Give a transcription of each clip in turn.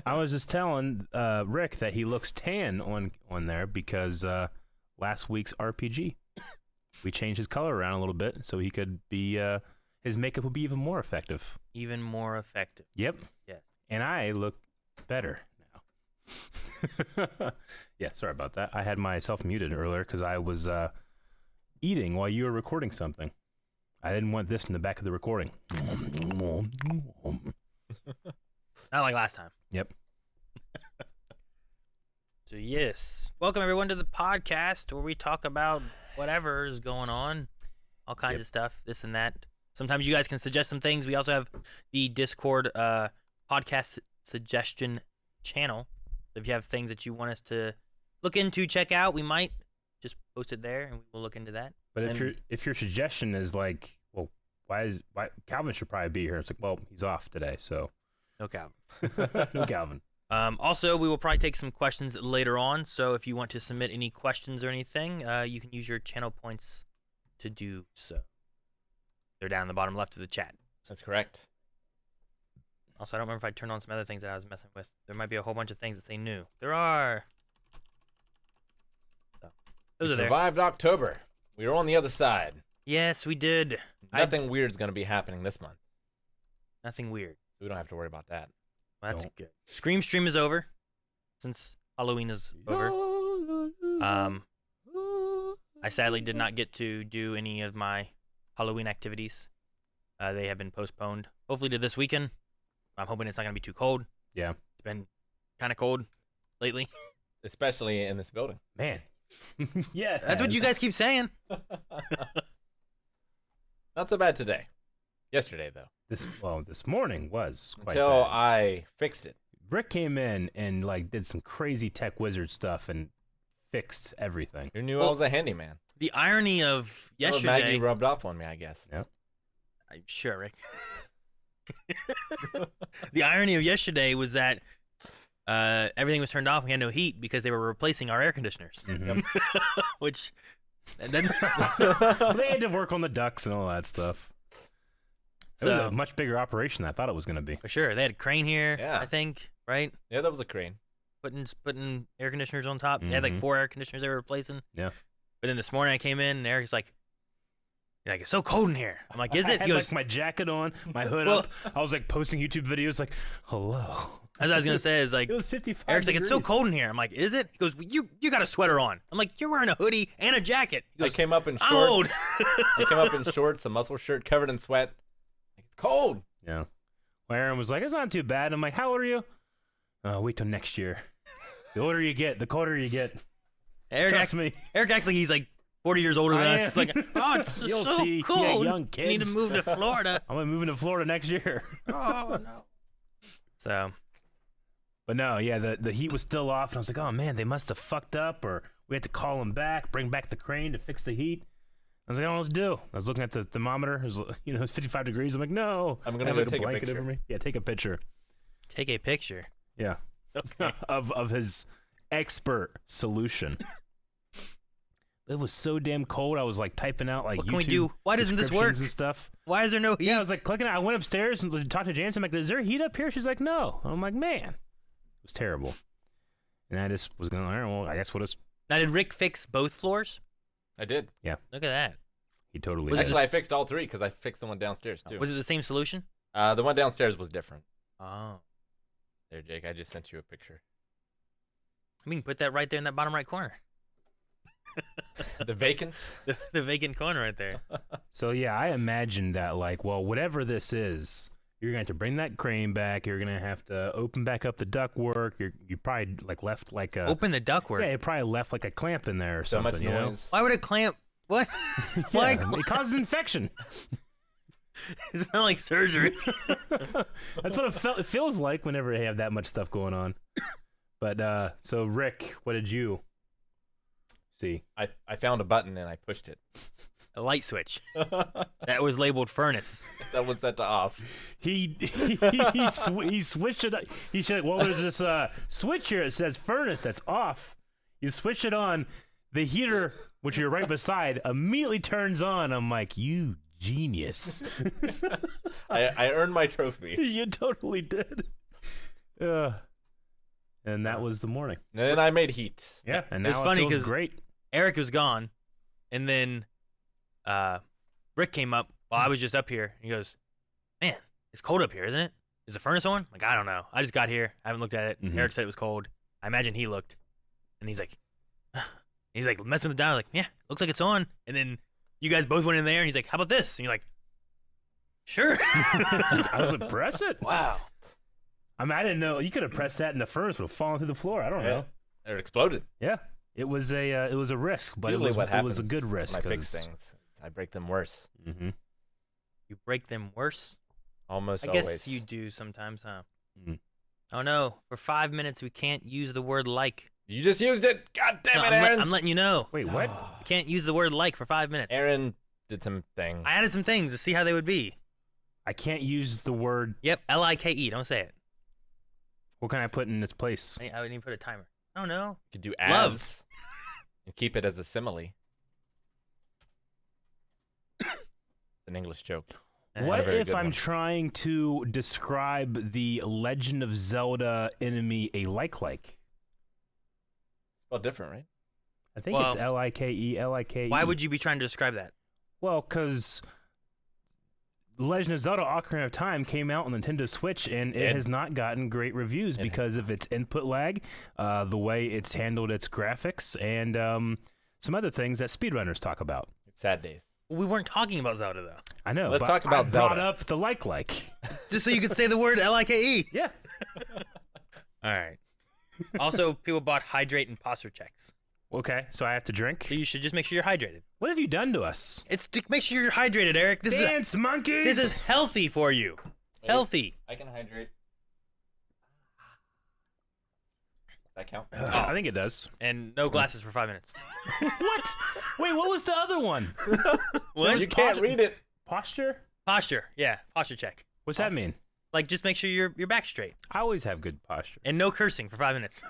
I was just telling Rick that he looks tan on there because last week's RPG, we changed his color around a little bit so he could be his makeup would be even more effective. Even more effective. Yep. Yeah. And I look better now. Yeah, sorry about that. I had myself muted earlier because I was eating while you were recording something. I didn't want this in the back of the recording. Not like last time. Yep. So yes, welcome everyone to the podcast where we talk about whatever is going on, all kinds of stuff, this and that. Sometimes you guys can suggest some things. We also have the Discord podcast suggestion channel. If you have things that you want us to look into, check out, we might just post it there and we'll look into that. But if your suggestion is like, well, why Calvin should probably be here? It's like, well, he's off today, so no Calvin. No Calvin. Also, we will probably take some questions later on. So if you want to submit any questions or anything, you can use your channel points to do so. They're down in the bottom left of the chat. That's correct. Also, I don't remember if I turned on some other things that I was messing with. There might be a whole bunch of things that say new. There are. So, those are there. Survived October. We were on the other side. Yes, we did. Nothing weird's going to be happening this month. Nothing weird. We don't have to worry about that. Well, that's good. Scream Stream is over since Halloween is over. I sadly did not get to do any of my Halloween activities. They have been postponed. Hopefully to this weekend. I'm hoping it's not going to be too cold. Yeah. It's been kind of cold lately. Especially in this building. Man. Yeah. That's what you guys keep saying. Not so bad today. Yesterday, though. This morning was quite Until bad. I fixed it. Rick came in and like did some crazy tech wizard stuff and fixed everything. Who knew I was a handyman? The irony of yesterday. Maggie rubbed off on me, I guess. Yep. I'm sure, Rick. The irony of yesterday was that everything was turned off. We had no heat because they were replacing our air conditioners. Mm-hmm. Which, and then they had to work on the ducts and all that stuff. It was a much bigger operation than I thought it was going to be. For sure, they had a crane here. Yeah. I think, right? Yeah, that was a crane. Putting air conditioners on top. They had like 4 air conditioners they were replacing. Yeah. But then this morning I came in and Eric's like, it's so cold in here. I'm like, is it? I had like my jacket on, my hood up. I was like posting YouTube videos like, hello. As I was going to say, is like, it was 55 Eric's degrees. like, it's so cold in here. I'm like, is it? He goes, you got a sweater on. I'm like, you're wearing a hoodie and a jacket. He goes, I came up in I'm old. shorts. I came up in shorts, a muscle shirt covered in sweat. It's cold. Yeah. Well, Aaron was like, it's not too bad. I'm like, how old are you? Wait till next year. The older you get, the colder you get. Trust me. Eric acts like he's like 40 years older than us. It's like, it's You'll so see. cold. Yeah, young kids. You need to move to Florida. I'm going to move to Florida next year. Oh, no. So. But no, yeah, the heat was still off. And I was like, oh, man, they must have fucked up. Or we had to call them back, bring back the crane to fix the heat. I was like, I don't know what to do. I was looking at the thermometer. It was, it's 55 degrees. I'm like, no. I'm going to go take a picture. Over me. Yeah, take a picture. Take a picture. Yeah. Okay. of his expert solution. It was so damn cold. I was like typing out like what YouTube can we do? Why doesn't this work? And stuff. Why is there no heat? Yeah, I was like clicking it. I went upstairs and talked to Jansen. I'm like, is there heat up here? She's like, no. I'm like, man, it was terrible. And I just was going, all right, well, I guess we'll just. Now, did Rick fix both floors? I did. Yeah. Look at that. He totally did. Actually, I fixed all 3 because I fixed the one downstairs too. Was it the same solution? The one downstairs was different. Oh. There, Jake. I just sent you a picture. We can put that right there in that bottom right corner. The vacant? the vacant corner right there. So, yeah, I imagine that, like, well, whatever this is, you're going to have to bring that crane back. You're going to have to open back up the ductwork. You probably, like, left, like, a... Open the ductwork? Yeah, you probably left, like, a clamp in there or so something, much noise. Why would a clamp... What? Why? It causes infection. It's not like surgery. That's what it feels like whenever they have that much stuff going on. But, so, Rick, what did you see? I found a button and I pushed it. A light switch. That was labeled furnace. That was set to off. He switched it. He said, well, there's this switch here. It says furnace that's off. You switch it on. The heater, which you're right beside, immediately turns on. I'm like, you genius. I earned my trophy. You totally did. And that was the morning. And then I made heat. Yeah, and It's now funny it feels 'cause- great. Eric was gone, and then Rick came up while I was just up here. He goes, "Man, it's cold up here, isn't it? Is the furnace on?" I'm like, I don't know. I just got here. I haven't looked at it. Mhm. Eric said it was cold. I imagine he looked, and he's like messing with the dial. Like, yeah, looks like it's on. And then you guys both went in there, and he's like, "How about this?" And you're like, "Sure." I was like, press it. Wow. I mean, I didn't know you could have pressed that, and the furnace would have fallen through the floor. I don't know. It exploded. Yeah, it was a risk, but Usually it what was a happens good risk. When I fix things, I break them worse. Mm-hmm. You break them worse. Almost I guess always. you do sometimes, huh? Mhm. Oh no! For 5 minutes, we can't use the word "like." You just used it. God damn No, it, Aaron. I'm letting you know. Wait, what? You can't use the word "like" for 5 minutes. Aaron did some things. I added some things to see how they would be. I can't use the word. Yep, Like. Don't say it. What can I put in its place? I would need to put a timer. Oh no. You could do Love. ads and keep it as a simile. It's an English joke. What very if good I'm one. trying to describe the Legend of Zelda enemy a like? Well, different, right? I think it's Like. Why would you be trying to describe that? Well, because Legend of Zelda: Ocarina of Time came out on Nintendo Switch, and it has not gotten great reviews because of its input lag, the way it's handled its graphics, and some other things that speedrunners talk about. It's sad days. We weren't talking about Zelda though. I know. Let's but talk about I Zelda. brought up the like. Just so you could say the word Like. Yeah. All right. Also, people bought hydrate and posture checks. Okay, so I have to drink. So you should just make sure you're hydrated. What have you done to us? It's to make sure you're hydrated, Eric. Dance monkeys. This is healthy for you. Wait. Healthy. I can hydrate. Does that count? I think it does. And no glasses for 5 minutes. What? Wait, what was the other one? What? You can't read it. Posture? Posture. Yeah, posture check. What's that mean? Like, just make sure your back's straight. I always have good posture. And no cursing for 5 minutes.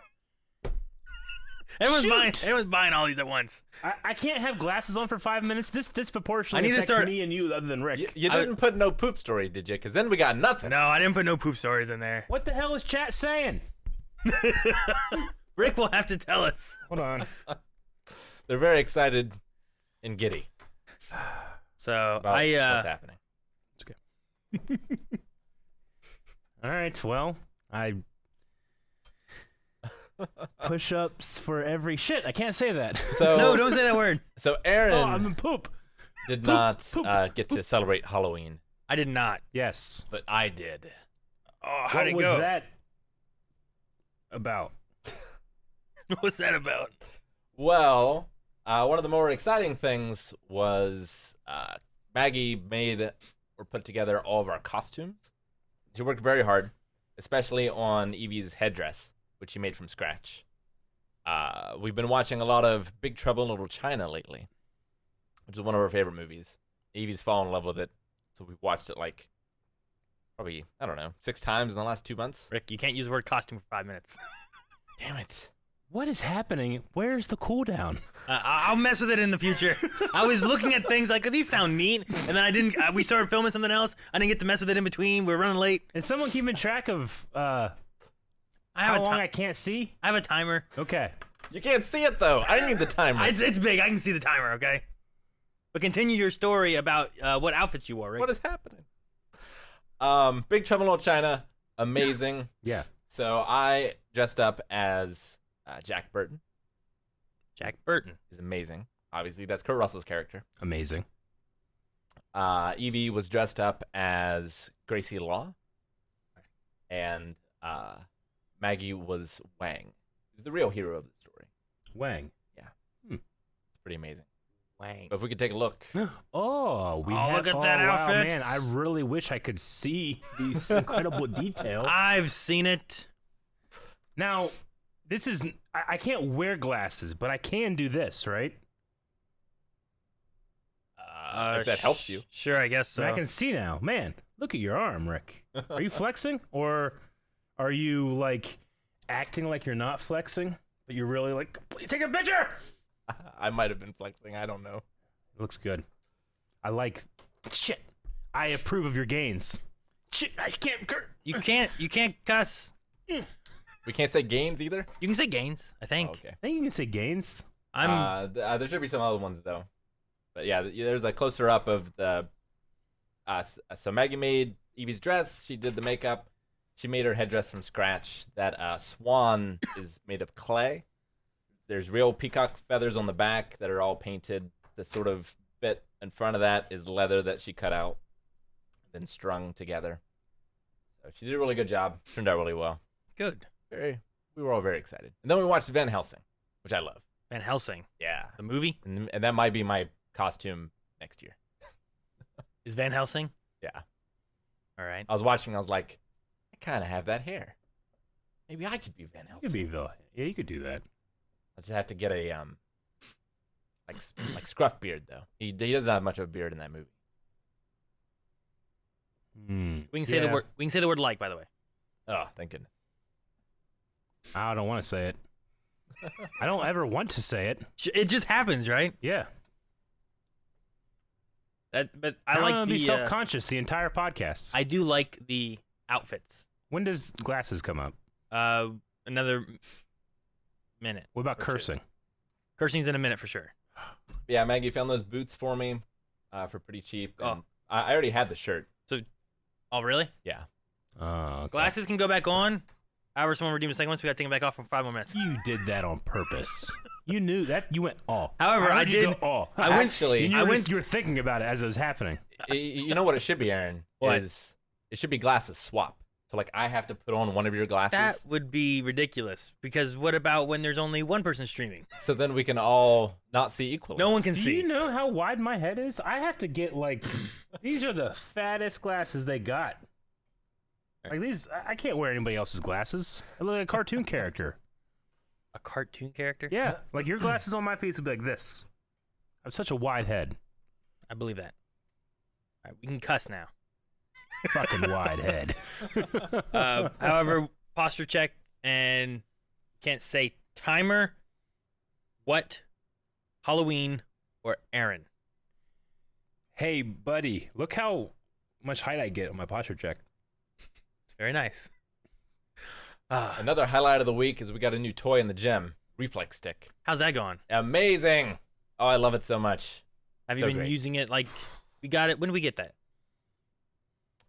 Everyone's buying all these at once. I can't have glasses on for 5 minutes. This disproportionately I need to affects start- me and you other than Rick. You didn't put no poop stories, did you? Because then we got nothing. No, I didn't put no poop stories in there. What the hell is chat saying? Rick will have to tell us. Hold on. They're very excited and giddy So about what's happening. All right, well, I push-ups for every shit. I can't say that. So No, don't say that word. So Aaron Oh, I'm in poop. did poop, not poop, get to celebrate Halloween, I did not. Yes. but I did. Oh, how'd What it was go? that about? What's that about? Well, one of the more exciting things was Maggie made or put together all of our costumes. She worked very hard, especially on Evie's headdress, which she made from scratch. We've been watching a lot of Big Trouble in Little China lately, which is one of our favorite movies. Evie's fallen in love with it, so we've watched it like probably, I don't know, 6 times in the last 2 months. Rick, you can't use the word costume for 5 minutes. Damn it. What is happening? Where's the cooldown? I'll mess with it in the future. I was looking at things like, these sound neat, and then I didn't. We started filming something else. I didn't get to mess with it in between. We were running late. Is someone keeping track of I how have long I can't see? I have a timer. Okay. You can't see it, though. I need the timer. It's big. I can see the timer. Okay. But continue your story about what outfits you wore, Rick. What is happening? Big Trouble in Little China, amazing. Yeah. So I dressed up as Jack Burton. Jack Burton. Is amazing. Obviously, that's Kurt Russell's character. Amazing. Evie was dressed up as Gracie Law, and Maggie was Wang, who's the real hero of the story. Wang. It's pretty amazing. Wang. But if we could take a look, Oh, we Oh, have, look at that wow, outfit. Man, I really wish I could see these incredible details. I've seen it. Now, this is I can't wear glasses, but I can do this, right? if that helps you. Sure, I guess so. I can see now. Man, look at your arm, Rick. Are you flexing, or are you like acting like you're not flexing, but you're really like, please take a picture? I might have been flexing. I don't know. It looks good. I like shit. I approve of your gains. Shit, I can't. You can't cuss. We can't say gains either. You can say gains, I think. Oh, okay. I think you can say gains. There should be some other ones though. But yeah, there's a closer up of the. So Maggie made Evie's dress. She did the makeup. She made her headdress from scratch. That swan is made of clay. There's real peacock feathers on the back that are all painted. The sort of bit in front of that is leather that she cut out, then strung together. So she did a really good job. Turned out really well. Good. We were all very excited. And then we watched Van Helsing, which I love. Van Helsing. Yeah. The movie? And that might be my costume next year. Is Van Helsing? Yeah. All right. I was watching, I was like, I kind of have that hair. Maybe I could be Van Helsing. You could be Bill. Yeah, you could do that. I just have to get a like scruff beard though. He doesn't have much of a beard in that movie. We can say the word. We can say the word like. By the way. Oh, thank goodness. I don't want to say it. I don't ever want to say it. It just happens, right? Yeah. But I'm like gonna the be self-conscious the entire podcast. I do like the outfits. When does glasses come up? Another minute. What about or two. cursing? Cursing's in a minute for sure. Yeah, Maggie found those boots for me for pretty cheap. Oh. And I already had the shirt. Oh, really? Yeah. Okay. Glasses can go back on. However, someone redeemed a second one, so we got to take them back off for 5 more minutes. You did that on purpose. You knew that. You went all. However, How I did you did- go all? Actually, You were thinking about it as it was happening. you know what it should be, Aaron? What? It should be glasses swap. So like I have to put on one of your glasses. That would be ridiculous. Because what about when there's only one person streaming? So then we can all not see equally. No one can Do see. you know how wide my head is? I have to get like these are the fattest glasses they got. Like these, I can't wear anybody else's glasses. I look like a cartoon character. A cartoon character? Yeah, like your glasses on my face would be like this. I have such a wide head. I believe that. All right, we can cuss now. Fucking wide head. However, posture check and can't say timer, what, Halloween, or Aaron. Hey, buddy, look how much height I get on my posture check. It's very nice. Another highlight of the week is we got a new toy in the gym, Reflex Stick. How's that going? Amazing! Oh, I love it so much. Have So you been great. using it like we got it? When did we get that?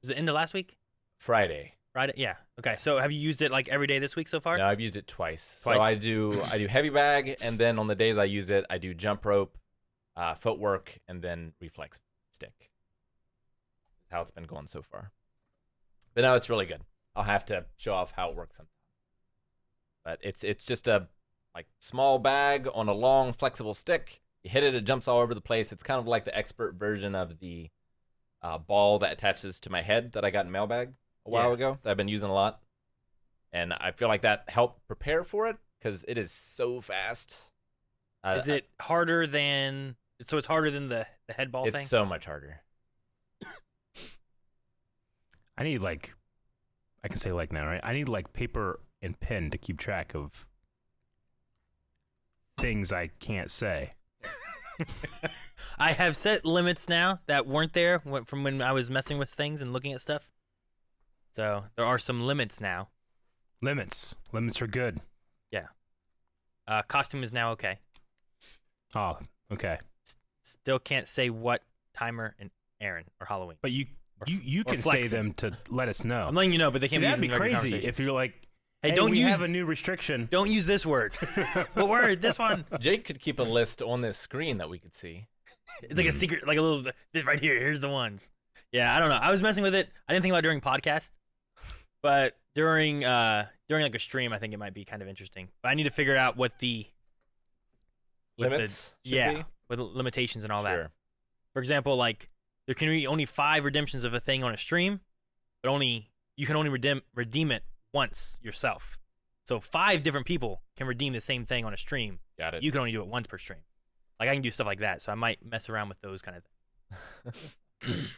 Was it into last week? Friday. Friday? Yeah. Okay. So have you used it like every day this week so far? No, I've used it twice. Twice. So I do heavy bag, and then on the days I use it, I do jump rope, footwork, and then reflex stick. That's how it's been going so far. But no, it's really good. I'll have to show off how it works sometime. But it's just a like small bag on a long flexible stick. You hit it, it jumps all over the place. It's kind of like the expert version of the ball that attaches to my head that I got in mailbag a while ago that I've been using a lot. And I feel like that helped prepare for it because it is so fast. Is it harder than? So it's harder than the head ball It's thing. so much harder. I need like, I can say like now, right? I need like paper and pen to keep track of things I can't say. I have set limits now that weren't there from when I was messing with things and looking at stuff. So there are some limits now. Limits are good. Costume is now okay. Oh, okay. Still can't say what, timer, and Aaron or Halloween. But you or can say flexing. them to let us know. I'm letting you know, but they can't See, be that'd used be in regular crazy conversation. if you're like, Hey, hey, don't we use have a new restriction. don't use this word. What word? This one. Jake could keep a list on this screen that we could see. It's like a secret, like a little. This right here. Here's the ones. Yeah, I don't know. I was messing with it. I didn't think about it during podcast, but during like a stream, I think it might be kind of interesting. But I need to figure out what the Limits should be? with the limitations and all Sure. that. For example, like there can be only 5 redemptions of a thing on a stream, but you can only redeem it once yourself. So 5 different people can redeem the same thing on a stream. Got it. You can only do it once per stream. Like I can do stuff like that, so I might mess around with those kind of things.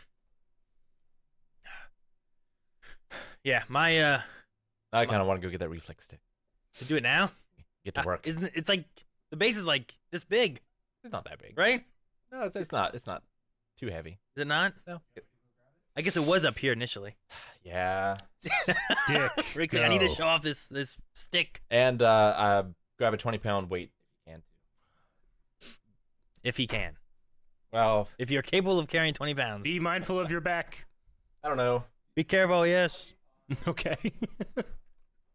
Yeah, my I kind of want to go get that reflex stick. to do it now. Get to work. Isn't it's like the base is like this big, It's not that big. right? No, it's not. It's not too heavy. Is it not? No. I guess it was up here initially. Yeah. Stick. Rick's like, I need to go. show off this stick. And grab a 20-pound weight if you can. If he can. Well, If you're capable of carrying 20 pounds. Be mindful of your back. I don't know. Be careful, yes. Okay. I'm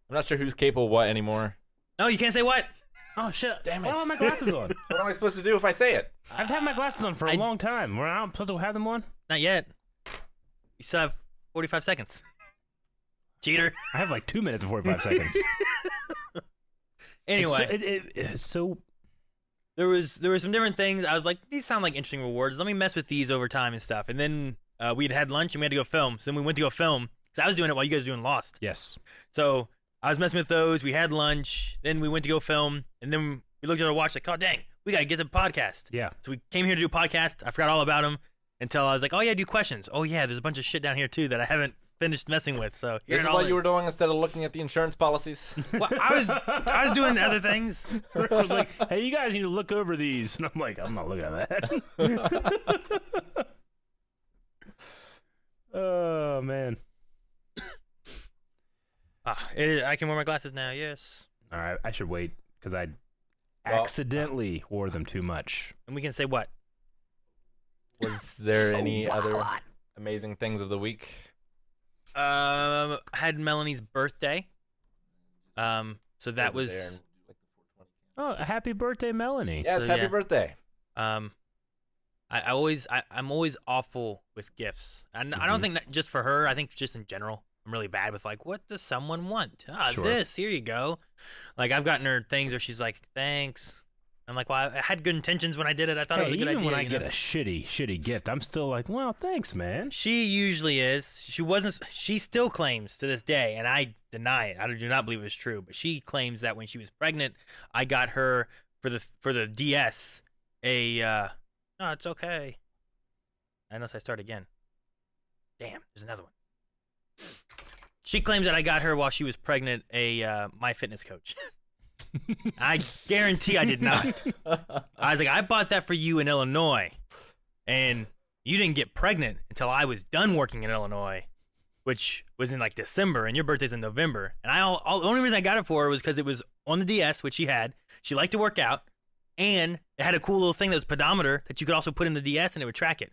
not sure who's capable of what anymore. No, you can't say what? Oh shit! Damn I don't it. have my glasses on. What am I supposed to do if I say it? I've had my glasses on for a long time. We're not supposed to have them on. Not yet. You still have 45 seconds. Cheater. I have like 2 minutes and 45 seconds. Anyway, It's so there were some different things. I was like, these sound like interesting rewards. Let me mess with these over time and stuff. And then we'd had lunch and we had to go film. So then we went to go film because I was doing it while you guys were doing Lost. yes. So I was messing with those. We had lunch. Then we went to go film. And then we looked at our watch like, oh, dang, we got to get to the podcast. Yeah. So we came here to do a podcast. I forgot all about them until I was like, oh, yeah, do questions. Oh, yeah, there's a bunch of shit down here, too, that I haven't finished messing with. So here This it is all what you is. were doing instead of looking at the insurance policies. Well, I was doing other things. Rick was like, "Hey, you guys need to look over these," and I'm like, "I'm not looking at that." Oh man. I can wear my glasses now, yes. All right, I should wait because I Well- accidentally wore them too much. And we can say what? Was there any other amazing things of the week? Had Melanie's birthday. So that Over there was and do, like, the 420 Oh, happy birthday, Melanie! Yes, So, happy yeah. birthday. I'm always awful with gifts. And I don't think that just for her, I think just in general. I'm really bad with like, what does someone want? Sure. This, here you go. Like I've gotten her things where she's like, thanks. I'm like, well, I had good intentions when I did it. I thought it Hey, was a good even idea. when I you get know? a shitty gift, I'm still like, "Well, thanks, man." She usually is. She wasn't. She still claims to this day, and I deny it. I do not believe it's true. But she claims that when she was pregnant, I got her for the DS a. No, it's okay. Unless I start again. Damn, there's another one. She claims that I got her while she was pregnant a My Fitness Coach. I guarantee I did not. I was like, I bought that for you in Illinois, and you didn't get pregnant until I was done working in Illinois, which was in like December, and your birthday's in November. And the only reason I got it for her was because it was on the DS, which she had. She liked to work out, and it had a cool little thing that was pedometer that you could also put in the DS, and it would track it.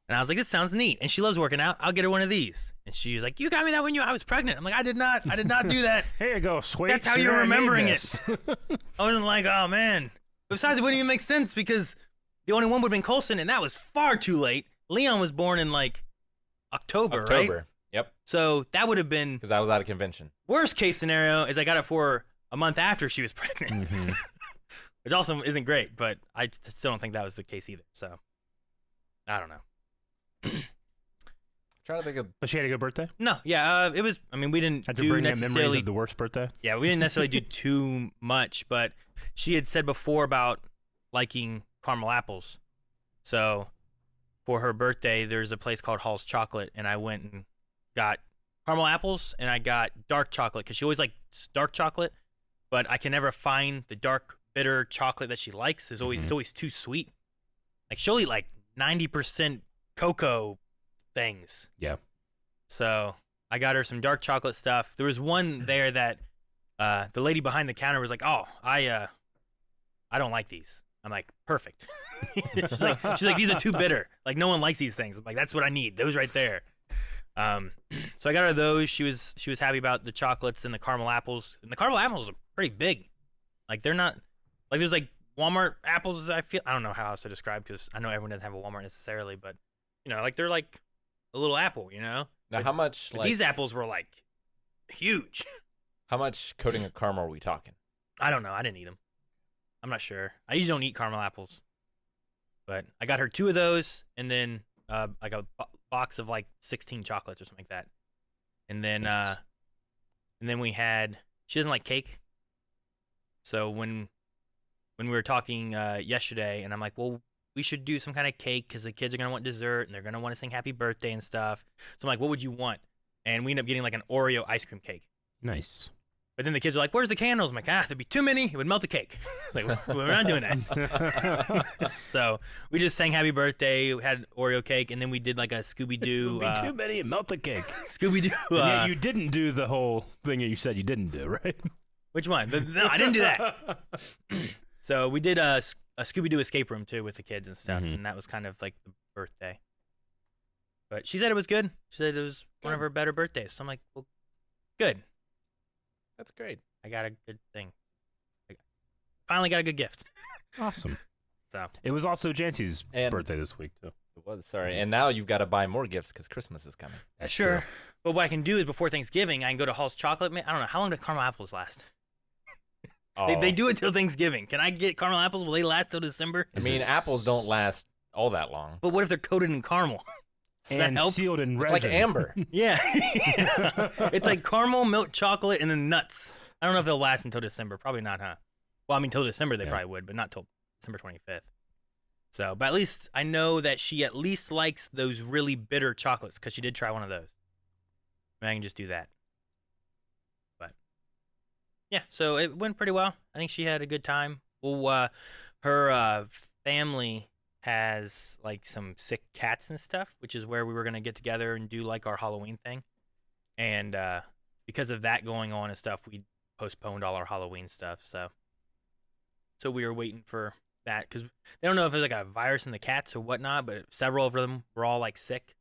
And I was like, this sounds neat. And she loves working out. I'll get her one of these. And she was like, you got me that when I was pregnant. I'm like, I did not do that. Here you go, sweet. That's how you're remembering it. I wasn't like, oh man. Besides, it wouldn't even make sense because the only one would have been Colson, and that was far too late. Leon was born in like October, right? Yep, So that would have been because I was at a convention. worst case scenario is I got it for her a month after she was pregnant, Mhm. which also isn't great, but I still don't think that was the case either. So I don't know. Trying to think of But she had a good birthday. No, yeah, it was. I mean, we didn't Had to do bring in memories necessarily. of the worst birthday. Yeah, we didn't necessarily do too much, but she had said before about liking caramel apples. So for her birthday, there's a place called Hall's Chocolate, and I went and got caramel apples, and I got dark chocolate because she always liked dark chocolate, but I can never find the dark bitter chocolate that she likes. It's always too sweet. Like she'll eat like 90% cocoa things. Yeah. So I got her some dark chocolate stuff. There was one there that the lady behind the counter was like, "Oh, I don't like these." I'm like, "Perfect." she's like, "These are too bitter. Like no one likes these things." I'm like, "That's what I need. Those right there." So I got her those. She was happy about the chocolates and the caramel apples. And the caramel apples are pretty big. Like they're not like there's like Walmart apples. I don't know how else to describe because I know everyone doesn't have a Walmart necessarily, but you know, like they're like a little apple, you know. now. How much But like these apples were like huge. how much coating of caramel are we talking? I don't know. I didn't eat them. I'm not sure. I usually don't eat caramel apples, but I got her 2 of those, and then like a box of like 16 chocolates or something like that. And then Nice. we had. She doesn't like cake, so when we were talking yesterday, and I'm like, well, we should do some kind of cake because the kids are gonna want dessert and they're gonna want to sing happy birthday and stuff. So I'm like, what would you want? And we ended up getting like an Oreo ice cream cake. Nice. But then the kids were like, "Where's the candles?" I'm like, there'd be too many. It would melt the cake. Like, we're not doing that. So we just sang Happy Birthday, we had Oreo cake, and then we did like a Scooby-Doo. It would be too many and melt the cake. Scooby-Doo. And yet you didn't do the whole thing that you said you didn't do, right? Which one? No, I didn't do that. So we did a Scooby-Doo escape room, too, with the kids and stuff, and that was kind of like the birthday. But she said it was good. She said it was one of her better birthdays. So I'm like, well, good. That's great. I got a good thing. Finally got a good gift. Awesome. So it was also Jancy's birthday this week, too. It was, sorry. And now you've got to buy more gifts because Christmas is coming. That's sure. True. But what I can do is before Thanksgiving, I can go to Hall's Chocolate. I don't know. How long do caramel apples last? Oh. They do it till Thanksgiving. Can I get caramel apples? Will they last till December? I mean, apples don't last all that long. But what if they're coated in caramel? And sealed in resin. It's like amber. Yeah. It's like caramel, milk chocolate, and then nuts. I don't know if they'll last until December. Probably not, huh? Well, I mean, till December they probably would, but not till December 25th. So, but at least I know that she at least likes those really bitter chocolates because she did try one of those. I can just do that. But yeah, so it went pretty well. I think she had a good time. Well, her family has like some sick cats and stuff, which is where we were going to get together and do like our Halloween thing. And because of that going on and stuff, we postponed all our Halloween stuff. So we were waiting for that because they don't know if there's like a virus in the cats or whatnot, but several of them were all like sick.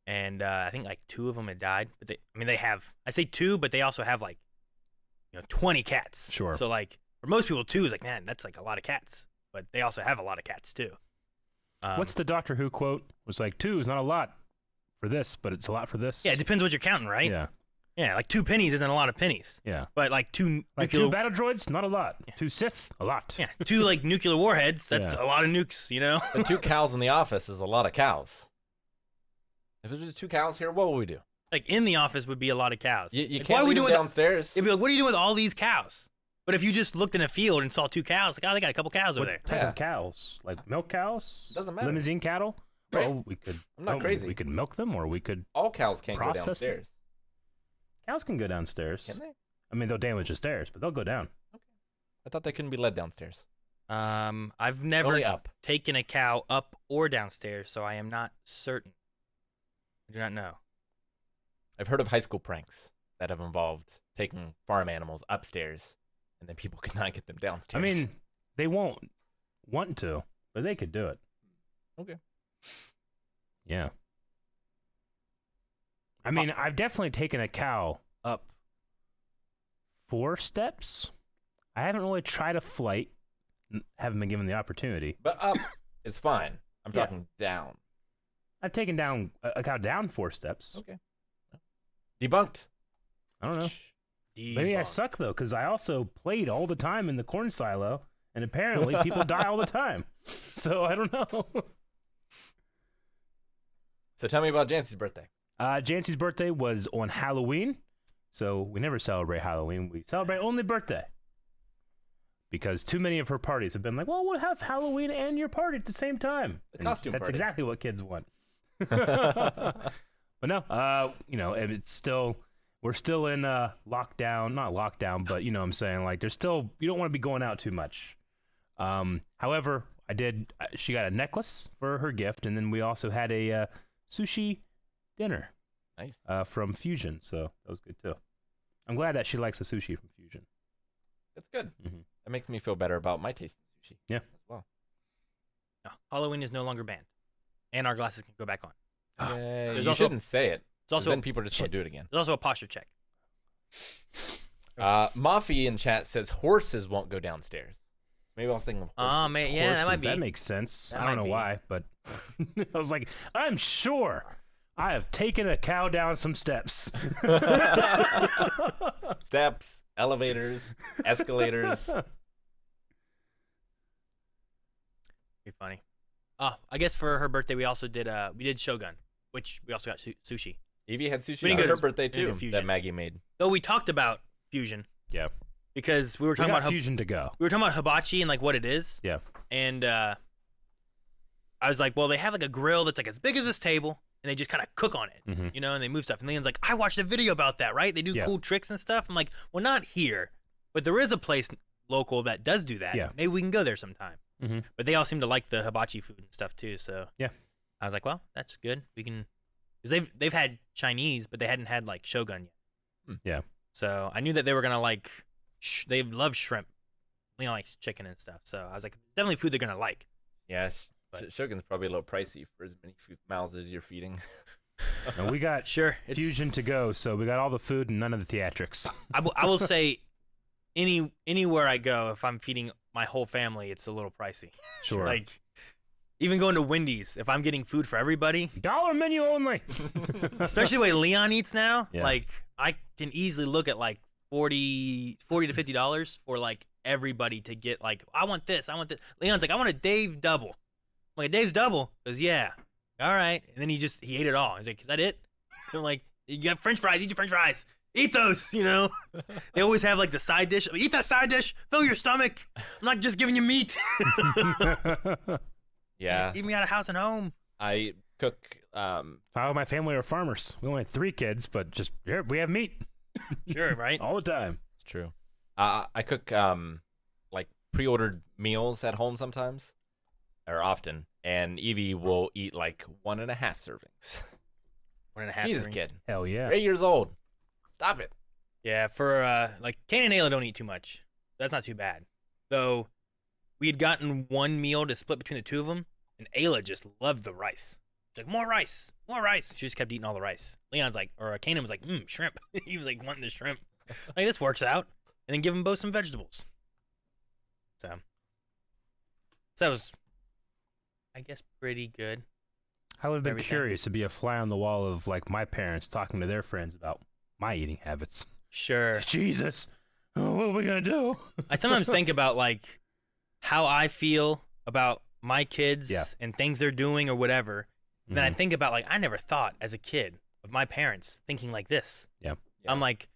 And I think like 2 of them had died. But they have, I say 2, but they also have like, 20 cats. Sure. So like for most people 2 is like, man, that's like a lot of cats. But they also have a lot of cats too. What's the Doctor Who quote? It was like 2 is not a lot for this, but it's a lot for this. Yeah, it depends what you're counting, right? Yeah. Yeah, like 2 pennies isn't a lot of pennies. Yeah. But like 2 like nuclear... 2 battle droids, not a lot. Yeah. 2 Sith, a lot. Yeah, 2 like nuclear warheads, that's a lot of nukes, The 2 cows in the office is a lot of cows. If there's just 2 cows here, what will we do? Like in the office would be a lot of cows. You like, can't leave them downstairs. It'd be like, what are you doing with all these cows? But if you just looked in a field and saw 2 cows, like, oh, they got a couple cows over there. What type of cows? Like milk cows? Doesn't matter. Limousine cattle? Right. Well, we could. I'm not crazy. We could milk them, or we could. All cows can't go process downstairs. Cows can go downstairs. Can they? I mean, they'll damage the stairs, but they'll go down. Okay. I thought they couldn't be led downstairs. I've never Only up. taken a cow up or downstairs, so I am not certain. I do not know. I've heard of high school pranks that have involved taking farm animals upstairs, and then people could not get them downstairs. I mean, they won't want to, but they could do it. Okay. Yeah. I mean, I've definitely taken a cow up 4 steps. I haven't really tried a flight. Haven't been given the opportunity. But up is fine. I'm talking down. I've taken down a cow down 4 steps. Okay. Debunked. I don't know. Maybe I suck, though, because I also played all the time in the corn silo, and apparently people die all the time. So I don't know. So tell me about Jancy's birthday. Jancy's birthday was on Halloween, so we never celebrate Halloween. We celebrate only birthday. Because too many of her parties have been like, well, we'll have Halloween and your party at the same time. The costume That's party. exactly what kids want. But no, it's still, we're still in lockdown, not lockdown, but you know what I'm saying, like there's still, you don't want to be going out too much. However, she got a necklace for her gift, and then we also had a sushi dinner. Nice. From Fusion, so that was good too. I'm glad that she likes the sushi from Fusion. That's good. Mm-hmm. That makes me feel better about my taste in sushi. Yeah. As well. No, Halloween is no longer banned, and our glasses can go back on. You shouldn't say it. It's also then people just won't do it again. There's also a posture check. Mafi in chat says horses won't go downstairs. Maybe I was thinking of horses. Yeah, that might be. That makes sense. That I don't know might be. why, but I was like, I'm sure I have taken a cow down some steps. Steps, elevators, escalators. Be funny. Oh, I guess for her birthday we also did Shogun, which we also got sushi. Evie had sushi We didn't on go her to- birthday we didn't too. go Fusion. That Maggie made. Though we talked about Fusion Yeah. because we were We talking got about Fusion to go. we were talking about hibachi and like what it is. Yeah. And I was like, well, they have like a grill that's like as big as this table, and they just kind of cook on it, Mhm. you know, and they move stuff. And Leon's like, I watched a video about that, right? They do Yeah. cool tricks and stuff. I'm like, well, not here, but there is a place local that does do that. Yeah. Maybe we can go there sometime. Mhm. But they all seem to like the hibachi food and stuff too. So Yeah. I was like, well, that's good. We can, because they've had Chinese, but they hadn't had like Shogun yet. Yeah. So I knew that they were gonna like, they love shrimp. Leon likes chicken and stuff. So I was like, definitely food they're gonna like. Yes, But- Shogun's probably a little pricey for as many mouths as you're feeding. And we got Sure, Fusion to go, so we got all the food and none of the theatrics. I will say, anywhere I go, if I'm feeding my whole family, it's a little pricey. Sure. Like, even going to Wendy's, if I'm getting food for everybody, Dollar menu only. especially the way Leon eats now, Yeah. like I can easily look at like $40 to $50 for like everybody to get like, I want this. Leon's like, I want a Dave double. I'm like, a Dave's double? Goes, yeah. All right. And then he ate it all. He's like, is that it? I'm like, you got French fries, eat your French fries. Eat those, you know? They always have like the side dish. Eat that side dish, fill your stomach. I'm not just giving you meat. Yeah, Eat me out of house and home. I cook. My family are farmers. We only had 3 kids, but just here we have meat Sure, right? all the time. It's true. I cook like pre-ordered meals at home sometimes, or often, and Evie will eat like 1.5 servings. 1.5 Jesus, servings. kid, Hell yeah. 8 years old. Stop it. Yeah, for like Kane and Ayla don't eat too much. That's not too bad. Though we had gotten one meal to split between the two of them, and Ayla just loved the rice. She's like, more rice, more rice. She just kept eating all the rice. Leon's like, or Kanan was like, shrimp. He was like wanting the shrimp. Like, this works out. And then give them both some vegetables. So that was, I guess, pretty good. I would have been Everything. curious to be a fly on the wall of like my parents talking to their friends about my eating habits. Sure. Jesus, what are we gonna do? I sometimes think about like how I feel about my kids Yeah. and things they're doing or whatever. And then I Mhm. think about like I never thought as a kid of my parents thinking like this. Yeah. I'm like,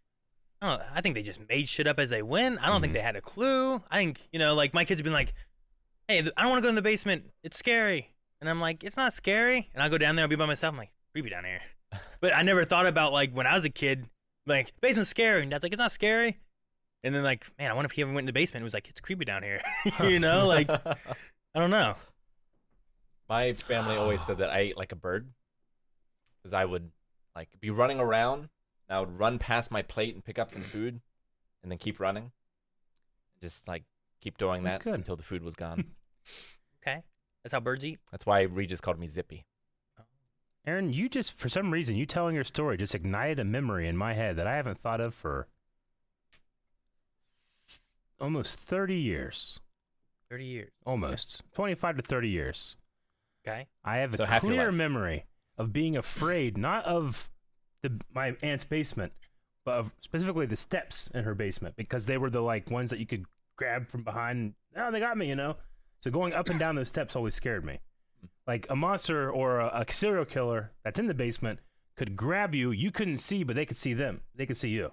I don't know, I think they just made shit up as they went. I don't think Mhm. they had a clue. I think, you know, like my kids have been like, hey, I don't want to go in the basement. It's scary. And I'm like, it's not scary. And I'll go down there, I'll be by myself. I'm like, creepy down here. But I never thought about like when I was a kid, like, basement's scary. And Dad's like, it's not scary. And then like, man, I wonder if he ever went in the basement and was like, it's creepy down here. You know, like, I don't know. My family always said that I ate like a bird, because I would like be running around. And I would run past my plate and pick up some food, and then keep running. Just like keep doing That's that good. until the food was gone. Okay. That's how birds eat. That's why Regis called me Zippy. Aaron, you just, for some reason, you telling your story just ignited a memory in my head that I haven't thought of for almost 30 years. 30 years. Almost. 25 to 30 years. Okay. I have So a half your clear life. memory of being afraid, not of my aunt's basement, but of specifically the steps in her basement, because they were the like ones that you could grab from behind. And, oh, they got me, you know? So going up and down those steps always scared me. Like a monster or a serial killer that's in the basement could grab you. You couldn't see, but they could see them. They could see you.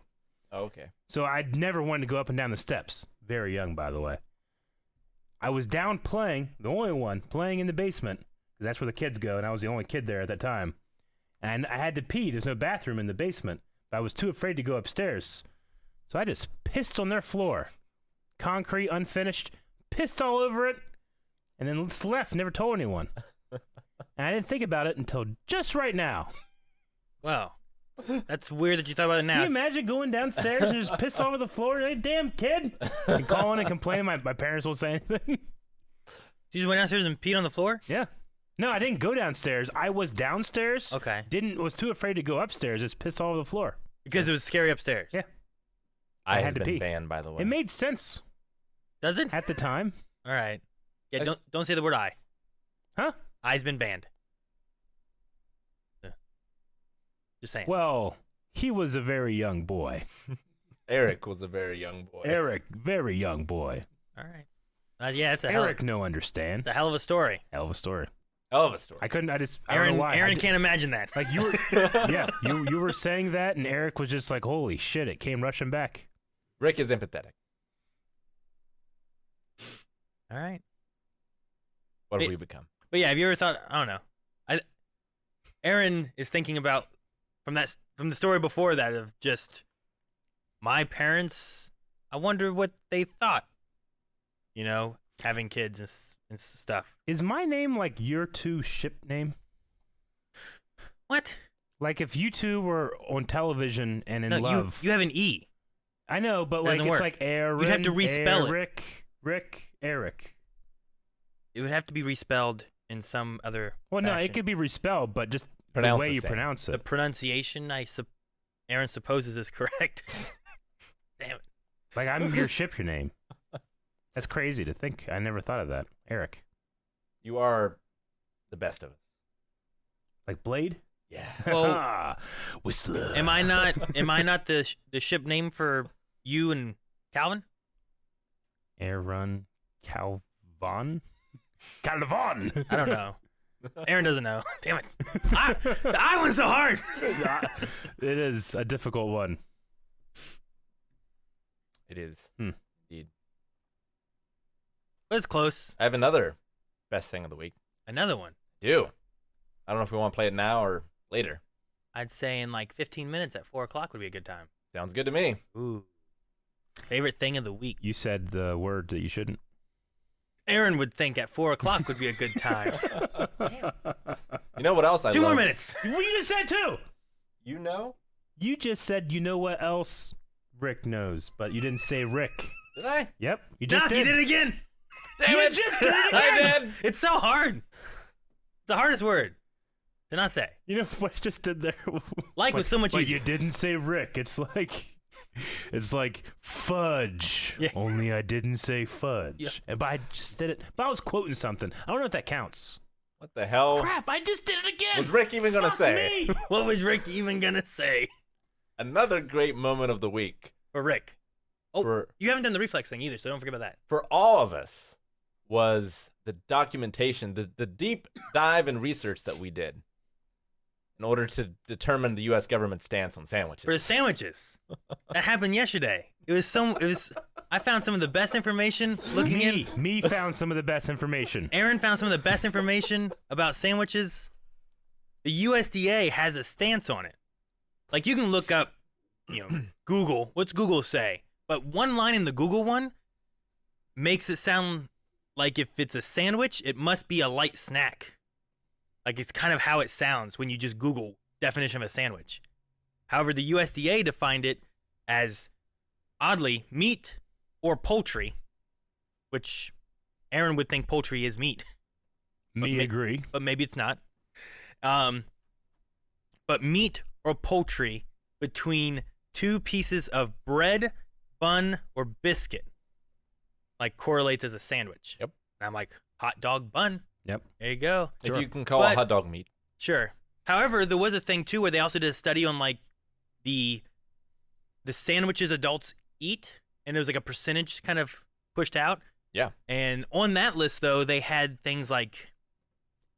Oh, okay. So I'd never wanted to go up and down the steps. Very young, by the way. I was down playing, the only one playing in the basement, because that's where the kids go, and I was the only kid there at that time. And I had to pee. There's no bathroom in the basement, but I was too afraid to go upstairs. So I just pissed on their floor. Concrete, unfinished, pissed all over it, and then just left, never told anyone. And I didn't think about it until just right now. Well, that's weird that you thought about it Can now. you imagine going downstairs and just piss all over the floor? Hey, damn kid! And calling and complaining. My parents won't say anything. You just went downstairs and peed on the floor? Yeah. No, I didn't go downstairs. I was downstairs. Okay. Was too afraid to go upstairs. Just pissed all over the floor. Because it was scary upstairs. Yeah. I had had to been pee. banned, by the way. It made sense Does it? at the time. All right. Yeah, I- don't say the word I. Huh? I's been banned. Yeah. Just saying. Well, he was a very young boy. Eric was a very young boy. Eric, very young boy. All right. Yeah, it's a Eric, no understand. it's a hell of a story. Hell of a story. Hell of a story. I don't know Aaron, why. Aaron can't imagine that. Like you were, yeah, you were saying that, and Eric was just like, "Holy shit!" It came rushing back. Rick is empathetic. All right. What have It- we become? But yeah, have you ever thought? I don't know. Aaron is thinking about from the story before that of just my parents. I wonder what they thought. You know, having kids and stuff. Is my name like your two ship name? What? Like if you two were on television and in No, love. you have an E. I know, but like Doesn't it's work. like Aaron. You'd have to respell it. Rick, Eric. It would have to be respelled in some other. Well, no, fashion. it could be respelled, but just the Pronounced way the you same. pronounce The it. pronunciation, Aaron supposes is correct. Damn it. Like I'm your ship your name. That's crazy to think. I never thought of that. Eric. You are the best of us. Like Blade? Yeah. Well, Whistler. am I not the ship name for you and Calvin? Aaron Calvon? Calvon! I don't know. Aaron doesn't know. Damn it. The I one's so hard. It is a difficult one. It is. Indeed. But it's close. I have another best thing of the week. Another one. Do. I don't know if we want to play it now or later. I'd say in like 15 minutes at 4 o'clock would be a good time. Sounds good to me. Ooh. Favorite thing of the week. You said the word that you shouldn't. Aaron would think at 4 o'clock would be a good time. You know what else I 2 love? more minutes. Well, you just said two. You know? You just said you know what else Rick knows, but you didn't say Rick. Did I? Yep, you just Nah, did. you did it again. Damn You it! just did it I again! did. It's so hard. It's the hardest word to not say. You know what I just did there? Like It's was so much but easier. you didn't say Rick. It's like fudge. Yeah. Only I didn't say fudge. Yeah. But I just did it. But I was quoting something. I don't know if that counts. What the hell Crap! I just did it again. was Rick even going to Fuck say? me. What was Rick even gonna say? Another great moment of the week For Rick. Oh, for you haven't done the reflex thing either, so don't forget about that. for all of us was the documentation, the deep dive and research that we did in order to determine the U.S. government's stance on sandwiches. For the sandwiches. That happened yesterday. I found some of the best information looking in. Me found some of the best information. Aaron found some of the best information about sandwiches. The USDA has a stance on it. Like you can look up, Google. What's Google say? But one line in the Google one makes it sound like if it's a sandwich, it must be a light snack. Like it's kind of how it sounds when you just Google definition of a sandwich. However, the USDA defined it as oddly meat or poultry, which Aaron would think poultry is meat. Me agree. But maybe it's not. But meat or poultry between two pieces of bread, bun, or biscuit, like correlates as a sandwich. Yep. And I'm like, hot dog bun. Yep. There you go. if Sure. you can call a But- hot dog meat. Sure. However, there was a thing too where they also did a study on like the sandwiches adults eat, and there was like a percentage kind of pushed out. Yeah. And on that list though, they had things like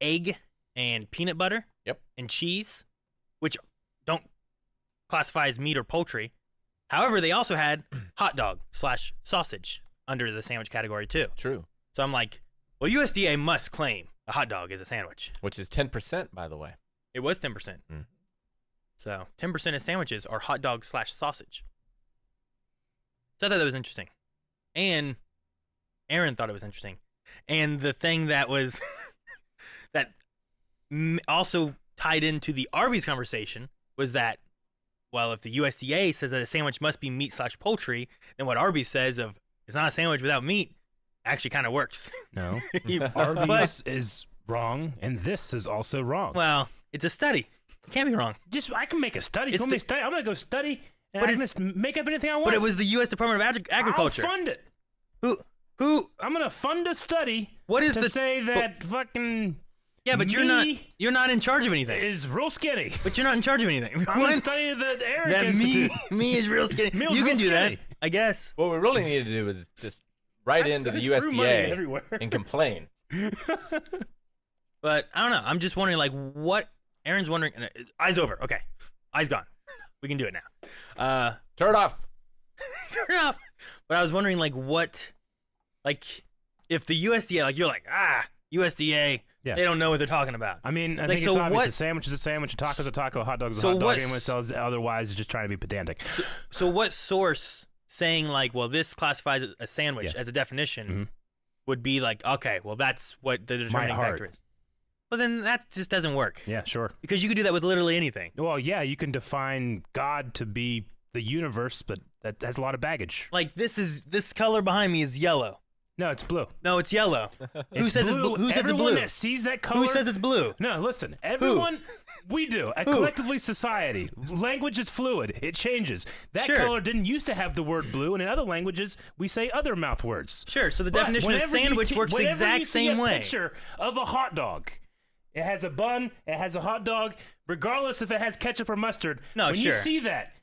egg and peanut butter. Yep. And cheese, which don't classify as meat or poultry. However, they also had hot dog / sausage under the sandwich category too. True. So I'm like, well, USDA must claim a hot dog is a sandwich. Which is 10%, by the way. It was 10%. Mm. So 10% of sandwiches are hot dog / sausage. So I thought that was interesting. And Aaron thought it was interesting. And the thing that was that also tied into the Arby's conversation was that, well, if the USDA says that a sandwich must be meat / poultry, then what Arby's says of it's not a sandwich without meat actually kind of works. No. But- Arby's is wrong, and this is also wrong. well, it's a study. It can't be wrong. I can make a study. It's You want me the- to study? I'm gonna go study, and But I can it's- just make up anything I want. But it was the U.S. Department of Agriculture. I'll fund it. Who? I'm gonna fund a study What is to the say that fucking Yeah, but you're not in charge of anything. is real skinny. But you're not in charge of anything. I'm gonna study the Eric that Institute. me is real skinny. Meal's You can real do that, skinny. I guess. What we really need to do is just write into the I threw money USDA everywhere. and complain. But I don't know. I'm just wondering, like, what Aaron's wondering. Eyes over. Okay, eyes gone. We can do it now. Turn it off. Turn it off. But I was wondering, like, what, like, if the USDA, like, you're like, USDA, Yeah. They don't know what they're talking about. I mean, I Like, think it's so obvious. what- A sandwich is a sandwich, a taco is a taco, a hot dog is a So hot dog. what's- Anyone sells otherwise is just trying to be pedantic. So what source saying like, well, this classifies a sandwich Yeah. as a definition Mhm. would be like, okay, well, that's what the determining heart. factor is. But then that just doesn't work Yeah, sure. because you could do that with literally anything. Well, yeah, you can define God to be the universe, but that has a lot of baggage. Like this color behind me is yellow. No, it's blue. No, it's yellow. Who says it's blue? Who says it's Everyone blue? that sees that color. Who says it's blue? No, listen. Everyone, we do. Who? Collectively, society. Language is fluid. It changes. That Sure. color didn't used to have the word blue, and in other languages, we say other mouth words. Sure. So the But definition of whenever you sandwich see- works the whenever exact you see same a way. Picture of a hot dog. It has a bun. It has a hot dog. Regardless if it has ketchup or mustard. No, when sure. you see that,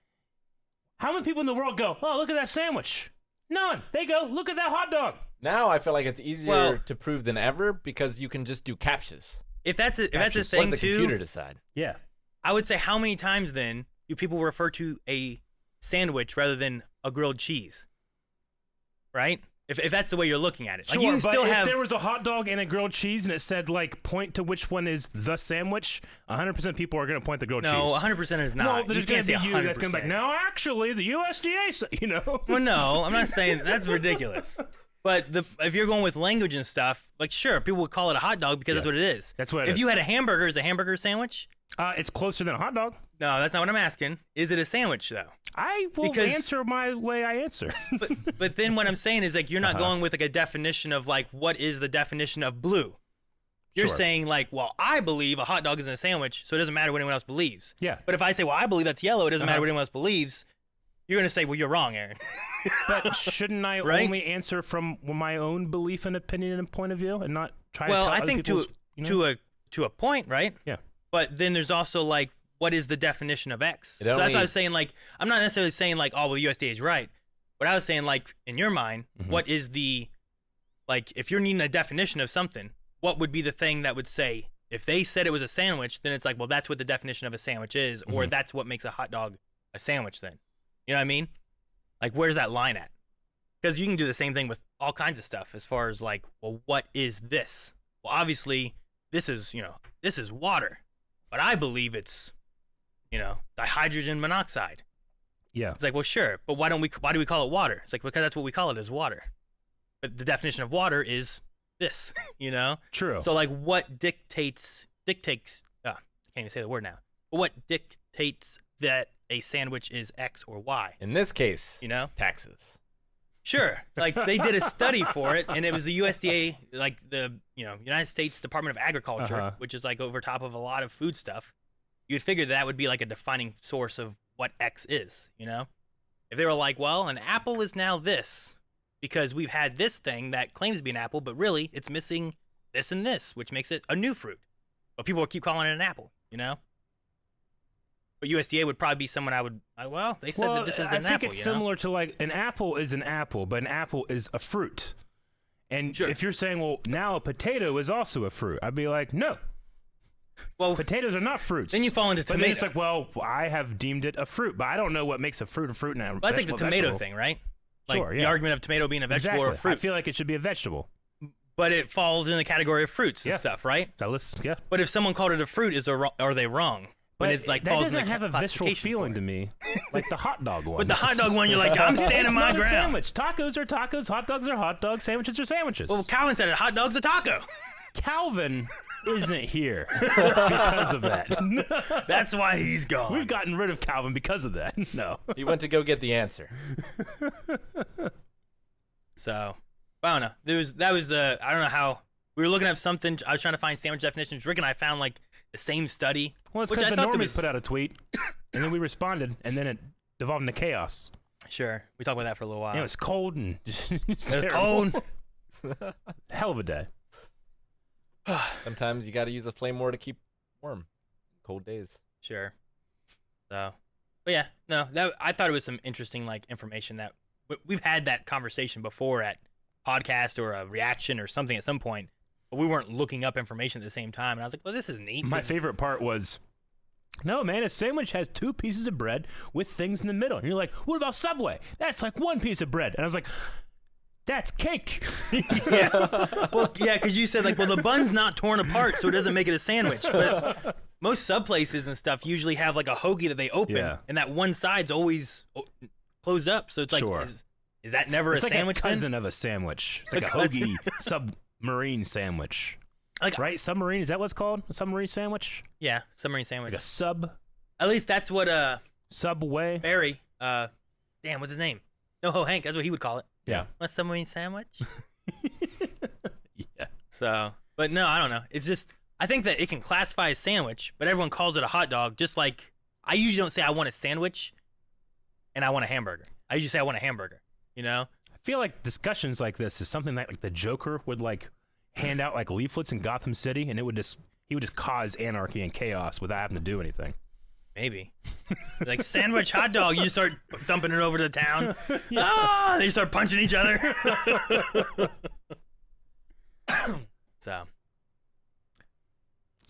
how many people in the world go, "Oh, look at that sandwich"? None. They go, "Look at that hot dog." Now I feel like it's easier Well- to prove than ever because you can just do captchas. If that's a Actually, thing Let the too, computer decide. Yeah. I would say how many times then do people refer to a sandwich rather than a grilled cheese? Right? If that's the way you're looking at it, like Sure, you but still if have. there was a hot dog and a grilled cheese and it said, like, point to which one is the sandwich, 100% people are going to point the grilled No, cheese. 100% is not. No, You there's can't going to say be you that's going to be like, 100%. no, actually, the USDA, you know? Well, no, I'm not saying that's ridiculous. But if you're going with language and stuff, like sure, people would call it a hot dog because that's Yeah. what it is. That's what it if is. you had a hamburger, is a hamburger a sandwich? It's closer than a hot dog. No, that's not what I'm asking. Is it a sandwich though? I will Because- answer my way I answer. But then what I'm saying is like you're not Uh-huh. going with like a definition of like what is the definition of blue. You're Sure. saying like, well, I believe a hot dog isn't a sandwich, so it doesn't matter what anyone else believes. Yeah. But if I say, well, I believe that's yellow, it doesn't matter Uh-huh. what anyone else believes. You're gonna say, well, you're wrong, Aaron. But shouldn't I Right? only answer from my own belief and opinion and point of view and not try Well, to tell I other think people's, you know? to a point, right? Yeah. But then there's also like, what is the definition of X? It So that's only- what I was saying. Like, I'm not necessarily saying like, oh, well, the USDA is right. What I was saying, like, in your mind, Mhm. what is the, like, if you're needing a definition of something, what would be the thing that would say, if they said it was a sandwich, then it's like, well, that's what the definition of a sandwich is, or Mhm. that's what makes a hot dog a sandwich. Then, you know what I mean? Like, where's that line at? Because you can do the same thing with all kinds of stuff as far as like, well, what is this? Well, obviously, this is, this is water, but I believe it's, dihydrogen monoxide. Yeah. It's like, well, sure, but why do we call it water? It's like, because that's what we call it is water. But the definition of water is this, True. So like, what dictates? I can't even say the word now. But what dictates that a sandwich is X or Y? In this case, taxes. Sure. Like they did a study for it, and it was the USDA, like the United States Department of Agriculture, Uh-huh. which is like over top of a lot of food stuff. You'd figure that would be like a defining source of what X is. If they were like, well, an apple is now this because we've had this thing that claims to be an apple, but really it's missing this and this, which makes it a new fruit. But people would keep calling it an apple. But USDA would probably be someone they said that this is an apple. I think it's similar to like an apple is an apple, but an apple is a fruit. And Sure. if you're saying, well, now a potato is also a fruit, I'd be like, no, Well, potatoes are not fruits. then you fall into But tomato. then it's like, well, I have deemed it a fruit, but I don't know what makes a fruit now. Well, that's like the tomato thing, right? Like Sure, the yeah. argument of tomato being a vegetable or a Exactly. I fruit, feel like it should be a vegetable. but it falls in the category of fruits and Yeah. stuff, right? So yeah. But if someone called it a fruit, are they wrong? When But it's like that falls doesn't in the have a visceral classification feeling for to it. me, like the hot dog one. But the hot dog one, you're like, I'm standing it's my not a ground. sandwich. Tacos are tacos. Hot dogs are hot dogs. Sandwiches are sandwiches. Well, Calvin said it. Hot dog's a taco. Calvin isn't here because of that. That's why he's gone. We've gotten rid of Calvin because of that. No. He went to go get the answer. So, I don't know. That was I don't know how we were looking up something. I was trying to find sandwich definitions. Rick and I found like the same study. Well, it's which because I the thought normies was put out a tweet, and then we responded, and then it devolved into chaos. Sure, we talked about that for a little while. It was cold and just It was terrible. cold. Hell of a day. Sometimes you got to use a flame more to keep warm. Cold days. Sure. So, but yeah, no, I thought it was some interesting like information that we've had that conversation before at podcast or a reaction or something at some point, but we weren't looking up information at the same time. And I was like, well, this is neat. My favorite part was, no, man, a sandwich has 2 pieces of bread with things in the middle. And you're like, what about Subway? That's like 1 piece of bread. And I was like, That's cake. Yeah. Well, yeah, because you said, like, well, the bun's not torn apart, so it doesn't make it a sandwich. But most sub places and stuff usually have, like, a hoagie that they open, and that one side's always closed up. So it's like, is that never it's a like sandwich a cousin of a sandwich. It's like a hoagie submarine sandwich. Like, right? Submarine, is that what it's called? A submarine sandwich? Yeah, submarine sandwich. Like a sub? At least that's what Subway? Barry, damn, what's his name? No, Hank, that's what he would call it. Yeah. A submarine sandwich? Yeah. So, but no, I don't know. It's just, I think that it can classify as sandwich, but everyone calls it a hot dog, just like I usually don't say I want a sandwich and I want a hamburger. I usually say I want a hamburger, you know? I feel like discussions like this is something that like the Joker would like hand out like leaflets in Gotham City, and he would just cause anarchy and chaos without having to do anything. Maybe. Like, sandwich, hot dog, you just start dumping it over to the town. Ah, they start punching each other. So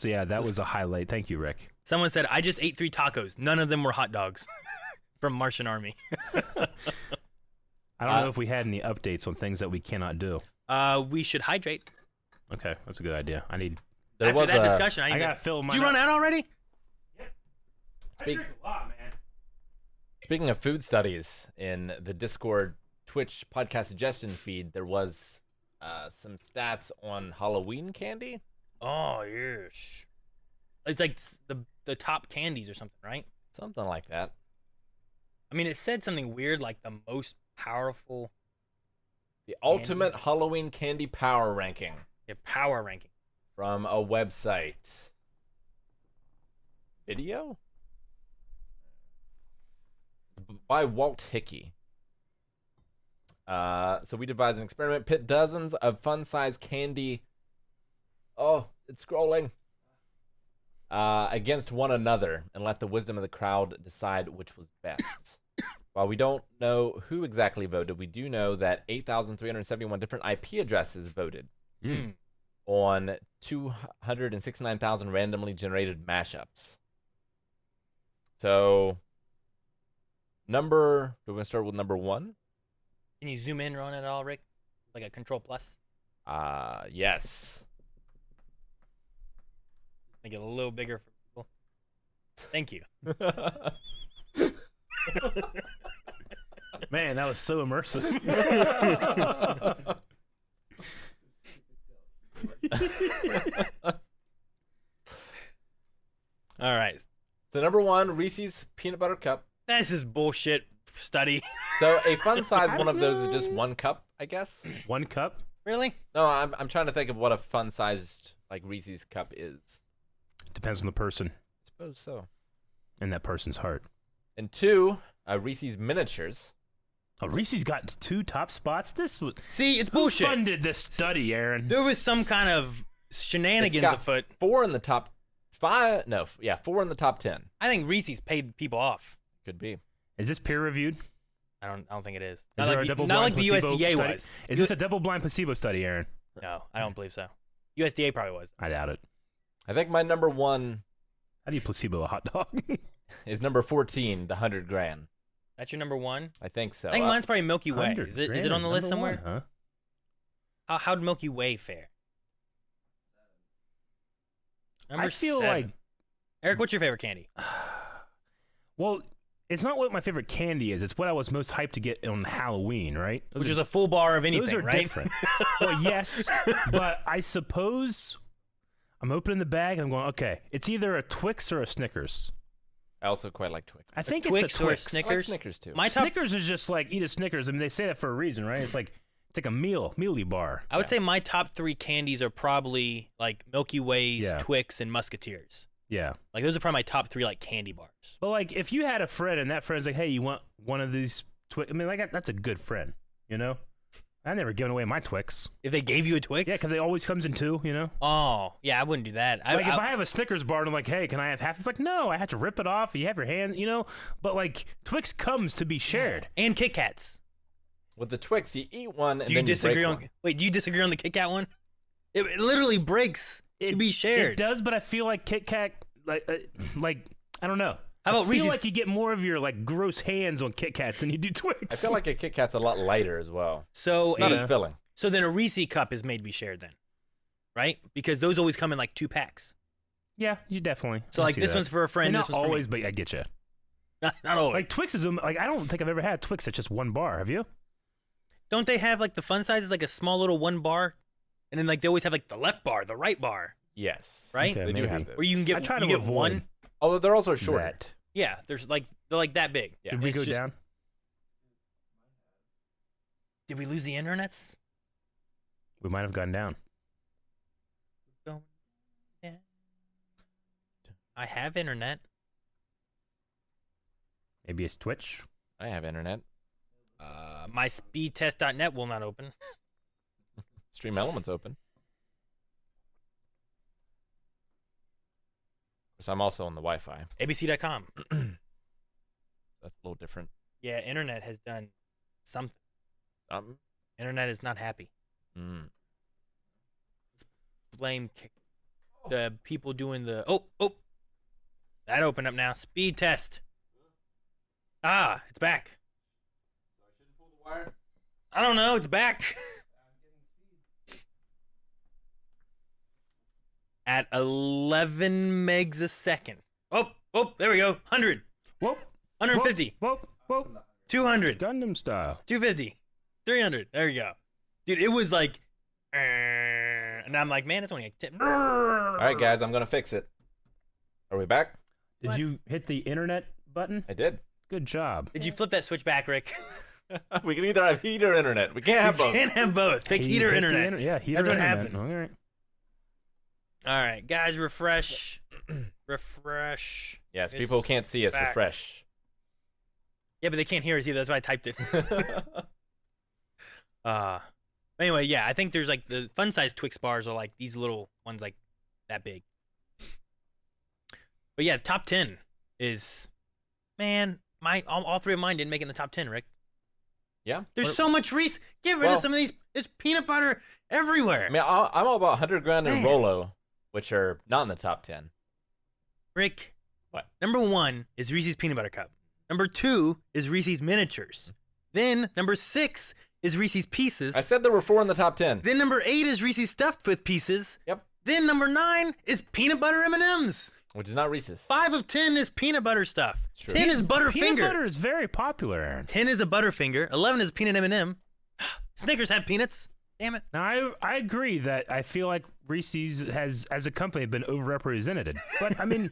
yeah, that was a highlight. Thank you, Rick. Someone said, I just ate 3 tacos. None of them were hot dogs. From Martian Army. I don't know if we had any updates on things that we cannot do. We should hydrate. Okay, that's a good idea. After that discussion, I gotta fill my. Did you run out already? I drink a lot, man. Speaking of food studies, in the Discord Twitch podcast suggestion feed, there was some stats on Halloween candy. Oh, yes. It's like the top candies or something, right? Something like that. I mean, it said something weird like the most powerful. The ultimate Halloween candy power ranking. Yeah, power ranking. From a website. Video? By Walt Hickey. So we devised an experiment, pit dozens of fun-sized candy. Oh, it's scrolling. Against one another, and let the wisdom of the crowd decide which was best. While we don't know who exactly voted, we do know that 8,371 different IP addresses voted on 269,000 randomly generated mashups. So, do we want to start with number 1? Can you zoom in on it all, Rick? Like a Control Plus? Yes. Make it a little bigger for people. Thank you. Man, that was so immersive. All right. So number 1, Reese's Peanut Butter Cup. This is bullshit study. So a fun size one of those is just 1 cup, I guess. 1 cup? Really? No, I'm trying to think of what a fun sized like Reese's cup is. Depends on the person. I suppose so. And that person's heart. And 2, Reese's Miniatures. Oh, Reese's got 2 top spots. See, it's bullshit. Who funded this study, Aaron? There was some kind of shenanigans afoot. 4 in the top 5. No, yeah, 4 in the top 10. I think Reese's paid people off. Could be. Is this peer reviewed? I don't think it is. Is there a double-blind not like the placebo USDA study? was. Is this a double-blind placebo study, Aaron? No, I don't believe so. USDA probably was. I doubt it. I think my number 1 How do you placebo a hot dog? is number 14, the 100 grand. That's your number 1? I think so. I think mine's probably Milky Way. 100 Is it grand on the list number somewhere? one, huh? How'd Milky Way fare? Number I feel 7. like... Eric, what's your favorite candy? Well, it's not what my favorite candy is. It's what I was most hyped to get on Halloween, right? Which is a full bar of anything, those are right? different. Well, yes, but I suppose I'm opening the bag and I'm going, okay, it's either a Twix or a Snickers. I also quite like Twix. I think Twix it's a or a Twix. Snickers? I like Snickers too. My top, Snickers is just like eat a Snickers. I mean, they say that for a reason, right? It's like a mealy bar. I would say my top 3 candies are probably like Milky Ways, Yeah. Twix, and Musketeers. Yeah. Like those are probably my top 3 like candy bars. But like, if you had a friend and that friend's like, "Hey, you want one of these Twix?" I mean, like that's a good friend, you know. I never given away my Twix. If they gave you a Twix? Yeah, because they always comes in 2, you know. Oh, yeah, I wouldn't do that. Like if I have a Snickers bar and I'm like, "Hey, can I have half?" It's like, no, I have to rip it off. You have your hand, you know. But like, Twix comes to be shared. And Kit Kats. With the Twix, you eat one and Do you then disagree you break on? one. Wait, do you disagree on the Kit Kat one? It literally breaks to be shared. It does, but I feel like Kit Kat, like I don't know. How about I feel Reese's? like you get more of your like gross hands on Kit Kats than you do Twix. I feel like a Kit Kat's a lot lighter as well. So Not a- as filling. So then a Reese cup is made to be shared then, right? Because those always come in like 2 packs. yeah, you definitely. So I like see this that. one's for a friend. And This not one's always, for me. but I get you. Not always. Like Twix is like I don't think I've ever had Twix at just one bar. Have you? Don't they have like the fun size is like a small little 1 bar, and then like they always have like the left bar, the right bar, Yes. right? Okay, They do maybe. have those. Where you can I get try you to get avoid one. Although they're also shorter. that. Yeah, there's like they're like that big. Yeah. Did we It's go just- down? Did we lose the internets? We might have gone down. I have internet. Maybe it's Twitch. I have internet. My speedtest.net will not open. Stream Elements open. Of course, I'm also on the Wi-Fi. ABC.com. That's a little different. Yeah, internet has done something. Internet is not happy. Mm. Blame the people doing the oh that opened up now. Speed test. Ah, it's back. I don't know. It's back. At 11 megs a second. Oh, there we go. 100. Whoop. 150. Whoop. Whoop. 200. Gundam style. 250. 300. There you go. Dude, it was like and I'm like, man, it's only like 10. All right, guys, I'm gonna fix it. Are we back? Did What? you hit the internet button? I did. Good job. Did you flip that switch back, Rick? We can either have heat or internet. We can't have You both. can't have both. Pick He heater hit the internet. yeah, heater That's what internet. happened. All right. All right, guys, refresh. Refresh. Yes, It's people can't see us. back. Refresh. Yeah, but they can't hear us either. That's why I typed it. Anyway, yeah, I think there's like the fun size Twix bars are like these little ones like that big. But yeah, top 10 is, man, all 3 of mine didn't make it in the top 10, Rick. Yeah. There's so much Reese. Get rid Well- of some of these. There's peanut butter everywhere. I mean, I'm all about 100 Grand and Man. Rolo, which are not in the top 10. Rick. What? Number 1 is Reese's Peanut Butter Cup. Number 2 is Reese's Miniatures. Then number 6 is Reese's Pieces. I said there were 4 in the top 10. Then number 8 is Reese's Stuffed with Pieces. Yep. Then number 9 is peanut butter M&Ms. Which is not Reese's. 5 of 10 is peanut butter stuff. It's true. 10 is Peanut Butterfinger. butter is very popular, Aaron. 10 is a Butterfinger. 11 is peanut M&M. Snickers have peanuts. Damn it. Now, I agree that I feel like Reese's has, as a company, been overrepresented. But, I mean,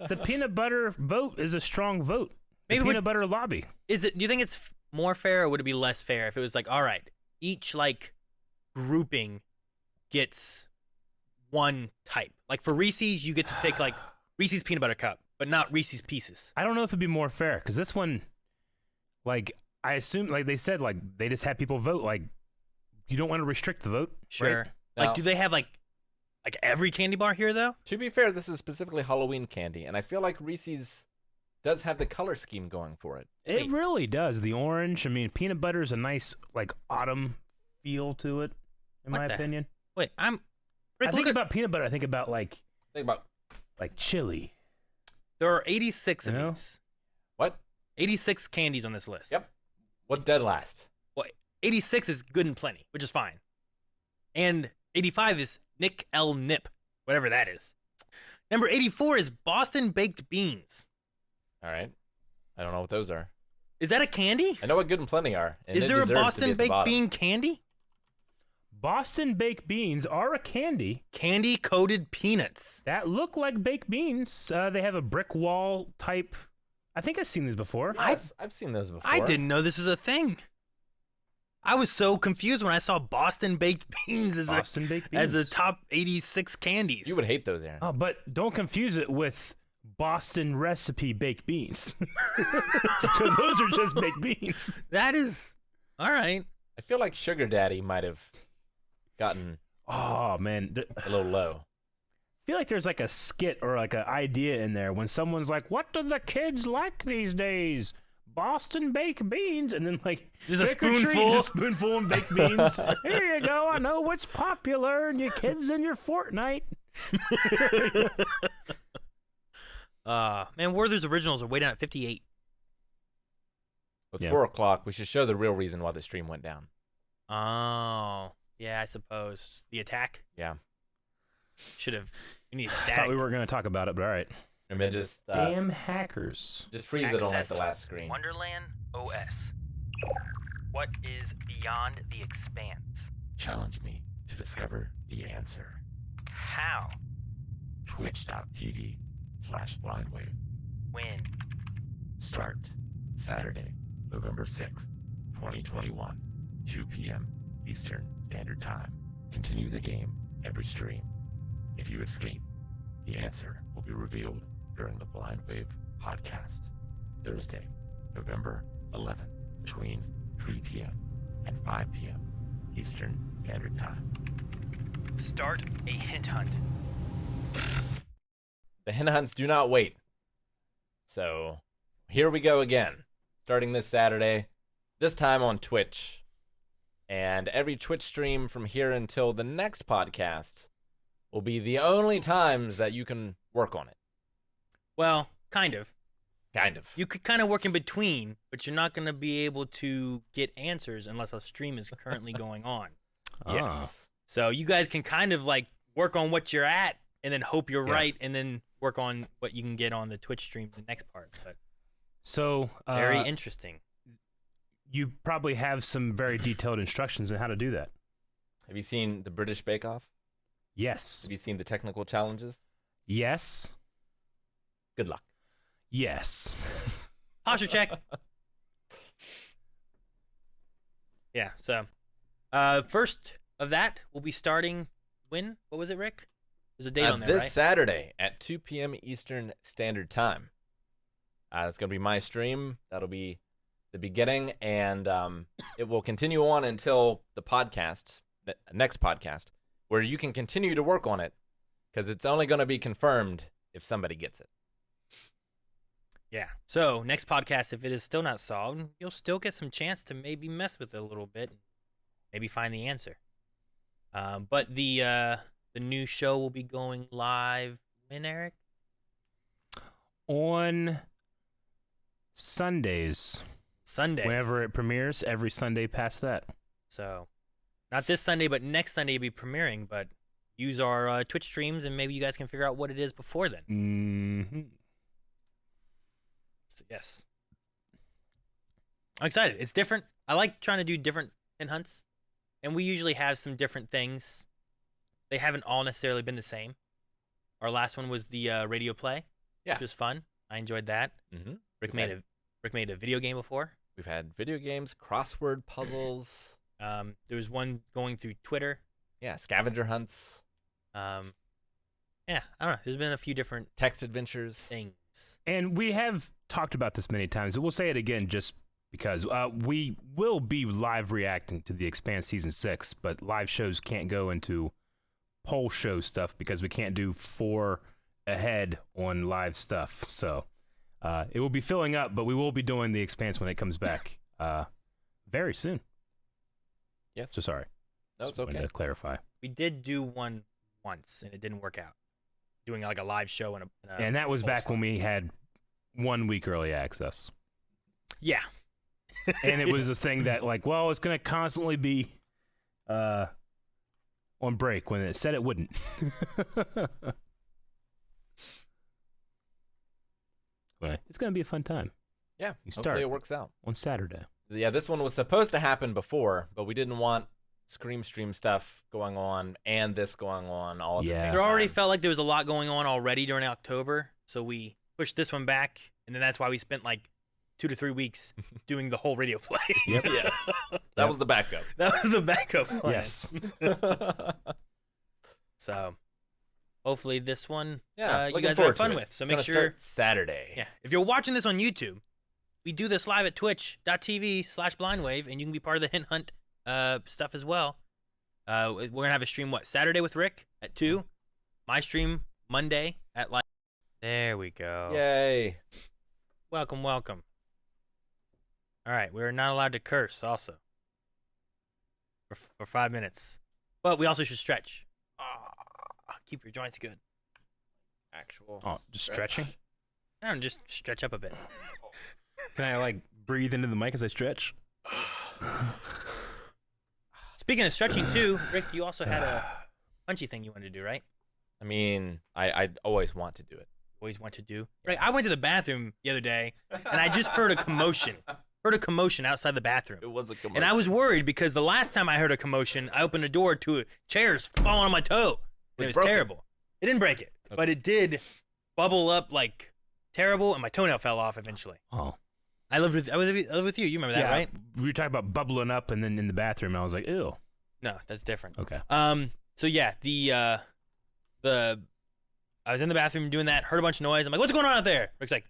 the peanut butter vote is a strong vote. The Maybe peanut butter lobby. Do you think it's more fair or would it be less fair if it was like, all right, each like grouping gets one type? Like for Reese's, you get to pick like Reese's Peanut Butter Cup, but not Reese's Pieces. I don't know if it'd be more fair, because this one, like, I assume, like they said, like, they just had people vote. Like, you don't want to restrict the vote. Sure. Right? Like, Now- do they have like every candy bar here though? To be fair, this is specifically Halloween candy, and I feel like Reese's does have the color scheme going for it. It Wait. really does. The orange, I mean, peanut butter is a nice, like, autumn feel to it, in What my the- opinion. Wait, I Rick, think look at, about peanut butter, I think about, like Think about chili. there are 86 of You know? these. what? 86 candies on this list. Yep. What's dead last? Well, 86 is good and plenty, which is fine. And 85 is Nick L. Nip, whatever that is. Number 84 is Boston Baked Beans. All right. I don't know what those are. Is that a candy? I know what good and plenty are. And Is it there a deserves to be Boston at the Baked bottom. Bean candy? Boston baked beans are a candy Candy coated peanuts. that look like baked beans. They have a brick wall type. I think I've seen these before. Yes, I've seen those before. I didn't know this was a thing. I was so confused when I saw Boston Baked Beans as, Boston baked beans. as the top 86 candies. You would hate those, Aaron. Oh, but don't confuse it with Boston recipe baked beans. Because those are just baked beans. That is all right. I feel like Sugar Daddy might have gotten Oh, man. a little low. I feel like there's like a skit or like an idea in there when someone's like, "What do the kids like these days? Boston baked beans," and then like Just a trick or treat, spoonful. just spoonful of baked beans. Here you go. I know what's popular, and your kids in your Fortnite. Man, Werther's Originals are way down at 58. It's Yeah. 4 o'clock. We should show the real reason why the stream went down. Oh, yeah, I suppose. The attack? Yeah. Should have. We need I static. thought we weren't going to talk about it, but all right. And then just Damn hackers. just freeze it on like Access the last screen. Wonderland OS. What is beyond the expanse? Challenge me to discover the answer. How? Twitch.tv/blindwave. When? Start Saturday, November 6th, 2021, 2 p.m. Eastern Standard Time. Continue the game every stream. If you escape, the answer will be revealed during the Blindwave podcast. Thursday, November 11th, between 3 p.m. and 5 p.m. Eastern Standard Time. Start a hint hunt. The hint hunts do not wait. So here we go again. Starting this Saturday, this time on Twitch. And every Twitch stream from here until the next podcast will be the only times that you can work on it. Well, kind of. Kind of. You could kind of work in between, but you're not going to be able to get answers unless a stream is currently going on. Yes. Ah. So you guys can kind of like work on what you're at and then hope you're Yeah. right and then work on what you can get on the Twitch stream the next part. But So, very interesting. you probably have some very detailed instructions on how to do that. Have you seen the British Bake Off? Yes. Have you seen the technical challenges? Yes. Good luck. Yes. Posture check. Yeah, so first of that, we'll be starting when? What was it, Rick? There's a date on there, This right? Saturday at 2 p.m. Eastern Standard Time. It's going to be my stream. That'll be the beginning, and it will continue on until the podcast, the next podcast, where you can continue to work on it, because it's only going to be confirmed if somebody gets it. Yeah. So next podcast, if it is still not solved, you'll still get some chance to maybe mess with it a little bit, maybe find the answer. But the new show will be going live when, Eric? On Sundays, Sundays. whenever it premieres, every Sunday past that. So not this Sunday, but next Sunday it'll be premiering. But use our Twitch streams, and maybe you guys can figure out what it is before then. Mm-hmm. So, yes. I'm excited. It's different. I like trying to do different hint hunts. And we usually have some different things. They haven't all necessarily been the same. Our last one was the radio play, Yeah. which was fun. I enjoyed that. Mm-hmm. Rick made a video game before. We've had video games, crossword puzzles, There was one going through Twitter. yeah, scavenger hunts, Yeah, I don't know. There's been a few different text adventures. things. And we have talked about this many times, but we'll say it again just because we will be live reacting to the Expanse Season 6, but live shows can't go into poll show stuff because we can't do 4 ahead on live stuff. So it will be filling up, but we will be doing the Expanse when it comes back very soon. Yes. So sorry. No, it's Just wanted okay. to clarify. We did do one once, and it didn't work out. Doing like a live show and a And that was poll back slot. when we had 1 week early access. Yeah. And it was this thing that, like, well, it's going to constantly be on break when it said it wouldn't. But it's going to be a fun time Yeah, You hopefully start. it works out. on Saturday. Yeah, this one was supposed to happen before, but we didn't want Scream Stream stuff going on and this going on all at the Yeah. same time. There already felt like there was a lot going on already during October, so we pushed this one back, and then that's why we spent like 2 to 3 weeks doing the whole radio play. Yep. Yes, that was the backup. That was the backup plan. Yes. So hopefully this one Yeah, you looking guys will forward have fun to it. with. So It's make gonna sure start Saturday. Yeah. If you're watching this on YouTube, we do this live at twitch.tv/blindwave, and you can be part of the hint hunt stuff as well. We're going to have a stream, Saturday with Rick at 2. My stream, Monday at like... There we go. Yay! Welcome, welcome. All right, we're not allowed to curse also. For 5 minutes. But we also should stretch. Keep your joints good. Actual. Oh, just stretching? I don't know, just stretch up a bit. Can I like breathe into the mic as I stretch? Speaking of stretching too, Rick, you also had a punchy thing you wanted to do, right? I mean, I always want to do it. Always want to do. Right. I went to the bathroom the other day, and I just heard a commotion. Heard a commotion outside the bathroom. It was a commotion. And I was worried because the last time I heard a commotion, I opened the door to chairs falling on my toe. And it was broken. terrible. It didn't break it, but it did bubble up like terrible, and my toenail fell off eventually. Oh. I lived with you. You remember that, right? We were talking about bubbling up and then in the bathroom, I was like, ew. No, that's different. Okay. So yeah, I was in the bathroom doing that, heard a bunch of noise. I'm like, what's going on out there? Rick's like,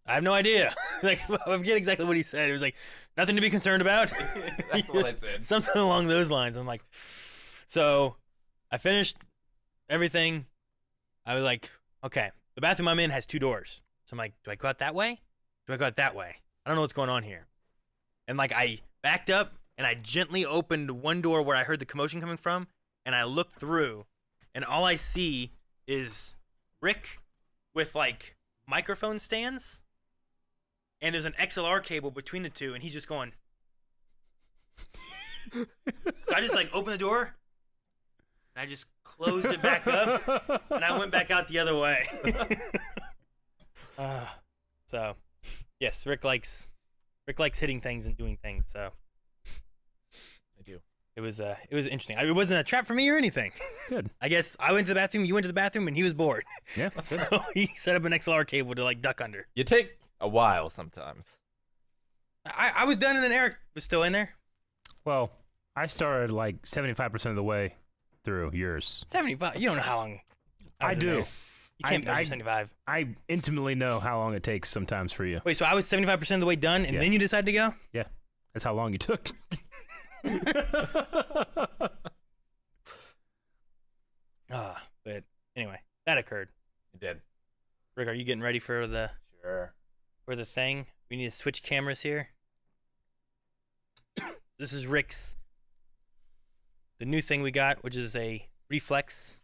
I have no idea. Like, I forget exactly what he said. It was like, nothing to be concerned about. That's what I said. Something along those lines. I'm like, so I finished everything. I was like, okay, the bathroom I'm in has 2 doors. So I'm like, do I go out that way? Do I go out that way? I don't know what's going on here. And like, I backed up and I gently opened one door where I heard the commotion coming from. And I looked through and all I see is Rick with like microphone stands, and there's an XLR cable between the two, and he's just going. So I just like opened the door, and I just closed it back up, and I went back out the other way. So, yes, Rick likes hitting things and doing things. So I do. it was interesting. It wasn't a trap for me or anything. Good. I guess I went to the bathroom, you went to the bathroom, and he was bored. Yeah. So he set up an XLR cable to like duck under. You take a while sometimes. I was done, and then Eric was still in there. Well, I started like 75% of the way through yours. 75. You don't know how long. I was in do. there. You can't measure I- 75. I intimately know how long it takes sometimes for you. Wait, so I was 75% of the way done, and Yeah. then you decided to go? Yeah. That's how long you took. But anyway, that occurred. You did. Rick, are you getting ready for the thing? We need to switch cameras here. This is Rick's. The new thing we got, which is a reflex.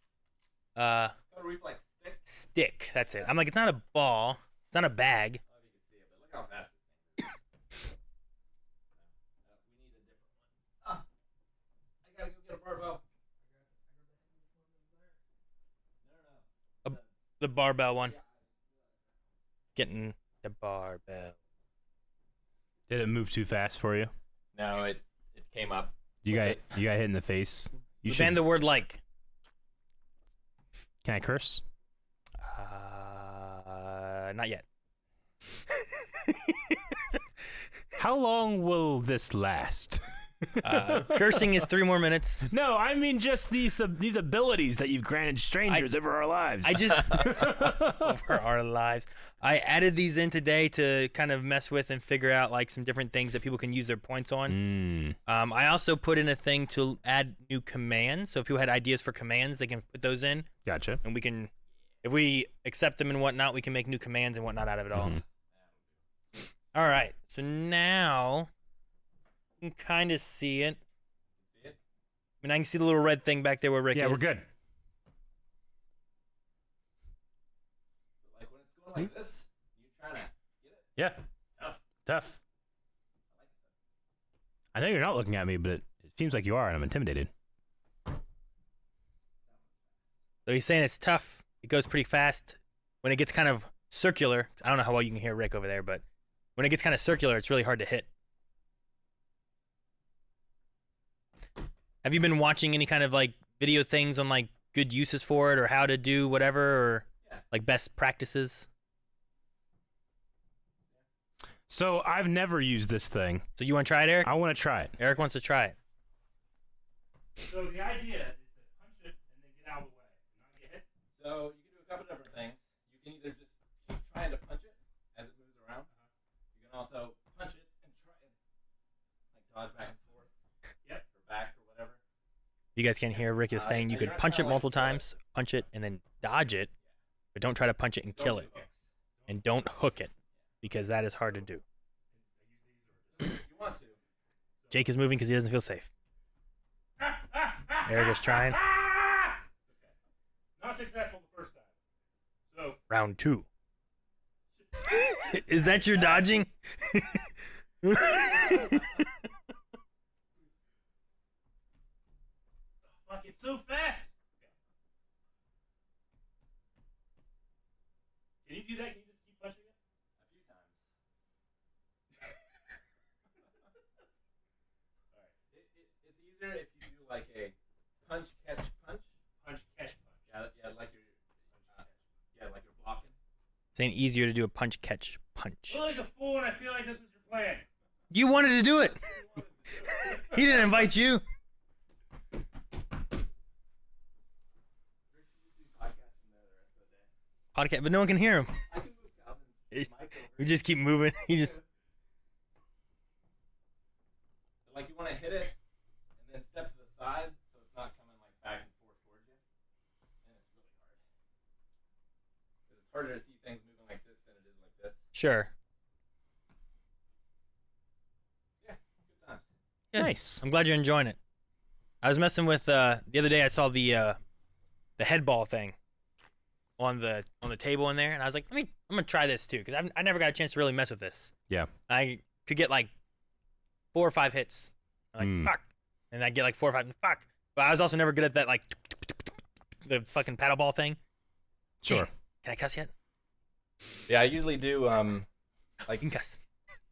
A reflex stick. Stick. That's it. I'm like, it's not a ball. It's not a bag. I don't know if you can see it, but look how fast this thing is. We need a different one. I gotta go get a barbell. The barbell one. Getting the barbell. Did it move too fast for you? No, it came up. You got hit in the face. You Ban the word like. Can I curse? Not yet. How long will this last? Cursing is 3 more minutes. No, I mean just these abilities that you've granted strangers over our lives. I just over our lives. I added these in today to kind of mess with and figure out like some different things that people can use their points on. I also put in a thing to add new commands. So if people had ideas for commands, they can put those in, Gotcha. and we can, if we accept them and whatnot, we can make new commands and whatnot out of it all. All right. So now you can kind of see it. See it? I mean, I can see the little red thing back there where Rick is. Yeah, we're good. Like when it's going like this, you trying to get it. Yeah. Tough. Tough. I know you're not looking at me, but it seems like you are, and I'm intimidated. So he's saying it's tough. It goes pretty fast. When it gets kind of circular, I don't know how well you can hear Rick over there, but when it gets kind of circular, it's really hard to hit. Have you been watching any kind of like video things on like good uses for it or how to do whatever or like best practices? So I've never used this thing. So you want to try it, Eric? I want to try it. Eric wants to try it. So the idea is to punch it and then get out of the way, not get hit. So you can do a couple different things. You can either just keep trying to punch it as it moves around. You can also punch it and try and like dodge back and forth. Yep. Or back or whatever. You guys can't hear Rick is saying you could punch it multiple times, punch it, and then dodge it, but don't try to punch it and kill it. And don't hook it, because that is hard to do. If you want to. Jake is moving because he doesn't feel safe. Eric is trying. Not successful the first time. So Round 2. Is that your dodging? Fuck, it's so fast. Can you do that? Can you just keep punching it? A few times. All right. It's easier if you do like a punch, catch, punch. Punch, catch, punch. Yeah, like you're blocking. It's ain't easier to do a punch, catch, punch. I feel like a fool, and I feel like this was your plan. You wanted to do it. He didn't invite you. Podcast, but no one can hear him. I can move Calvin's mic over. We just keep moving. He just. Like you want to hit it and then step to the side so it's not coming like back and forth towards you. And it's really hard. Because it's harder to see things moving like this than it is like this. Sure. Yeah, good times. Good. Nice. I'm glad you're enjoying it. I was messing with the other day. I saw the head ball thing on the table in there, and I was like, I'm gonna try this too because I never got a chance to really mess with this. Yeah. I could get like 4 or 5 hits, like fuck, and I get like 4 or 5 and fuck. But I was also never good at that like the fucking paddle ball thing. Sure. Can I cuss yet? Yeah, I usually do You can cuss.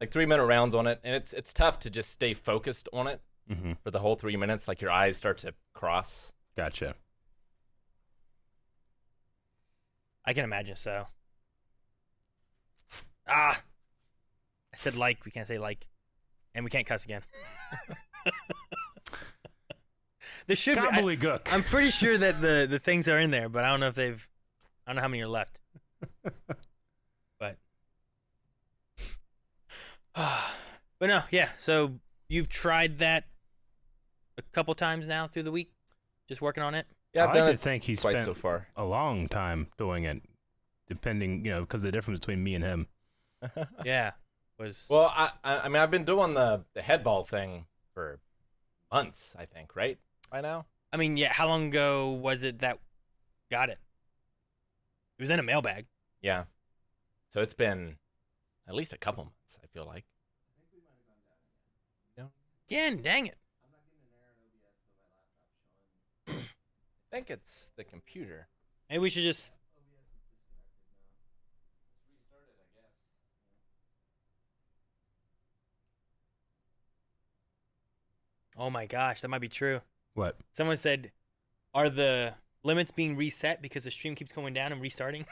like 3-minute rounds on it, and it's tough to just stay focused on it Mm-hmm. for the whole 3 minutes. Like your eyes start to cross. Gotcha. I can imagine so. I said like. We can't say like. And we can't cuss again. There should be. Gobbledygook. I'm pretty sure that the things are in there, but I don't know if they've. I don't know how many are left. But. But no, yeah. So you've tried that a couple times now through the week, just working on it. Yeah, I've I done like to it think he twice spent so far. a long time doing it, depending, because the difference between me and him. Yeah, was. Well, I mean, I've been doing the head ball thing for months, I think, right? By now? I mean, yeah. How long ago was it that got it? It was in a mailbag. Yeah. So it's been at least a couple months, I feel like. Again, dang it. I think it's the computer. Maybe we should just. Oh my gosh, that might be true. What? Someone said, "Are the limits being reset because the stream keeps going down and restarting?"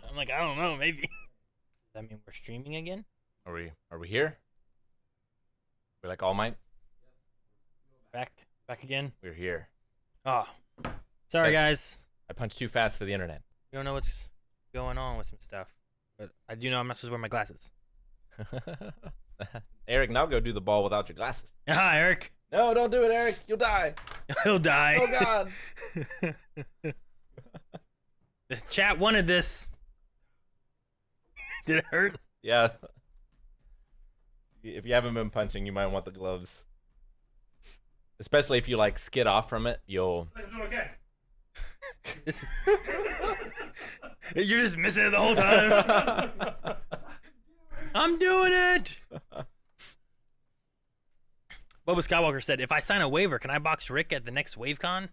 I'm like, I don't know, maybe. Does that mean we're streaming again? Are we here? We're like All Might? Back again? We're here. Oh, sorry Yes. guys. I punched too fast for the internet. We don't know what's going on with some stuff, but I do know I'm not supposed to wear my glasses. Eric, now go do the ball without your glasses. Hi, Eric. No, don't do it, Eric. You'll die. He'll die. Oh, God. The chat wanted this. Did it hurt? Yeah. If you haven't been punching, you might want the gloves. Especially if you, like, skid off from it, you'll... I'm doing okay. You're just missing it the whole time. I'm doing it. Bubba Skywalker said, "If I sign a waiver, can I box Rick at the next WaveCon?"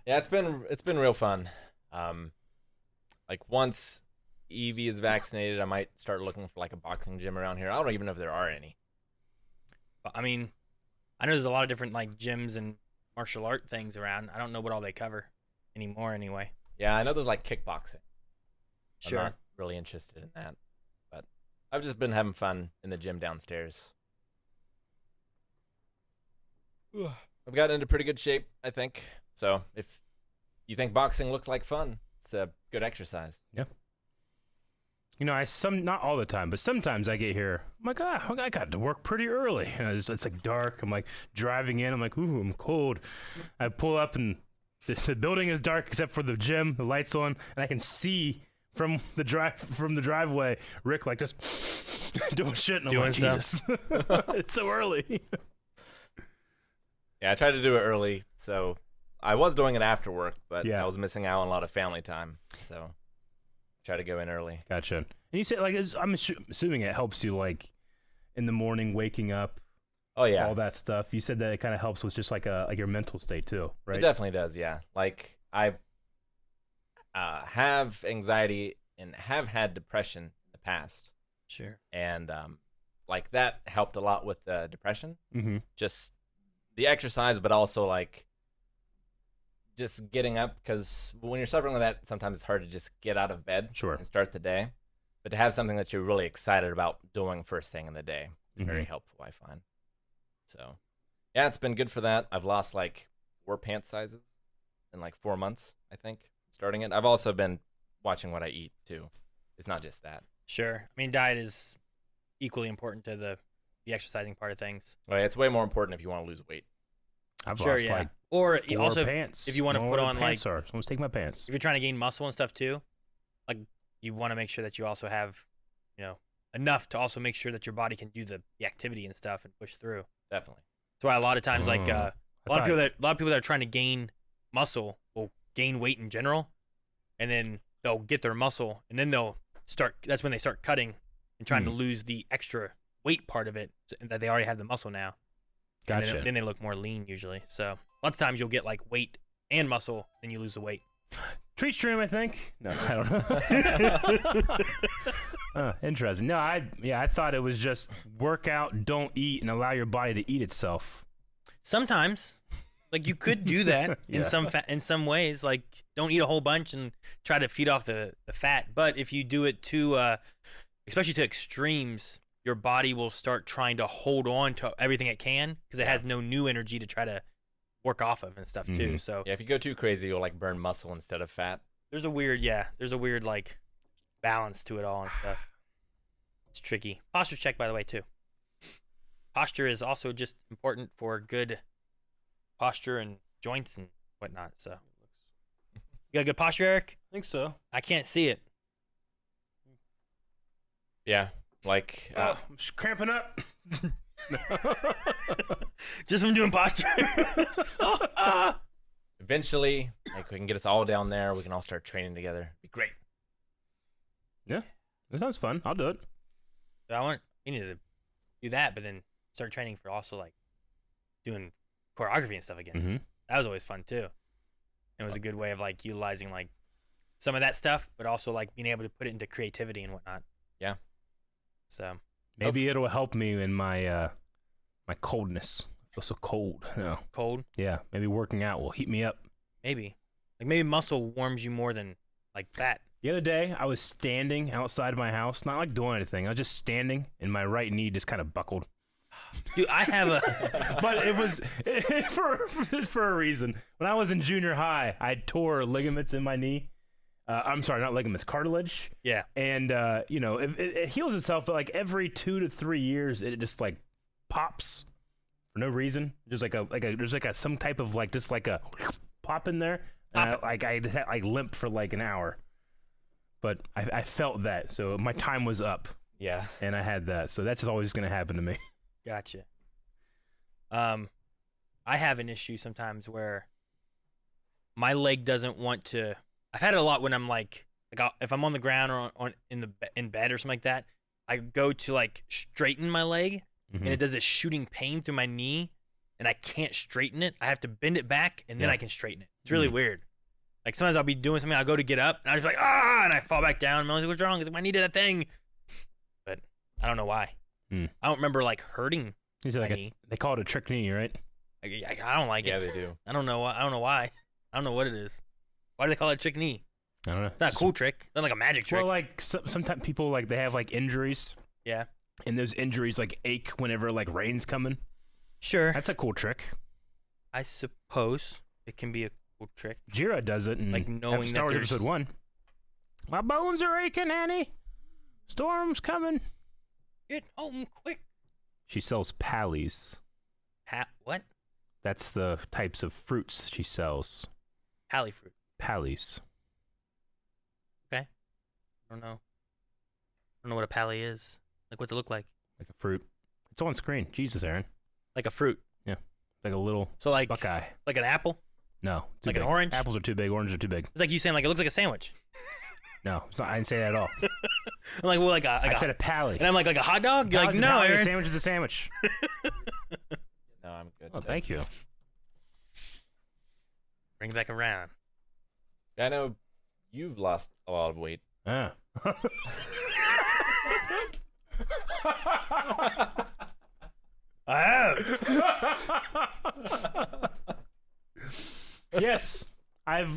Yeah, it's been real fun. Like once Evie is vaccinated, I might start looking for like a boxing gym around here. I don't even know if there are any. I mean, I know there's a lot of different like gyms and martial art things around. I don't know what all they cover anymore. Anyway, Yeah, I know there's like kickboxing. sure. I'm not really interested in that, but I've just been having fun in the gym downstairs. I've gotten into pretty good shape, I think. So if you think boxing looks like fun, it's a good exercise. Not all the time, but sometimes I get here. I'm like, I got to work pretty early. It's like dark. I'm like driving in. I'm like, ooh, I'm cold. I pull up and the building is dark except for the gym. The lights on, and I can see from the driveway Rick like just doing shit. And I'm Doing like, Jesus, it's so early. Yeah, I tried to do it early, so I was doing it after work, but Yeah. I was missing out on a lot of family time. So try to go in early. Gotcha. And you said like I'm assuming it helps you like in the morning waking up. Oh yeah, all that stuff. You said that it kind of helps with just like your mental state too, right? It definitely does. Yeah, like I have anxiety and have had depression in the past. Sure. And like that helped a lot with the depression. Mm-hmm. Just the exercise, but also like just getting up, because when you're suffering with that, sometimes it's hard to just get out of bed and start the day. But to have something that you're really excited about doing first thing in the day is very helpful, I find. So, yeah, it's been good for that. I've lost like 4 pant sizes in like 4 months, I think, starting it. I've also been watching what I eat too. It's not just that. Sure. I mean, diet is equally important to the exercising part of things. Well, it's way more important if you want to lose weight. I've lost like or 4 also pants. if you want to put on like someone's taking my pants. If you're trying to gain muscle and stuff too, like you want to make sure that you also have, enough to also make sure that your body can do the activity and stuff and push through. Definitely. That's why a lot of times, like a lot of people that are trying to gain muscle will gain weight in general, and then they'll get their muscle, and then they'll start. That's when they start cutting and trying to lose the extra weight part of it that they already have the muscle now. Gotcha. Then they look more lean usually. So lots of times you'll get like weight and muscle, then you lose the weight. Treat stream, I think. No, I don't know. Interesting. No, I thought it was just work out, don't eat, and allow your body to eat itself. Sometimes, like you could do that in some ways. Like don't eat a whole bunch and try to feed off the fat. But if you do it to, especially to extremes, your body will start trying to hold on to everything it can because it has no new energy to try to work off of and stuff too. So yeah, if you go too crazy, you'll like burn muscle instead of fat. There's a weird like balance to it all and stuff. It's tricky. Posture check, by the way, too. Posture is also just important for good posture and joints and whatnot. So you got good posture, Eric? I think so. I can't see it. Yeah, like I'm just cramping up. Just from doing posture. Eventually, like we can get us all down there. We can all start training together. It'd be great. Yeah, that sounds fun. I'll do it. We need to do that, but then start training for also like doing choreography and stuff again. Mm-hmm. That was always fun too. It was a good way of like utilizing like some of that stuff, but also like being able to put it into creativity and whatnot. Yeah. So maybe it'll help me in my my coldness. I feel so cold. Cold? Yeah. Maybe working out will heat me up. Maybe. Like maybe muscle warms you more than like fat. The other day, I was standing outside my house, not like doing anything. I was just standing, and my right knee just kind of buckled. Dude, I have a... But it was for a reason. When I was in junior high, I tore ligaments in my knee. I'm sorry, not ligaments, cartilage. Yeah. And, it heals itself, but like every 2 to 3 years, it just like pops for no reason. Just there's some type of like, just like a pop in there. And I limped for like an hour. But I felt that, so my time was up. Yeah. And I had that, so that's always going to happen to me. Gotcha. I have an issue sometimes where my leg doesn't want to. I've had it a lot when I'm like if I'm on the ground or in bed or something like that. I go to like straighten my leg, and it does this shooting pain through my knee, and I can't straighten it. I have to bend it back, and then I can straighten it. It's really weird. Like sometimes I'll be doing something, I'll go to get up, and I'm just like, and I fall back down. And I'm like, what's wrong? It's like, I needed that thing. But I don't know why. I don't remember like hurting. My knee. They call it a trick knee, right? I don't like it. Yeah, they do. I don't know why. I don't know what it is. Why do they call it a trick knee? I don't know. It's not a cool trick. It's not like a magic trick. Well, like sometimes people like they have like injuries. Yeah. And those injuries like ache whenever like rain's coming. Sure. That's a cool trick. I suppose it can be a cool trick. Jira does it, and like knowing Star Wars that Episode 1. My bones are aching, Annie. Storm's coming. Get home quick. She sells pallies. What? That's the types of fruits she sells. Pally fruit. Pallies. Okay. I don't know what a pally is. Like, what's it look like? Like a fruit. It's on screen. Jesus, Aaron. Like a fruit. Yeah. Like a little Buckeye. Like an apple? No. Like big. an orange? Apples are too big. Oranges are too big. It's like you saying like it looks like a sandwich. No, I didn't say that at all. I'm like, well, I said a pally. and I'm like a hot dog. You're like, Pally's a no, pally, Aaron. a sandwich is a sandwich. No, I'm good. Oh, thank you. Bring it back around. I know you've lost a lot of weight. Yeah. I have. Yes, I've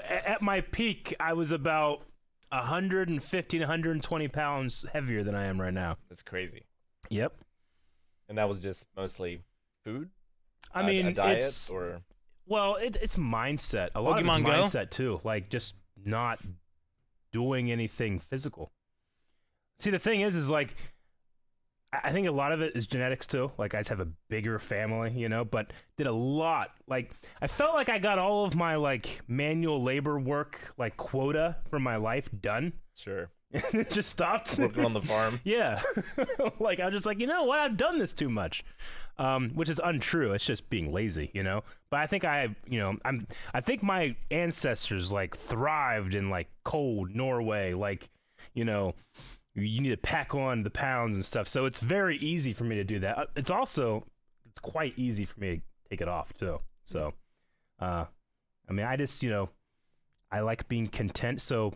at my peak I was about 150 to 120 pounds heavier than I am right now. That's crazy. Yep. And that was just mostly food? I mean, a diet it's or it's mindset. A lot Pokemon of Go? it's mindset too. Like just not doing anything physical. See, the thing is like I think a lot of it is genetics too. Like I just have a bigger family, you know, but did a lot. Like I felt like I got all of my like manual labor work, like quota for my life done. sure. And it just stopped. Working on the farm. Yeah. Like I was just like, you know what? I've done this too much. Which is untrue. It's just being lazy, you know? But I think I think my ancestors like thrived in like cold Norway, like, you know, you need to pack on the pounds and stuff. So it's very easy for me to do that. It's quite easy for me to take it off too. So, I mean, I just, you know, I like being content. So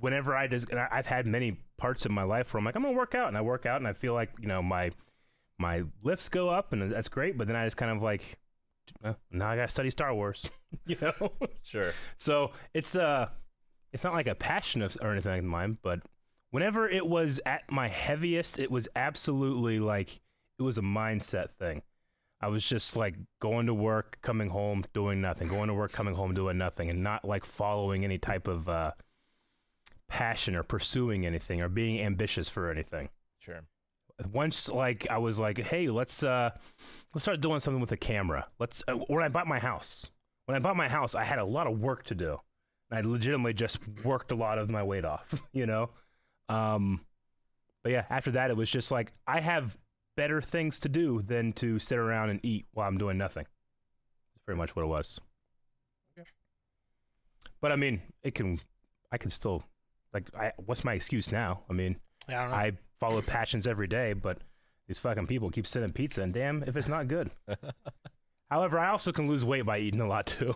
whenever I've had many parts of my life where I'm like, I'm going to work out, and I work out and I feel like, you know, my lifts go up and that's great. But then I just kind of like, now I got to study Star Wars, you know? Sure. So it's not like a passion or anything like mine, but whenever it was at my heaviest, it was absolutely like, it was a mindset thing. I was just like going to work, coming home, doing nothing, going to work, coming home, doing nothing, and not like following any type of passion or pursuing anything or being ambitious for anything. Sure. Once like I was like, hey, let's start doing something with a camera. When I bought my house, I had a lot of work to do. I legitimately just worked a lot of my weight off, you know? But yeah, after that, it was just like, I have better things to do than to sit around and eat while I'm doing nothing. That's pretty much what it was. Okay. But I mean, I can still, like, what's my excuse now? I mean, I don't know. I follow passions every day, but these fucking people keep sending pizza, and damn if it's not good. However, I also can lose weight by eating a lot too.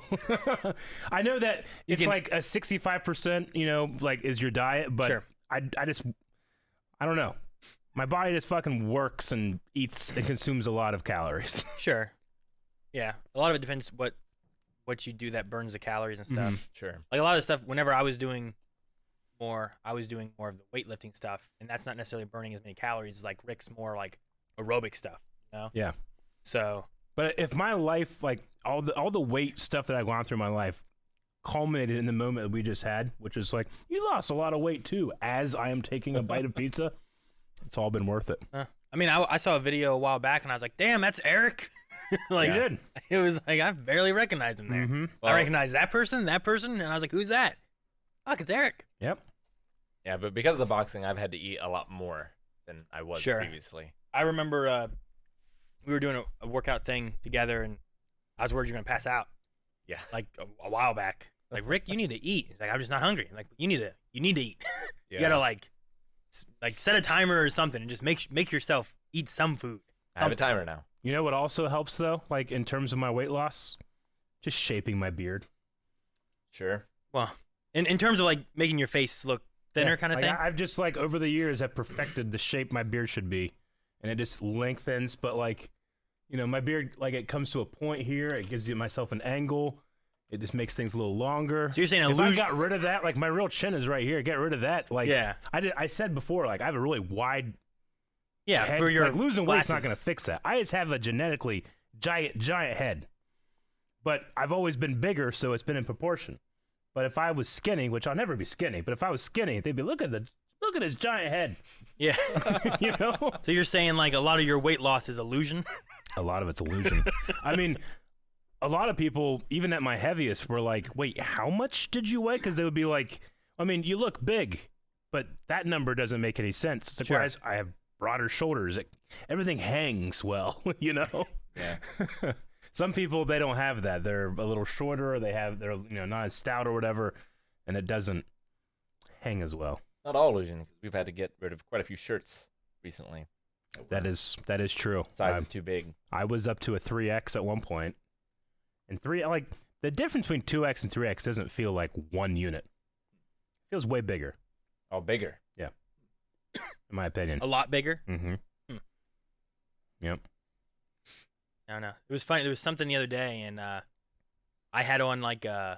I know that it's like a 65%, you know, like is your diet, but Sure. I don't know. My body just fucking works and eats and consumes a lot of calories. Sure. Yeah. A lot of it depends what you do that burns the calories and stuff. Sure. Like a lot of stuff, whenever I was doing more of the weightlifting stuff, and that's not necessarily burning as many calories as like Rick's more like aerobic stuff, you know? Yeah. So. But if my life, like all the weight stuff that I've gone through in my life culminated in the moment that we just had, which is like, you lost a lot of weight too, as I am taking a bite of pizza, it's all been worth it. I mean, I saw a video a while back and I was like, damn, that's Eric. Like, You did. it was like, I barely recognized him there. Mm-hmm. I recognized that person, and I was like, who's that? Fuck, it's Eric. Yep. Yeah, but because of the boxing, I've had to eat a lot more than I was Sure. previously. I remember we were doing a workout thing together, and I was worried you're going to pass out. Yeah. Like a while back. Like, Rick, you need to eat. He's like, I'm just not hungry. I'm like, you need to eat. Yeah. You got to like set a timer or something and just make yourself eat some food. I have a timer now. You know what also helps though, like in terms of my weight loss? Just shaping my beard. Sure. Well, in terms of like making your face look thinner kind of like, thing. I've just like over the years have perfected the shape my beard should be, and it just lengthens. But like, you know, my beard, like it comes to a point here, it gives myself an angle. It just makes things a little longer. So you're saying if I got rid of that, like my real chin is right here. Get rid of that. Like, Yeah. I said before, like I have a really wide yeah, head. for your like, losing weight's not glasses. going to fix that. I just have a genetically giant head. But I've always been bigger, so it's been in proportion. But if I was skinny, which I'll never be skinny, but if I was skinny, they'd be look at his giant head. Yeah. You know? So you're saying like a lot of your weight loss is illusion? A lot of it's illusion. I mean, a lot of people, even at my heaviest, were like, wait, how much did you weigh? Because they would be like, I mean, you look big, but that number doesn't make any sense. It's like, Sure. whereas I have broader shoulders. Everything hangs well, you know? Yeah. Some people, they don't have that. They're a little shorter, or they're not as stout or whatever, and it doesn't hang as well. Not all illusion, because we've had to get rid of quite a few shirts recently. That is true. Size is too big. I was up to a 3X at one point, and the difference between 2X and 3X doesn't feel like one unit. It feels way bigger. Oh, bigger. Yeah, in my opinion. A lot bigger. Mm-hmm. Yep. I don't know. It was funny. There was something the other day, and I had on like I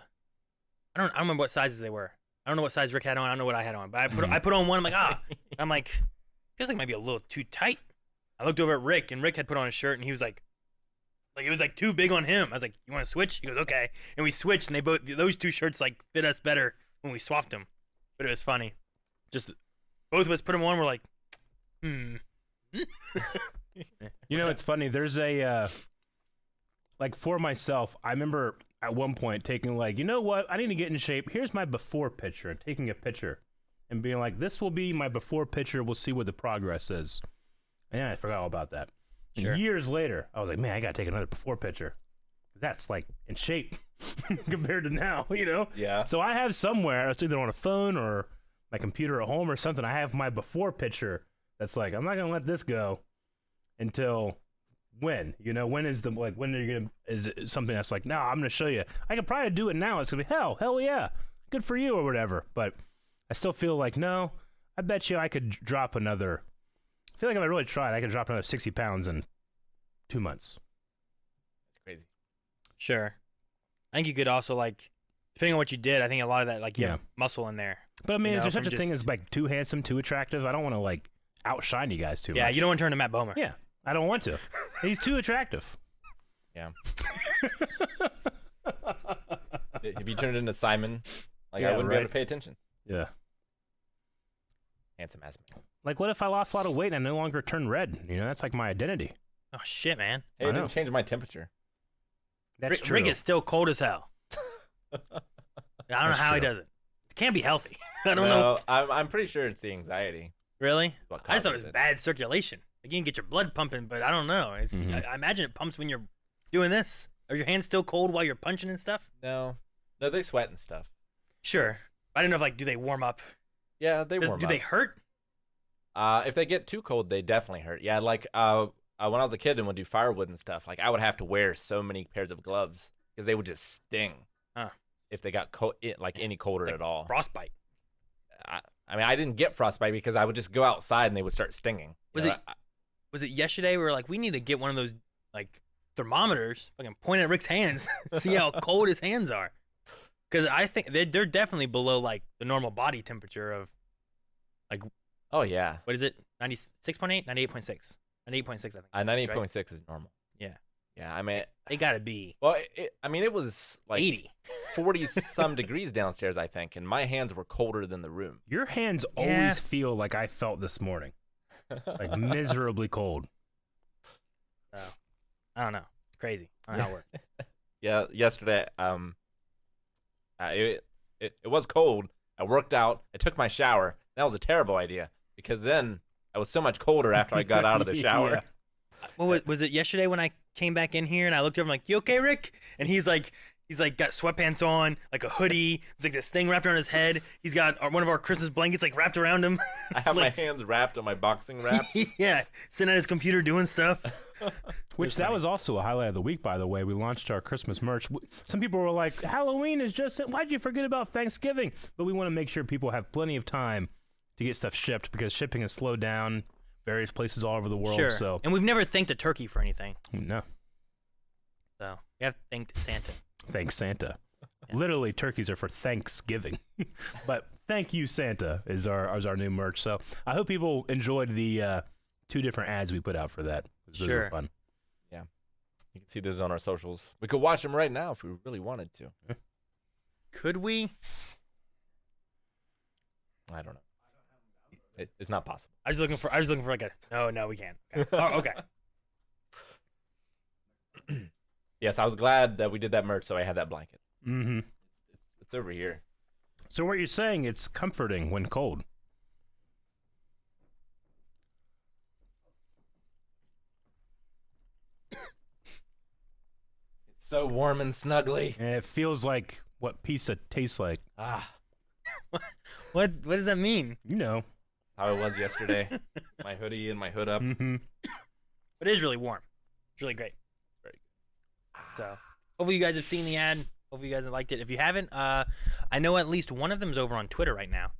don't remember what sizes they were. I don't know what size Rick had on. I don't know what I had on, but I put on one. I'm like, I'm like, feels like it might be a little too tight. I looked over at Rick, and Rick had put on a shirt, and he was like it was like too big on him. I was like, you want to switch? He goes, okay, and we switched, and those two shirts like fit us better when we swapped them. But it was funny. Just both of us put them on. We're like, You know, it's funny. There's a like for myself. I remember at one point taking like, you know what? I need to get in shape. Here's my before picture. And taking a picture and being like, this will be my before picture. We'll see what the progress is. And I forgot all about that. Sure. And years later, I was like, man, I gotta take another before picture. That's like in shape compared to now, you know? Yeah. So I have somewhere, it's either on a phone or my computer at home or something. I have my before picture that's like, I'm not gonna let this go until when? You know, when is when are you gonna, is it something that's like, no, I'm gonna show you. I could probably do it now. It's gonna be hell yeah. Good for you or whatever. But I still feel like, no, I bet you I could drop another, I feel like if I really tried, I could drop another 60 pounds in 2 months. That's crazy. sure. I think you could also like, depending on what you did, I think a lot of that like you Yeah. have muscle in there. But I mean, You is know, there such from a thing just- as like too handsome, too attractive? I don't want to like outshine you guys too Yeah, much. you don't want to turn to Matt Bomer. Yeah, I don't want to. He's too attractive. Yeah. If you turned into Simon, like I Yeah, wouldn't be able right. to pay attention. Yeah. Handsome ass man. Like, what if I lost a lot of weight and I no longer turn red? You know, that's like my identity. Oh shit, man. Hey, I it know. didn't change my temperature. That's Rick, true. Rick is still cold as hell. I don't know That's how he true. does it. It can't be healthy. I don't know. I'm pretty sure it's the anxiety. Really? What I just thought it causes was it. bad circulation. Like you can get your blood pumping, but I don't know. Mhm. I imagine it pumps when you're doing this. Are your hands still cold while you're punching and stuff? No, they sweat and stuff. Sure. I don't know if like, do they warm up? Yeah, they warm Do up. they hurt? If they get too cold, they definitely hurt. Yeah, like when I was a kid and would do firewood and stuff, like I would have to wear so many pairs of gloves because they would just sting. Huh. If they got any colder Like at all. Frostbite. I mean, I didn't get frostbite because I would just go outside and they would start stinging. You Was know, it- Was it yesterday we were like, we need to get one of those like thermometers, fucking point at Rick's hands, see how cold his hands are. Because I think they're definitely below like the normal body temperature of Oh yeah, what is it? 96.8, 98.6. 98.6, I think. 98.6 is normal. Yeah. Yeah, I mean, They gotta be well, it was like 80. 40 some degrees downstairs, I think, and my hands were colder than the room. Your hands Yeah. always feel like I felt this morning. Like miserably cold. So, I don't know. It's crazy. I don't know how it works. Yeah, yesterday, it was cold. I worked out. I took my shower. That was a terrible idea because then I was so much colder after I got out of the shower. Yeah. What was it yesterday when I came back in here and I looked over, I'm like, you okay, Rick? And he's like got sweatpants on, like a hoodie. There's like this thing wrapped around his head. He's got one of our Christmas blankets like wrapped around him. I have my hands wrapped on my boxing wraps. Yeah, sitting at his computer doing stuff. Which that was also a highlight of the week, by the way. We launched our Christmas merch. Some people were like, Halloween is just, why'd you forget about Thanksgiving? But we want to make sure people have plenty of time to get stuff shipped because shipping has slowed down various places all over the world. Sure. So, And we've never thanked a turkey for anything. no, So we have thanked Santa. thanks, Santa. Yeah. Literally, turkeys are for Thanksgiving. But thank you, Santa, is our new merch. So I hope people enjoyed the 2 different ads we put out for that. Those were Sure. fun. You can see those on our socials. We could watch them right now if we really wanted to. Could we? I don't know. It's not possible. I was looking for like a no, we can't. Okay. Oh, okay. Yes, I was glad that we did that merch, so I had that blanket. Mm-hmm. It's over here. So what you're saying, it's comforting when cold. It's so warm and snuggly. And it feels like what pizza tastes like. Ah, What does that mean? You know. How it was yesterday. My hoodie and my hood up. Mm-hmm. But it is really warm. It's really great. Very So hopefully you guys have seen the ad. Hopefully you guys have liked it. If you haven't, I know at least one of them's over on Twitter right now.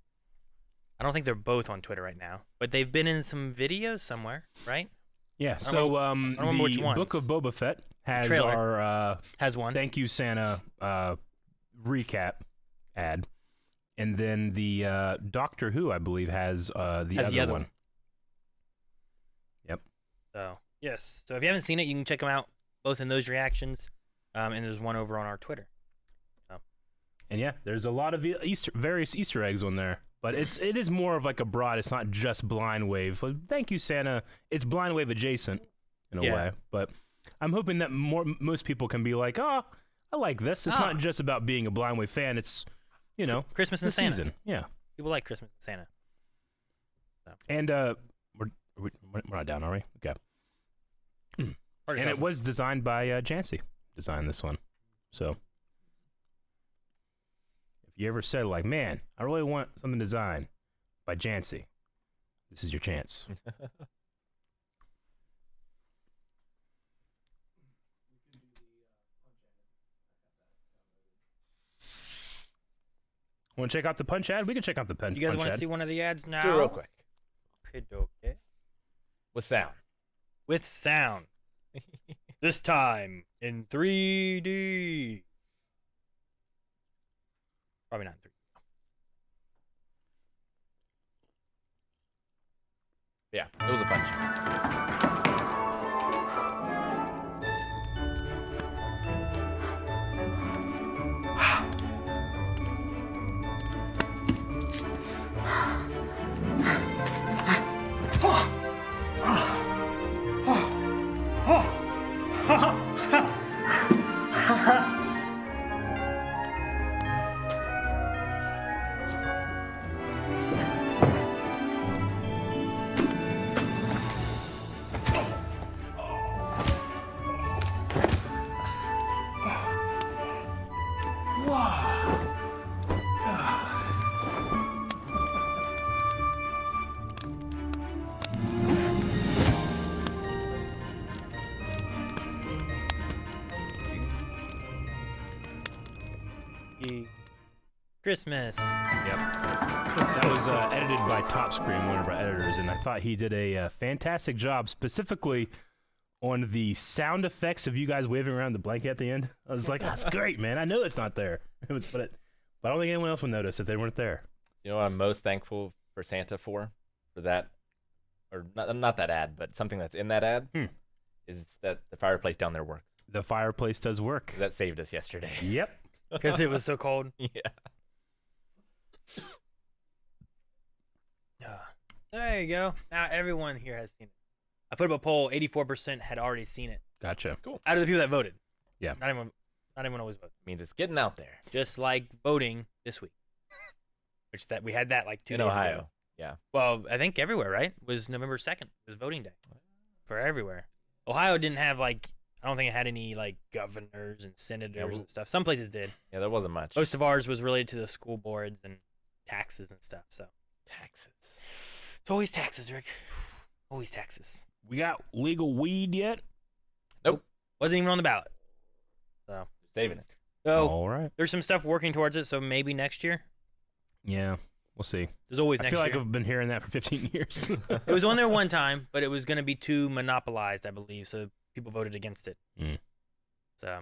I don't think they're both on Twitter right now, but they've been in some videos somewhere, right? Yeah. I So don't remember which the ones. Book of Boba Fett has trailer. our Has one. Thank You Santa recap ad, and then the Doctor Who, I believe, has the other one. Yep. So yes. So if you haven't seen it, you can check them out both in those reactions, and there's one over on our Twitter. And yeah, there's a lot of various Easter eggs on there, but it is more of like a broad. It's not just Blind Wave. Like, Thank You Santa. It's Blind Wave adjacent in a way, but I'm hoping that most people can be like, oh, I like this. It's not just about being a Blind Wave fan. It's Christmas and the Santa. season. Yeah. People like Christmas and Santa. So. And we're not down, are we? Okay. And it was designed by Jancy. Designed this one, so. If you ever said, like, man, I really want something designed by Jancy, this is your chance. Want to check out the punch ad? We can check out the punch ad. You guys want to see one of the ads now? Let's do it real quick. Okay. With sound. With sound. This time in 3D. Probably not in 3D. Yeah, it was a punch. Christmas. Yep. That was edited by Top Screen, one of our editors, and I thought he did a fantastic job, specifically on the sound effects of you guys waving around the blanket at the end. I was like, that's great, man. I know it's not there. But I don't think anyone else would notice if they weren't there. You know what I'm most thankful for Santa for that, or not that ad, but something that's in that ad, is that the fireplace down there works. The fireplace does work. That saved us yesterday. Yep. Because it was so cold. Yeah. There you go. Now everyone here has seen it. I put up a poll. 84% had already seen it. Gotcha. Cool. Out of the people that voted. Yeah. Not everyone always votes. Means it's getting out there. Just like voting this week. We had that like 2 days In Ohio. ago. Yeah. Well, I think everywhere, right? It was November 2nd. It was voting day. For everywhere. Ohio didn't have I don't think it had any governors and senators and stuff. Some places did. Yeah, there wasn't much. Most of ours was related to the school boards and taxes and stuff. So Taxes. it's always taxes, Rick. Always taxes. We got legal weed yet? Nope. Wasn't even on the ballot. So Saving it. All right. there's some stuff working towards it. So maybe next year. Yeah, we'll see. There's always I next feel year. like I've been hearing that for 15 years. It was on there one time, but it was going to be too monopolized, I believe. So people voted against it. So,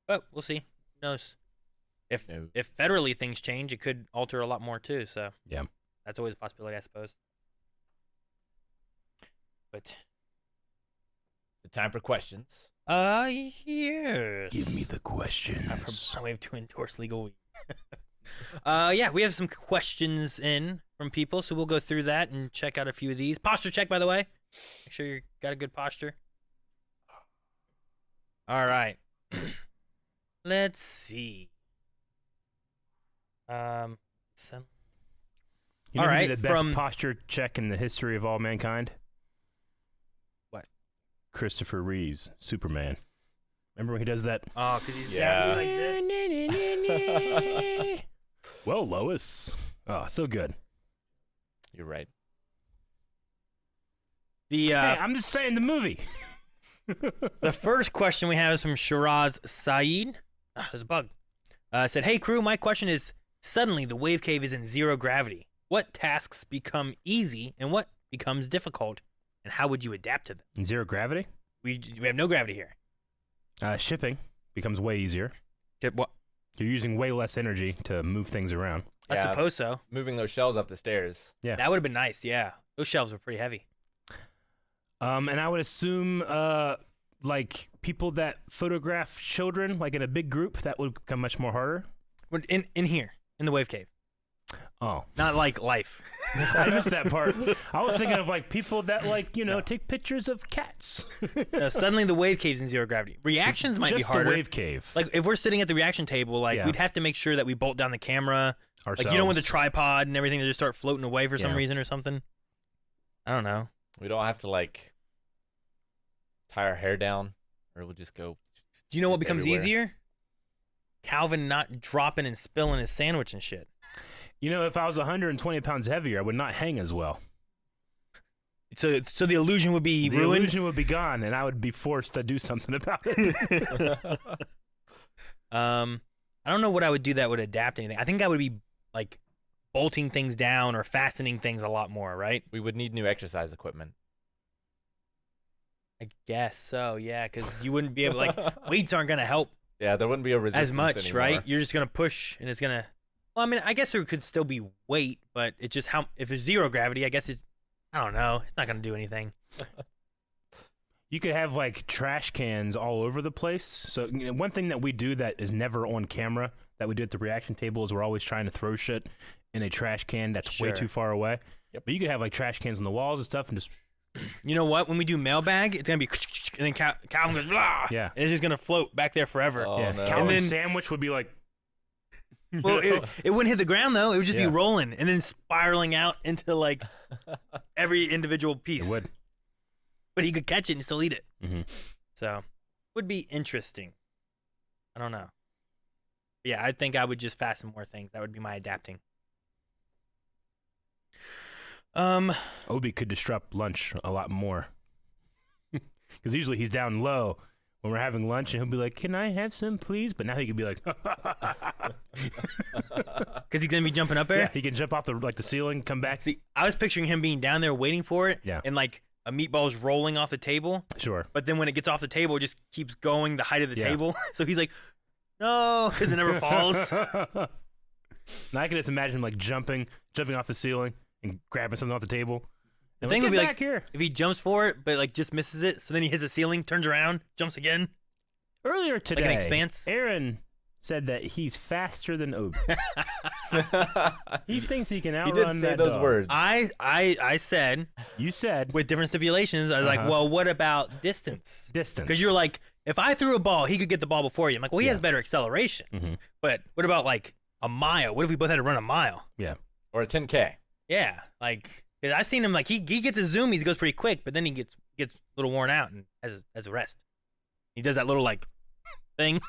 but we'll see. Who knows? If federally things change, it could alter a lot more too. So Yeah. that's always a possibility, I suppose. But The time for questions. yes. Give me the questions. I have to endorse legal weed. Yeah, we have some questions in from people, so we'll go through that and check out a few of these. Posture check, by the way. Make sure you got a good posture. All right. Let's see. You All know who right, did the best from- posture check in the history of all mankind? What? Christopher Reeves, Superman. Remember when he does that? Oh, because he's Yeah. like this. Well, Lois, Oh, so good. You're right. The Hey, I'm just saying the movie. the first question we have is from Shiraz Saeed. There's a bug. Said, "Hey crew, my question is: suddenly the wave cave is in 0 gravity. What tasks become easy and what becomes difficult, and how would you adapt to them?" Zero gravity? We have no gravity here. Shipping becomes way easier. What? You're using way less energy to move things around. I Yeah. suppose so. Moving those shelves up the stairs. Yeah. That would have been nice. Yeah, those shelves were pretty heavy. And I would assume, like, people that photograph children, like in a big group, that would become much more harder. In here, in the wave cave, Oh. not like life. I missed that part. I was thinking of, like, people that, like, take pictures of cats. No, suddenly the wave cave's in 0 gravity. Reactions might be Just harder. the wave cave. Like if we're sitting at the reaction table, like Yeah. we'd have to make sure that we bolt down the camera. Ourselves. Like you don't want the tripod and everything to just start floating away for some Yeah. reason or something. I don't know. We don't have to like tie our hair down, or we'll just go. Do you know what Just becomes everywhere. easier? Calvin not dropping and spilling his sandwich and shit. If I was 120 pounds heavier, I would not hang as well. So the illusion would be The ruined. illusion would be gone, and I would be forced to do something about it. I don't know what I would do that would adapt anything. I think I would be like bolting things down or fastening things a lot more, right? We would need new exercise equipment. I guess so, yeah, because you wouldn't be able weights aren't gonna help Yeah, there wouldn't be a resistance as much, anymore. right? You're just gonna push, and it's gonna. Well, I mean, I guess there could still be weight, but it's just if it's 0 gravity, I guess it's. I don't know. It's not gonna do anything. You could have like trash cans all over the place. So one thing that we do that is never on camera that we do at the reaction table is we're always trying to throw shit in a trash can that's way Sure. too far away. Yep. But you could have like trash cans on the walls and stuff and just You know what? When we do mailbag, it's gonna be, and then Calvin goes, blah, Yeah. and it's just gonna float back there forever. Oh, yeah. no. Calvin's And then- sandwich would be like Well, it wouldn't hit the ground though. It would just Yeah. be rolling and then spiraling out into like every individual piece. it would. But he could catch it and still eat it. Mhm. So, would be interesting. I don't know. Yeah, I think I would just fasten more things. That would be my adapting. Obi could disrupt lunch a lot more. Because usually he's down low when we're having lunch and he'll be like, "Can I have some, please?" But now he can be like, Because he's gonna be jumping up there. yeah, he can jump off the ceiling, come back. See, I was picturing him being down there waiting for it, Yeah. and like a meatball's rolling off the table. Sure. But then when it gets off the table, it just keeps going the height of the Yeah. table. So he's like, no, because it never falls. Now I can just imagine him like jumping off the ceiling and grabbing something off the table. The And thing like, would "Get be back here." If he jumps for it, but like just misses it, so then he hits the ceiling, turns around, jumps again. Earlier today, Expanse? Aaron said that he's faster than Obi. He thinks he can He outrun did say that those dog. words. I said You said with different stipulations. I was like, Uh-huh. well, what about distance? distance. Because you're like, if I threw a ball, he could get the ball before you. I'm like, well, he Yeah. has better acceleration. Mhm. But what about like a mile? What if we both had to run a mile? Or a 10K. Yeah, like 'cause I've seen him like he gets his zoomies, he goes pretty quick, but then he gets a little worn out and has a rest. He does that little like thing.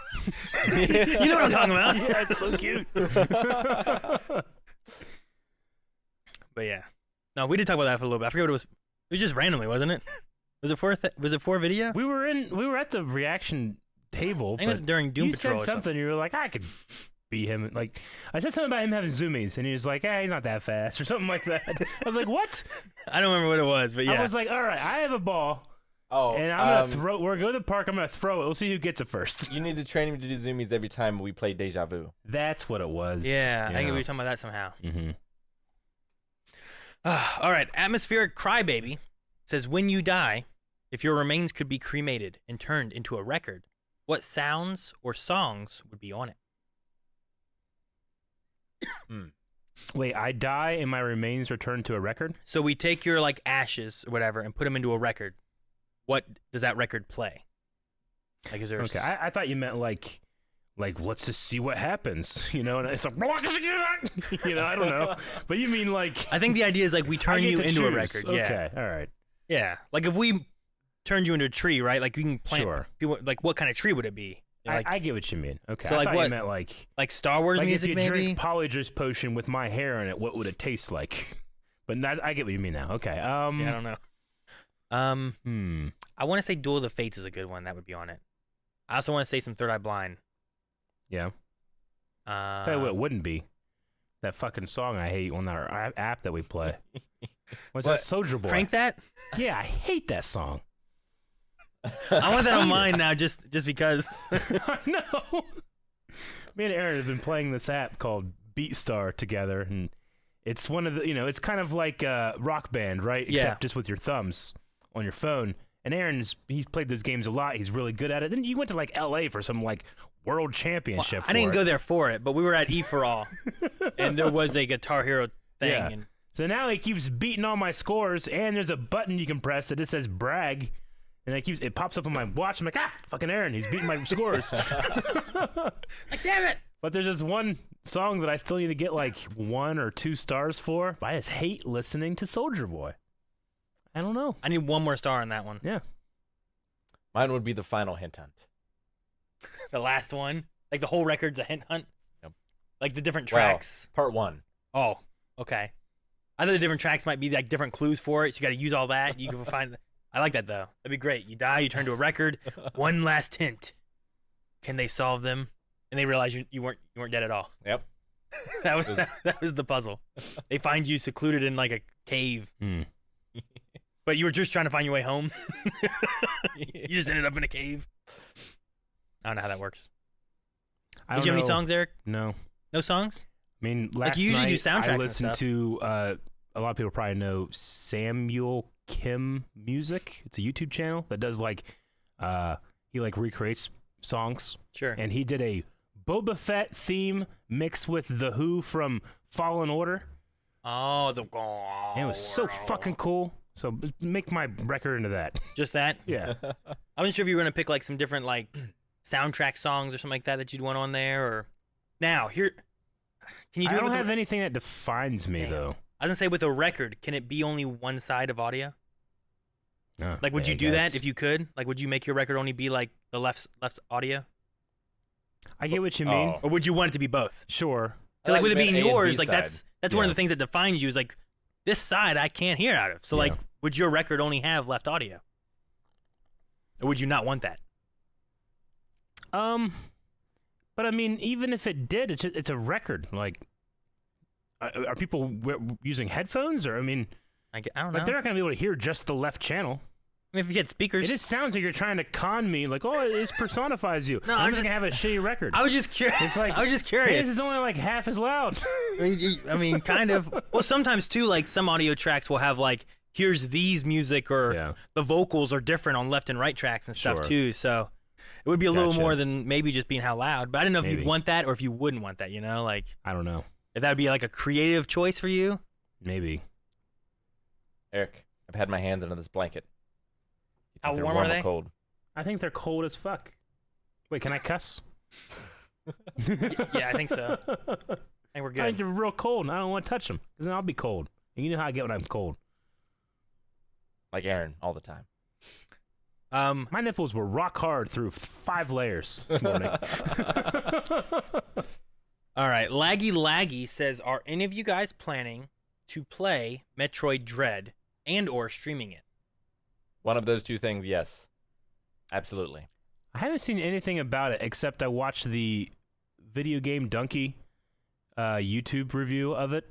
You know what I'm talking about? Yeah, it's so cute. But yeah, no, we did talk about that for a little bit. I forget what it was. It was just randomly, wasn't it? Was it for a video? we were at the reaction table. I think it was but during Doom you Patrol. said or something. You were like, I could beat him. Like I said something about him having zoomies, and he was like, he's not that fast, or something like that. I was like, what? I don't remember what it was, but yeah. I was like, all right, I have a ball, Oh, and I'm gonna throw. We're going to the park. I'm gonna throw it. We'll see who gets it first. You need to train him to do zoomies every time we play Deja Vu. That's what it was. yeah, I think we were talking about that somehow. Mm-hmm. All right, Atmospheric Crybaby says, when you die, if your remains could be cremated and turned into a record, what sounds or songs would be on it? Wait, I die and my remains return to a record? So we take your like ashes or whatever and put them into a record. What does that record play? Like, is there? Okay, I thought you meant like let's just see what happens, and it's like, I don't know, but you mean like I think the idea is like we I turn get you to into a choose. record. Yeah. Okay, all right, Yeah. Like if we turned you into a tree, right? Like we can plant. Sure. People, like what kind of tree would it be? Like, I get what you mean. Okay. So, I like, thought what? you meant like Star Wars if music, you maybe. drink Polyjuice potion with my hair in it, what would it taste like? But I get what you mean now. Okay. Yeah, I don't know. I want to say Duel of the Fates is a good one. That would be on it. I also want to say some Third Eye Blind. Yeah. Tell you what, it wouldn't be. That fucking song I hate on our app that we play. What's that? Soldier Boy. Crank that? Yeah, I hate that song. I want that on mine now, just because. I know. Me and Aaron have been playing this app called BeatStar together, and it's one of the, it's kind of like a Rock Band, right? Yeah. Except just with your thumbs on your phone. And he's played those games a lot. He's really good at it. And you went to like LA for some like world championship. I didn't go there for it, but we were at E for All, and there was a Guitar Hero thing. Yeah. And So now he keeps beating all my scores, and there's a button you can press that just says brag, and it pops up on my watch. I'm like, fucking Aaron, he's beating my scores. like, damn it! But there's just one song that I still need to get like 1 or 2 stars for. But I just hate listening to Soldier Boy. I don't know. I need one more star on that one. Yeah. Mine would be the final hint hunt. The last one, like the whole record's a hint hunt. Yep. Like the different Well, tracks. part 1. Oh, okay. I thought the different tracks might be like different clues for it. So you got to use all that. You can find. I like that though. That'd be great. You die, you turn to a record. One last hint. Can they solve them? And they realize you weren't dead at all. Yep. that was the puzzle. They find you secluded in like a cave, but you were just trying to find your way home. You just ended up in a cave. I don't know how that works. Did you have any songs, Eric? No. No songs? I mean, Like, last you usually night do soundtracks I and listened stuff. to a lot of people probably know Samuel Kim Music. It's a YouTube channel that does like he like recreates songs, Sure. and he did a Boba Fett theme mixed with the Who from Fallen Order. Oh, the. And it was so fucking cool. So make my record into that. Just that? Yeah. I wasn't sure if you were gonna pick like some different like soundtrack songs or something like that you'd want on there. Or now here, can you do I it don't with have anything that defines me Damn. though. I was gonna say with a record, can it be only one side of audio? Like, would Yeah, you I do that guess. if you could? Like, would you make your record only be like the left audio, I get what you mean. Oh. or would you want it to be both? Sure. 'Cause, like with it the being A and B yours, like side. that's one of Yeah. the things that defines you is like this side I can't hear out of. So like, Yeah. would your record only have left audio, or would you not want that? But I mean, even if it did, it's a record. Like, are people using headphones, or I mean, I don't know. like they're not gonna be able to hear just the left channel. I mean, if you get speakers, It just sounds like you're trying to con me. Like, oh, it personifies you. No, I'm I'm just just- gonna have a shitty record. I was just curious. It's like, I was just Hey, curious. this is only like half as loud. I mean, kind of. Well, sometimes too, like some audio tracks will have like, here's these music, or Yeah. the vocals are different on left and right tracks and stuff Sure. too. So it would be a little Gotcha. more than maybe just being how loud. But I didn't know if Maybe. you'd want that or if you wouldn't want that. You know, like I don't know. if that would be like a creative choice for you. Maybe. Eric, I've had my hands under this blanket. You think How they're warm are or they? Cold? I think they're cold as fuck. Wait, can I cuss? Yeah, I think so. I think we're I think good. they're real cold, and I don't want to touch them because then I'll be cold. And you know how I get when I'm cold. Like Aaron, all the time. My nipples were rock hard through 5 layers this morning. All right, Laggy says, are any of you guys planning to play Metroid Dread and or streaming it? One of those two things, yes. Absolutely. I haven't seen anything about it except I watched the Video Game Donkey YouTube review of it.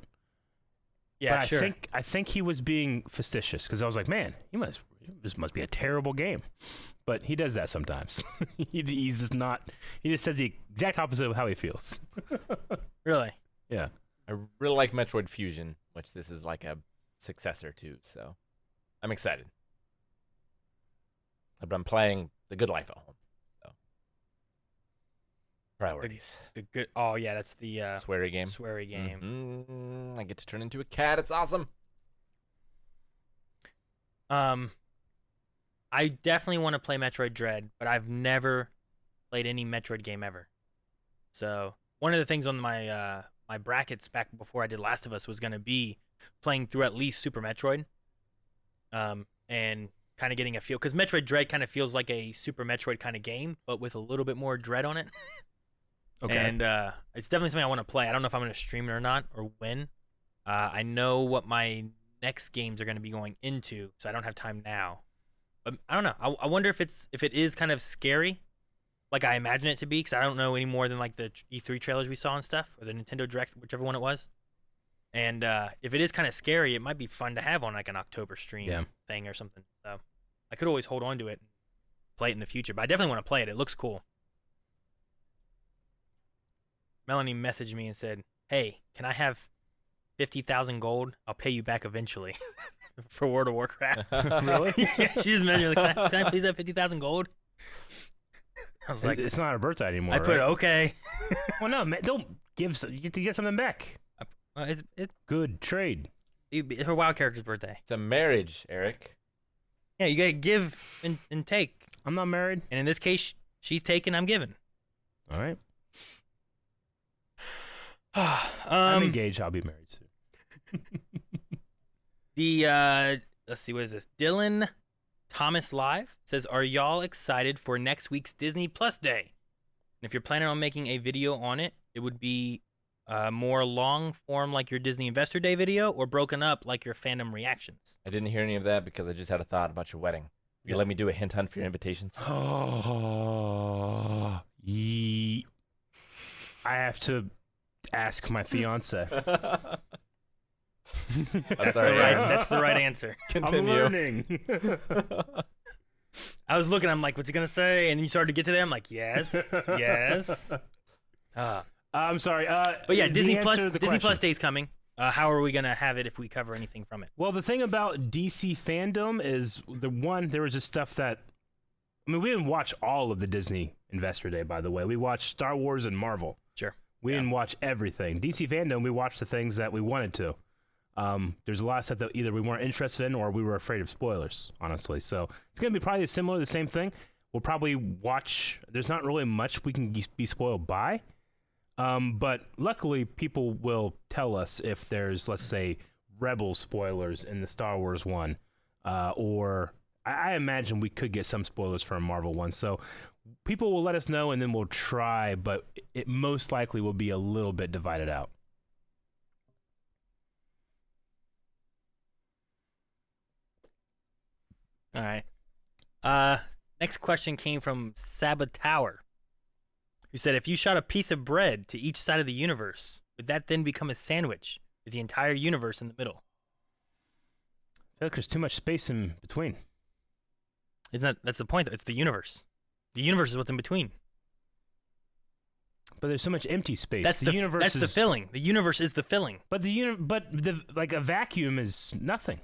Yeah, but sure. I think he was being facetious because I was like, man, this must be a terrible game. But he does that sometimes. He's just not. He just says the exact opposite of how he feels. Really? Yeah. I really like Metroid Fusion, which this is like a successor to, so I'm excited. But I'm playing The Good Life at Home, so priorities. The good. Oh yeah, that's the Sweary game. sweary game. I get to turn into a cat. It's awesome. I definitely want to play Metroid Dread, but I've never played any Metroid game ever. So one of the things on my my brackets back before I did Last of Us was going to be playing through at least Super Metroid. And kind of getting a feel because Metroid Dread kind of feels like a Super Metroid kind of game, but with a little bit more dread on it. Okay. And it's definitely something I want to play. I don't know if I'm going to stream it or not or when. I know what my next games are going to be going into, so I don't have time now. But I don't know. I wonder if it is kind of scary, like I imagine it to be, because I don't know any more than like the E3 trailers we saw and stuff, or the Nintendo Direct, whichever one it was. And if it is kind of scary, it might be fun to have on like an October stream thing or something. So I could always hold on to it, and play it in the future. But I definitely want to play it. It looks cool. Melanie messaged me and said, "Hey, can I have 50,000 gold? I'll pay you back eventually." For World of Warcraft. Really? Yeah, she just messaged me like, can I please have 50,000 gold? I was like, it's not her birthday anymore. I put right? okay. Well, no, man, don't give. You get to get something back. Good trade. Her WoW character's birthday. It's a marriage, Eric. Yeah, you gotta give and take. I'm not married. And in this case, she's taking, I'm giving. All right. I'm engaged. I'll be married soon. Let's see, what is this? Dylan Thomas Live says, "Are y'all excited for next week's Disney Plus Day? And if you're planning on making a video on it, it would be more long form like your Disney Investor Day video, or broken up like your fandom reactions." I didn't hear any of that because I just had a thought about your wedding. You let me do a hint hunt for your invitations? Oh, I have to ask my fiance. I'm sorry. That's the right answer. Continue. I'm learning. I was looking, I'm like, what's he gonna say? And you started to get to there, I'm like, yes, yes. I'm sorry. But yeah, the Disney answer Plus to the Disney question. Plus Day's coming. How are we gonna have it if we cover anything from it? Well, the thing about DC fandom is there was just stuff that, I mean, we didn't watch all of the Disney Investor Day, by the way. We watched Star Wars and Marvel. Sure. We didn't watch everything. DC fandom, we watched the things that we wanted to. There's a lot of stuff that either we weren't interested in or we were afraid of spoilers, honestly. So it's going to be probably similar, the same thing. We'll probably watch, there's not really much we can be spoiled by. But luckily, people will tell us if there's, let's say, Rebel spoilers in the Star Wars one. Or I imagine we could get some spoilers from a Marvel one. So people will let us know, and then we'll try, but it most likely will be a little bit divided out. All right. Next question came from Sabatower, who said, "If you shot a piece of bread to each side of the universe, would that then become a sandwich with the entire universe in the middle?" I feel like there's too much space in between. That's the point, though. It's the universe. The universe is what's in between. But there's so much empty space. That's the universe. That's the filling. The universe is the filling. But like a vacuum is nothing.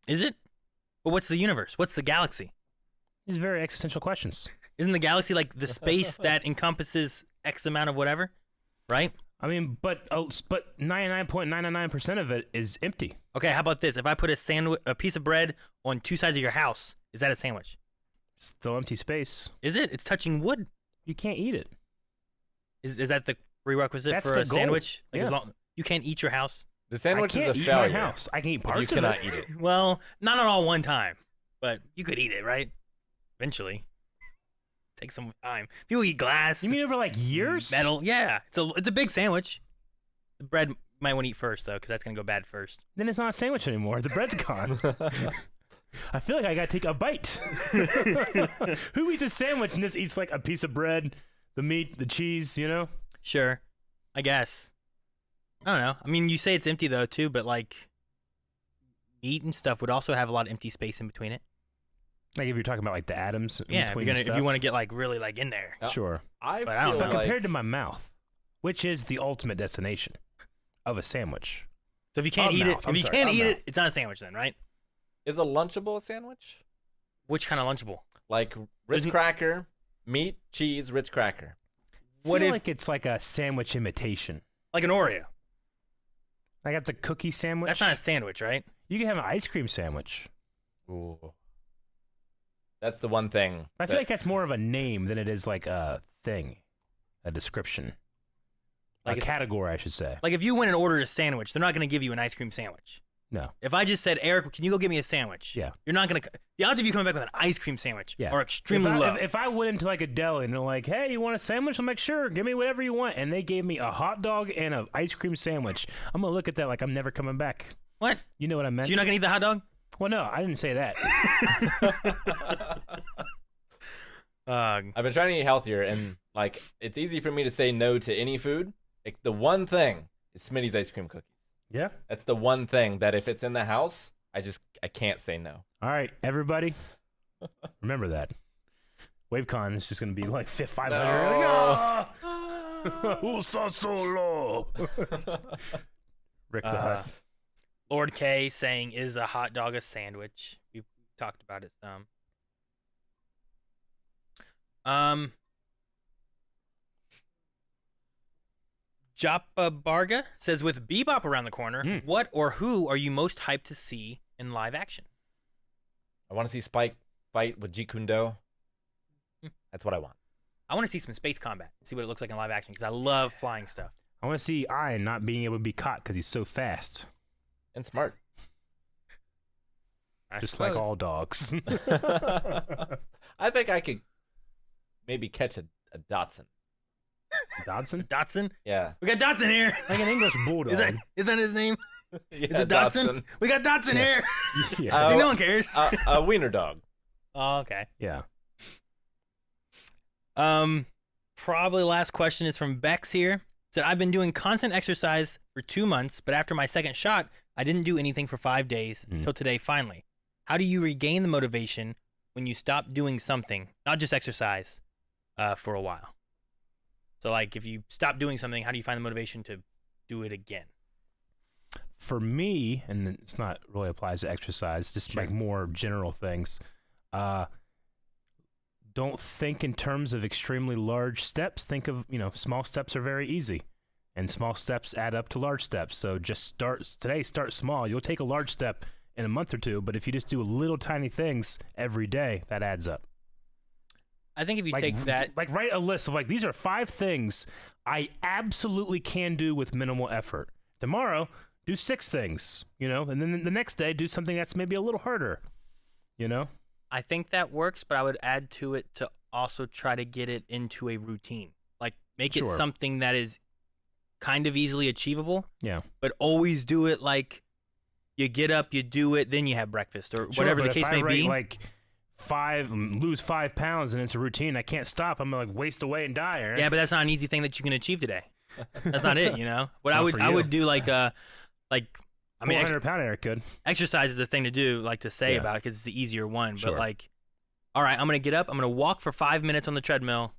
Is it? But what's the universe? What's the galaxy? These are very existential questions. Isn't the galaxy like the space that encompasses X amount of whatever? Right? I mean, but 99.999% of it is empty. Okay, how about this? If I put a piece of bread on two sides of your house, is that a sandwich? Still empty space. Is it? It's touching wood. You can't eat it. Is that the prerequisite That's for the a goal. sandwich? Like, Yeah. as long, you can't eat your house? The sandwich I can't is a eat failure. my house. I can eat If parts you of cannot it. eat it. Well, not on all one time, but you could eat it, right? Eventually. Take some time. People eat glass, You mean over like years? metal. Yeah, it's a big sandwich. The bread you might want to eat first, though, because that's going to go bad first. Then it's not a sandwich anymore. The bread's gone. I feel like I gotta take a bite. Who eats a sandwich and just eats like a piece of bread, the meat, the cheese, you know? Sure, I guess. I don't know. I mean, you say it's empty, though, too, but, like, meat and stuff would also have a lot of empty space in between it. Like if you're talking about like the atoms in Yeah, between if stuff. you want to get, like, really, like, in there. Yeah. Sure. I But I don't feel know. But like compared to my mouth, which is the ultimate destination of a sandwich. So if you can't Our eat mouth. it, I'm if you sorry, can't our eat mouth. it, it's not a sandwich then, right? is a Lunchable a sandwich? Which kind of Lunchable? Like Ritz Isn't- cracker, meat, cheese, Ritz cracker. What What if, like it's like a sandwich imitation? like an Oreo? Like it's a cookie sandwich. That's not a sandwich, right? You can have an ice cream sandwich. Ooh. That's the one thing. I feel like that's more of a name than it is like a thing, a description, Like a if- category, I should say. Like if you went and ordered a sandwich, they're not going to give you an ice cream sandwich. No. If I just said, Eric, can you go get me a sandwich? Yeah. You're not gonna. The odds of you coming back with an ice cream sandwich Yeah. are extremely low. If I went into like a deli and they're like, "Hey, you want a sandwich?" I'm like, "Sure, give me whatever you want," and they gave me a hot dog and an ice cream sandwich, I'm gonna look at that like I'm never coming back. What? You know what I meant? So you're not gonna eat the hot dog? Well, no, I didn't say that. I've been trying to eat healthier, and like it's easy for me to say no to any food. Like the one thing is Smitty's ice cream cookies. Yeah. That's the one thing that if it's in the house, I can't say no. All right, everybody, remember that. WaveCon is just gonna be like 500. No. Who saw solo? Rick the Hut. Lord K saying, "Is a hot dog a sandwich?" We've talked about it some. Japa Barga says, with Bebop around the corner, what or who are you most hyped to see in live action? I want to see Spike fight with Jeet Kune Do. That's what I want. I want to see some space combat, see what it looks like in live action, because I love flying stuff. I want to see Ian not being able to be caught because he's so fast, And smart. just like all dogs. I think I could maybe catch a Dotson. Dodson? Dotson? Yeah. We got Dotson here. Like an English bulldog. Is that his name? Yeah, Is it Dotson? We got Dotson here. Yeah. See, no one cares. A wiener dog. Oh, okay. Yeah. Probably last question is from Bex here. Said, I've been doing constant exercise for 2 months, but after my second shot, I didn't do anything for 5 days until today finally. How do you regain the motivation when you stop doing something, not just exercise, for a while? So, like, if you stop doing something, how do you find the motivation to do it again? For me, and it's not really applies to exercise, just like more general things. Don't think in terms of extremely large steps. Think of, small steps are very easy, and small steps add up to large steps. So just start small. You'll take a large step in a month or two, but if you just do little tiny things every day, that adds up. I think if you take that... Like, write a list of, these are 5 things I absolutely can do with minimal effort. Tomorrow, do 6 things, and then the next day, do something that's maybe a little harder, I think that works, but I would add to it to also try to get it into a routine. Like, make it something that is kind of easily achievable. Yeah. But always do it like you get up, you do it, then you have breakfast or whatever the case may be. Lose 5 pounds and it's a routine, I can't stop. I'm gonna waste away and die. Right? Yeah, but that's not an easy thing that you can achieve today. That's not it, What I would do I mean, 400-pound Eric could. Exercise is a thing to do, to say about it because it's the easier one. Sure. But all right, I'm gonna get up, I'm gonna walk for 5 minutes on the treadmill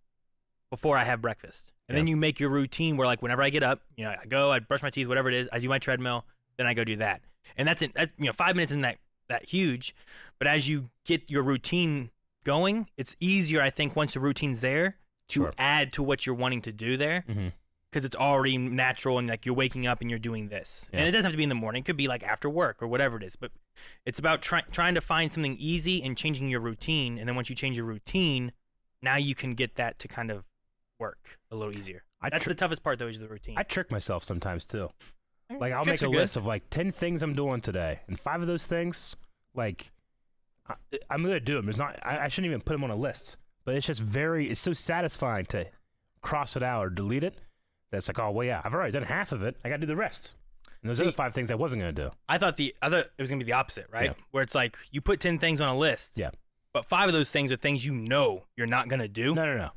before I have breakfast, and then you make your routine where whenever I get up, I go, I brush my teeth, whatever it is, I do my treadmill, then I go do that, and that's 5 minutes isn't that huge, but as you get your routine going, it's easier, I think, once the routine's there to add to what you're wanting to do there. Mm-hmm. Because it's already natural and you're waking up and you're doing this. And it doesn't have to be in the morning. It could be after work or whatever it is. But it's about trying to find something easy and changing your routine. And then once you change your routine, now you can get that to kind of work a little easier. That's the toughest part, though, is the routine. I trick myself sometimes, too. I'll make a list of 10 things I'm doing today. And 5 of those things, I'm going to do them. I shouldn't even put them on a list. But it's just it's so satisfying to cross it out or delete it. That's I've already done half of it. I got to do the rest. And those other 5 things I wasn't going to do. I thought it was going to be the opposite, right? Yeah. Where it's you put 10 things on a list. Yeah. But 5 of those things are things you're not going to do. No.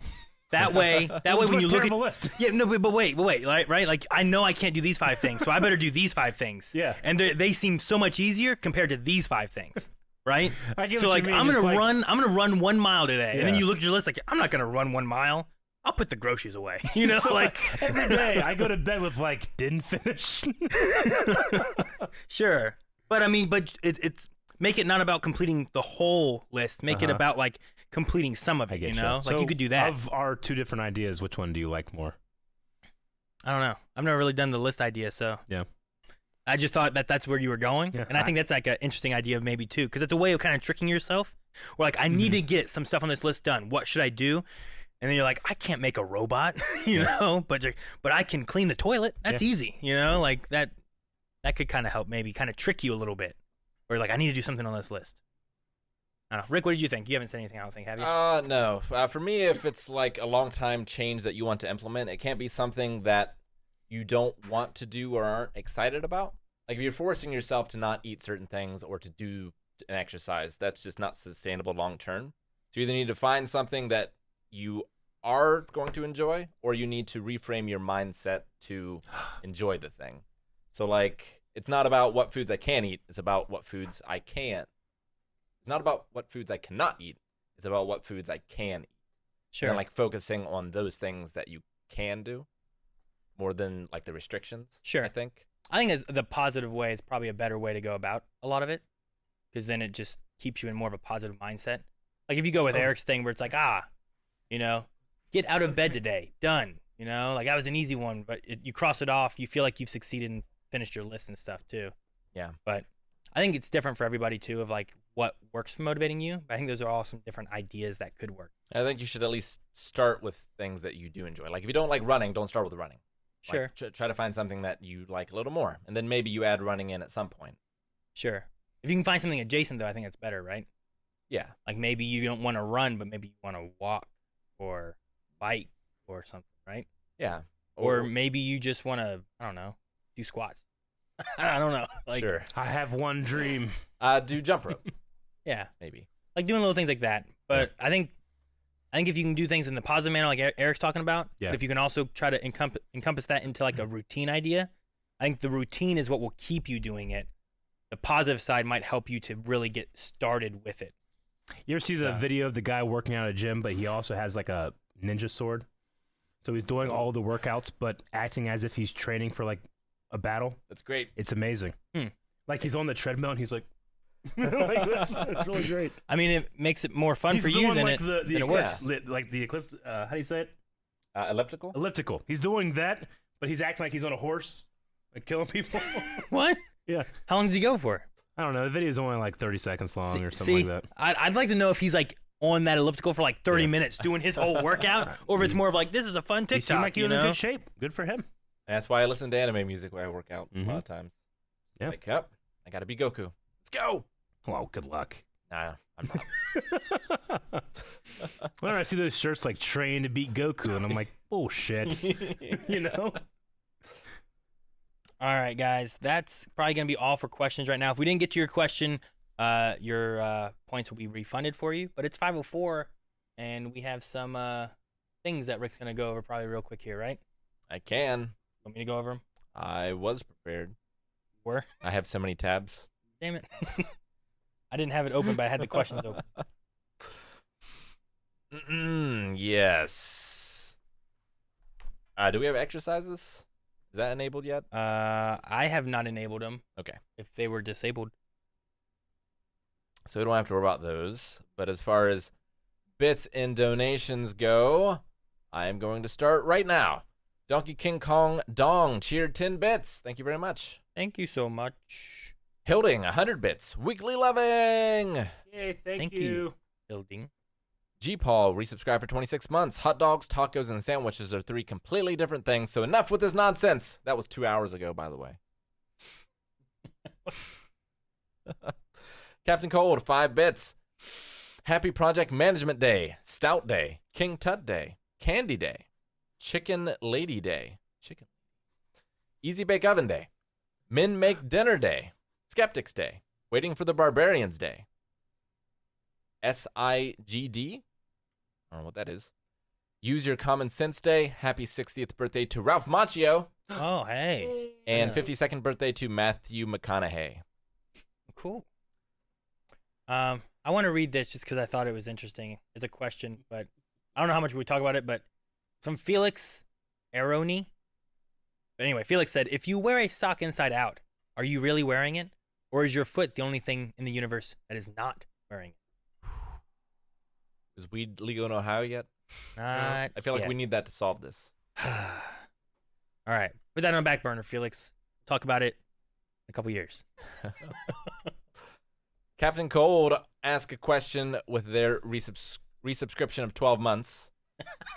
That way when you look at list. Yeah, no, but wait, right? I know I can't do these 5 things, so I better do these 5 things. Yeah. And they seem so much easier compared to these 5 things. Right? I get so what you mean. I'm gonna run 1 mile today. Yeah. And then you look at your list I'm not gonna run 1 mile. I'll put the groceries away. So every day I go to bed with didn't finish. Sure. But it's make it not about completing the whole list. Make it about completing some of it, So you could do that. Of our 2 different ideas, which one do you like more? I don't know. I've never really done the list idea, so. Yeah. I just thought that's where you were going. Yeah, and I think that's an interesting idea maybe too, because it's a way of kind of tricking yourself. Where I need to get some stuff on this list done. What should I do? And then you're I can't make a robot, but I can clean the toilet. That's easy, that that could kind of help, maybe kind of trick you a little bit. Or like, I need to do something on this list. I don't know. Rick, what did you think? You haven't said anything, I don't think, have you? No. For me, if it's like a long time change that you want to implement, it can't be something that you don't want to do or aren't excited about. Like if you're forcing yourself to not eat certain things or to do an exercise, that's just not sustainable long term. So you either need to find something that you are going to enjoy, or you need to reframe your mindset to enjoy the thing. So like, it's not about what foods I can eat, it's about what foods I can't. It's not about what foods I cannot eat, it's about what foods I can eat. Sure. And like focusing on those things that you can do more than like the restrictions. Sure. I think that's the positive way is probably a better way to go about a lot of it, because then it just keeps you in more of a positive mindset. Like if you go with Eric's thing where it's like, get out of bed today, done. Like that was an easy one, but you cross it off, you feel like you've succeeded and finished your list and stuff too. Yeah. But I think it's different for everybody too, of like what works for motivating you. I think those are all some different ideas that could work. I think you should at least start with things that you do enjoy. Like if you don't like running, don't start with running. Sure. Like, try to find something that you like a little more, and then maybe you add running in at some point. Sure. If you can find something adjacent though, I think that's better, right? Yeah. Like maybe you don't want to run, but maybe you want to walk or bike or something, right? Yeah. Or maybe you just want to, I don't know, do squats. I don't know. Like, sure. I have one dream. Do jump rope. Yeah. Maybe. Like doing little things like that. But I think if you can do things in the positive manner, like Eric's talking about, but if you can also try to encompass that into like a routine idea, I think the routine is what will keep you doing it. The positive side might help you to really get started with it. You ever see the video of the guy working out at a gym, but he also has like a ninja sword? So he's doing all the workouts, but acting as if he's training for like a battle. That's great. It's amazing. Like he's on the treadmill and he's like, it's really great. I mean, it makes it more fun He's for you doing, than like, it works. Like the eclipse. How do you say it? Elliptical? Elliptical. He's doing that, but he's acting like he's on a horse, like killing people. What? Yeah. How long does he go for? I don't know. The video's only like 30 seconds long or something like that. I'd like to know if he's like on that elliptical for like 30 minutes doing his whole workout, or if it's more of like, this is a fun TikTok. He seemed like he was in good shape. Good for him. That's why I listen to anime music when I work out a lot of times. Yeah. Like, yep, I got to be Goku. Let's go. Well, good luck. Nah, I'm not. Whenever I see those shirts like train to beat Goku, and I'm like, bullshit. You know? All right, guys. That's probably going to be all for questions right now. If we didn't get to your question, your points will be refunded for you. But it's 5:04, and we have some things that Rick's going to go over probably real quick here, right? I can. Want me to go over them? I was prepared. Were? I have so many tabs. Damn it. I didn't have it open, but I had the questions open. Yes. Do we have exercises? Is that enabled yet? I have not enabled them. Okay. If they were disabled. So we don't have to worry about those. But as far as bits and donations go, I am going to start right now. Donkey King Kong Dong cheered 10 bits. Thank you very much. Thank you so much. Hilding 100 bits. Weekly loving. Yay, Thank you. Building. G Paul resubscribed for 26 months. Hot dogs, tacos, and sandwiches are 3 completely different things. So enough with this nonsense. That was 2 hours ago, by the way. Captain Cold 5 bits. Happy Project Management Day. Stout Day. King Tut Day. Candy Day. Chicken Lady Day. Chicken. Easy Bake Oven Day. Men Make Dinner Day. Skeptics Day. Waiting for the Barbarians Day. SIGD. I don't know what that is. Use Your Common Sense Day. Happy 60th birthday to Ralph Macchio. Oh, hey. And 52nd birthday to Matthew McConaughey. Cool. I want to read this just because I thought it was interesting. It's a question, but I don't know how much we talk about it, but from Felix Aroni. But anyway, Felix said, if you wear a sock inside out, are you really wearing it? Or is your foot the only thing in the universe that is not wearing it? Is weed legal in Ohio yet? Not I feel like yet. we need that to solve this. All right. Put that on the back burner, Felix. Talk about it in a couple years. Captain Cold asked a question with their resubscription of 12 months.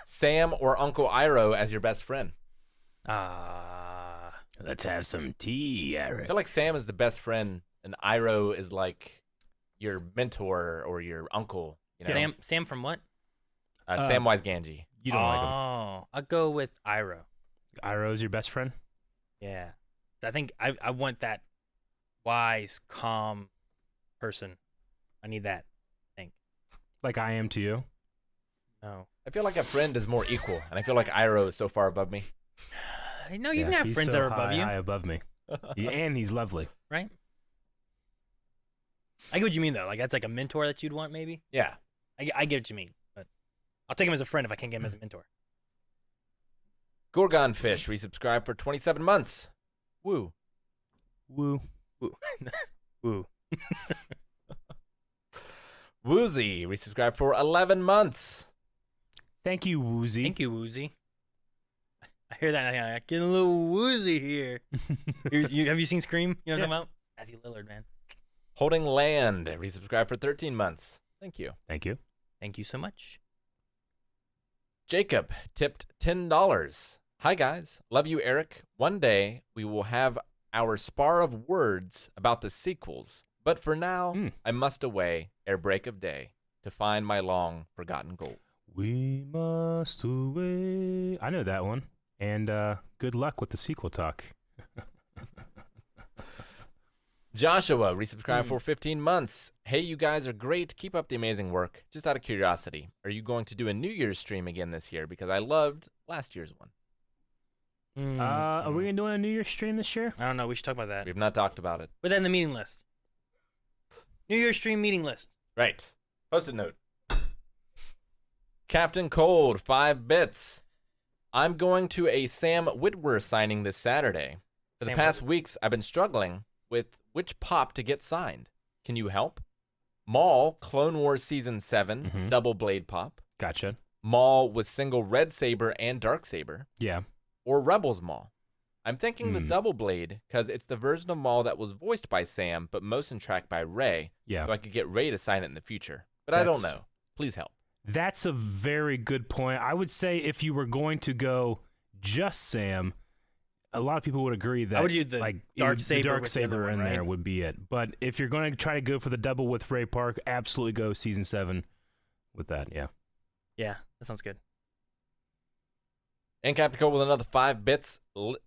Sam or Uncle Iroh as your best friend? Let's have some tea, I Eric. feel like Sam is the best friend, and Iroh is like your mentor or your uncle. You know? Sam from what? Samwise Gamgee. You don't like him. Oh, I'll go with Iroh. Iroh's your best friend? Yeah. I think I want that wise, calm person. I need that. I think. Like I am to you? No. I feel like a friend is more equal, and I feel like Iroh is so far above me. No, you can have he's friends so that are above you, high above me. And he's lovely. right? I get what you mean, though. Like, that's like a mentor that you'd want, maybe? Yeah. I get what you mean, but I'll take him as a friend if I can't get him as a mentor. Gorgon Fish resubscribed for 27 months. Woo. Woo. Woo. Woo. Woozy resubscribed for 11 months. Thank you, Woozy. Thank you, Woozy. I hear that. And I'm getting a little woozy here. Have you seen Scream? You know what I'm talking about? Matthew Lillard, man. Holding Land resubscribed for 13 months. Thank you. Thank you. Thank you so much. Jacob tipped $10. Hi, guys. Love you, Eric. One day we will have our spar of words about the sequels. But for now, I must away ere break of day to find my long forgotten gold. We must away. I know that one. And good luck with the sequel talk. Joshua resubscribed for 15 months. Hey, you guys are great. Keep up the amazing work. Just out of curiosity, are you going to do a New Year's stream again this year? Because I loved last year's one. Are we going to do a New Year's stream this year? I don't know. We should talk about that. We've not talked about it. Put that in the meeting list. New Year's stream meeting list. Right. Post-it note. Captain Cold, 5 bits. I'm going to a Sam Witwer signing this Saturday. For the Sam past Witwer. weeks, I've been struggling with which pop to get signed. Can you help? Maul, Clone Wars Season 7, double blade pop. Gotcha. Maul with single red saber and dark saber. Yeah. Or Rebels Maul. I'm thinking the double blade because it's the version of Maul that was voiced by Sam but motion tracked by Rey. Yeah. So I could get Rey to sign it in the future. But I don't know. Please help. That's a very good point. I would say if you were going to go just Sam, a lot of people would agree that I would do the like dark the saber dark with the other saber one, in right? there would be it. But if you're going to try to go for the double with Ray Park, absolutely go Season 7 with that. Yeah. Yeah, that sounds good. And Captain Cole with another 5 bits.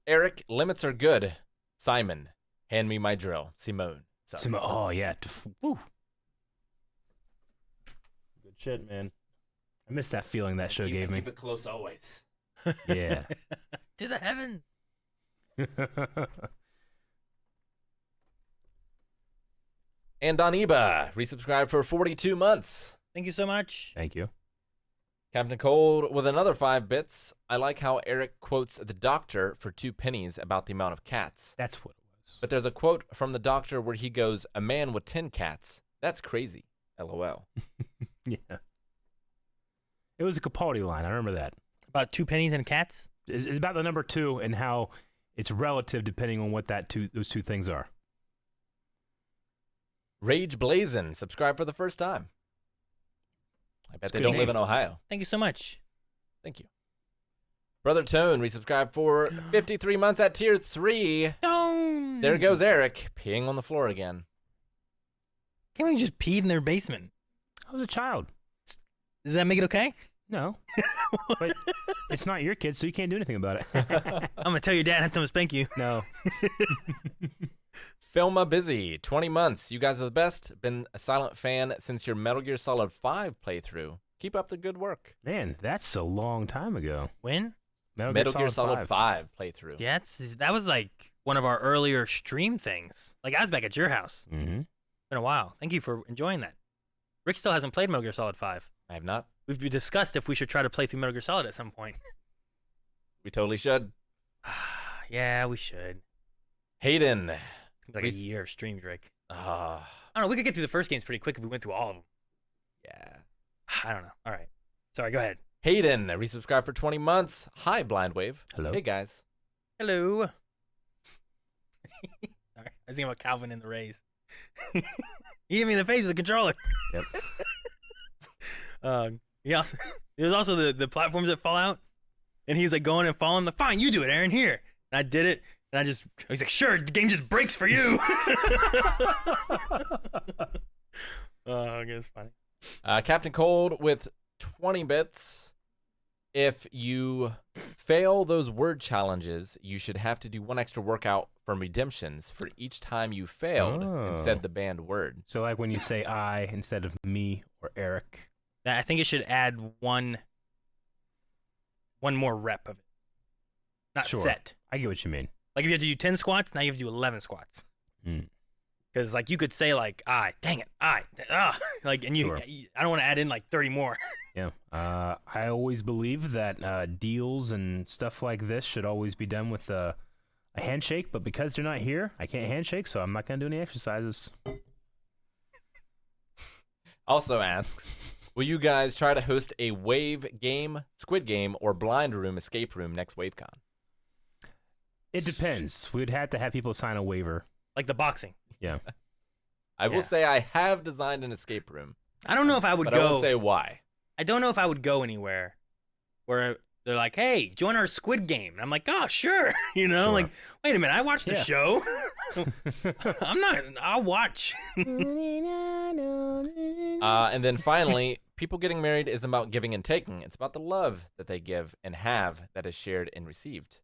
Eric, limits are good. Simon, hand me my drill. Simone. Sorry. Oh yeah. Woo. Good shit, man. I miss that feeling that show gave me. Keep it close always. Yeah. To the heaven. And Doniba, resubscribed for 42 months. Thank you so much. Thank you. Captain Cold with another 5 bits. I like how Eric quotes the doctor for 2 pennies about the amount of cats. That's what it was. But there's a quote from the doctor where he goes, "A man with 10 cats. That's crazy. LOL." Yeah. It was a Capaldi line. I remember that. About 2 pennies and cats? It's about the number 2 and how it's relative depending on what those two things are. Rage Blazin, subscribe for the first time. I bet they good don't name. live in Ohio. Thank you so much. Thank you. Brother Tone, resubscribed for 53 months at tier 3. Don't. There goes Eric, peeing on the floor again. Can't we just pee in their basement? I was a child. Does that make it okay? No. But it's not your kid, so you can't do anything about it. I'm going to tell your dad and have to spank you. No. Filma Busy, 20 months. You guys are the best. Been a silent fan since your Metal Gear Solid 5 playthrough. Keep up the good work. Man, that's a long time ago. When? Metal Gear Solid 5 playthrough. Yeah, that was like one of our earlier stream things. Like, I was back at your house. Mm-hmm. Been a while. Thank you for enjoying that. Rick still hasn't played Metal Gear Solid 5. I have not. We've discussed if we should try to play through Metal Gear Solid at some point. We totally should. Yeah, we should. Hayden. Seems like a year of streams, Rick. Ah, I don't know. We could get through the first games pretty quick if we went through all of them. yeah. I don't know. All right. Sorry, go ahead. Hayden, resubscribed for 20 months. Hi, Blindwave. Hello. Hey, guys. Hello. Sorry. I was thinking about Calvin and the Rays. He hit me in the face with the controller. Yep. There's also the platforms that fall out. And he was like going and falling. Fine, you do it, Aaron, here. And I did it. And he's like, sure, the game just breaks for you. Oh, it's funny. Captain Cold with 20 bits. If you fail those word challenges, you should have to do one extra workout from redemptions for each time you failed and said the banned word. So like when you say I instead of me or Eric. I think it should add one more rep of it. Not Sure. set. I get what you mean. Like if you have to do 10 squats, now you have to do 11 squats. Because like you could say like dang it, like, and Sure. I don't want to add in like 30 more. Yeah. I always believe that deals and stuff like this should always be done with a handshake, but because they're not here, I can't handshake, so I'm not going to do any exercises. Also asks, will you guys try to host a wave game, squid game, or blind room escape room next WaveCon? It depends. We'd have to have people sign a waiver. Like the boxing. Yeah. I will say I have designed an escape room. I don't know if I would but go. I won't say why. I don't know if I would go anywhere where they're like, hey, join our squid game. And I'm like, oh, sure. You know, Sure. like, wait a minute, I watched the Yeah. show. I'll watch. And then finally, people getting married isn't about giving and taking. It's about the love that they give and have that is shared and received.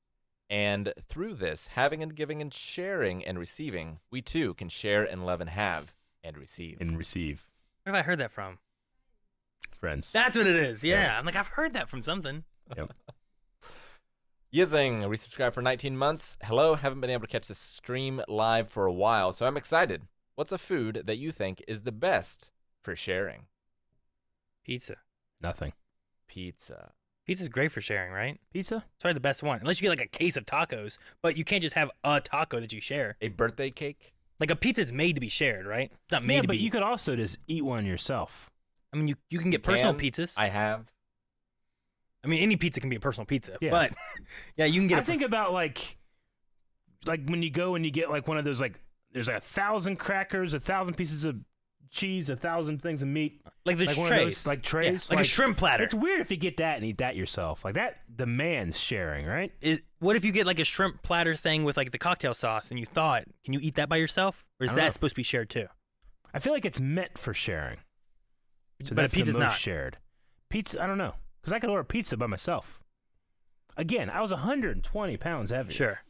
And through this, having and giving and sharing and receiving, we too can share and love and have and receive. And receive. Where have I heard that from? Friends. That's what it is. Yeah. Yeah. I'm like, I've heard that from something. Yep. Yizing, resubscribed for 19 months. Hello, haven't been able to catch the stream live for a while, so I'm excited. What's a food that you think is the best for sharing? Pizza. Nothing. Pizza. Pizza's great for sharing, right? Pizza? It's probably the best one. Unless you get like a case of tacos, but you can't just have a taco that you share. A birthday cake? Like a pizza's made to be shared, right? It's not made Yeah, to but be. you could also just eat one yourself. I mean, you can get personal Can. pizzas. I have. I mean, any pizza can be a personal pizza. Yeah. But yeah, you can get I think about like when you go and you get like one of those like there's like 1,000 crackers, 1,000 pieces of cheese, 1,000 things of meat. like the Like one of trays. those, like trays, Yeah, like a shrimp platter. It's weird if you get that and eat that yourself. Like that demands sharing, right? What if you get like a shrimp platter thing with like the cocktail sauce and you thought, can you eat that by yourself? Or is I that don't know. supposed to be shared too? I feel like it's meant for sharing. So But a that's pizza's the most not. shared. Pizza, I don't know. Because I could order pizza by myself. Again, I was 120 pounds heavier. Sure.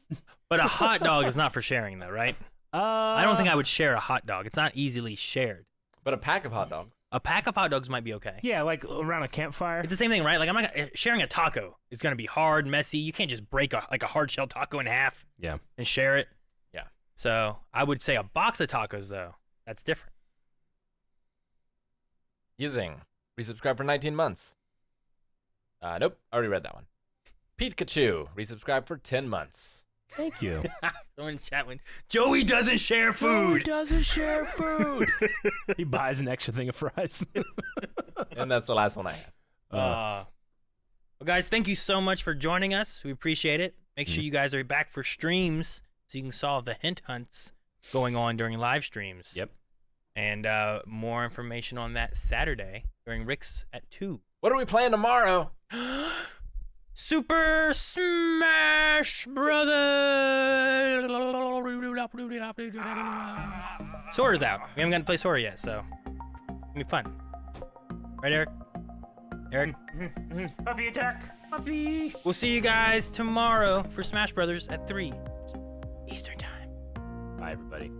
But a hot dog is not for sharing though, right? I don't think I would share a hot dog. It's not easily shared. But a pack of hot dogs. A pack of hot dogs might be okay. Yeah, like around a campfire. It's the same thing, right? Like I'm not sharing a taco is going to be hard, messy. You can't just break a hard shell taco in half Yeah. and share it. Yeah. So I would say a box of tacos though. That's different. Yizing, resubscribed for 19 months. Nope, already read that one. Pete Kachu, resubscribed for 10 months. Thank you. Someone in chat went, Joey doesn't share Who food. doesn't share food? He buys an extra thing of fries. And that's the last one I have. Well, guys, thank you so much for joining us. We appreciate it. Make sure you guys are back for streams so you can solve the hint hunts going on during live streams. Yep. And more information on that Saturday during Rick's at 2. What are we playing tomorrow? Super Smash Brothers! Sora's out. We haven't gotten to play Sora yet, so it's gonna be fun. Right, Eric? Eric? Puppy attack. Puppy. We'll see you guys tomorrow for Smash Brothers at 3 Eastern Time. Bye, everybody.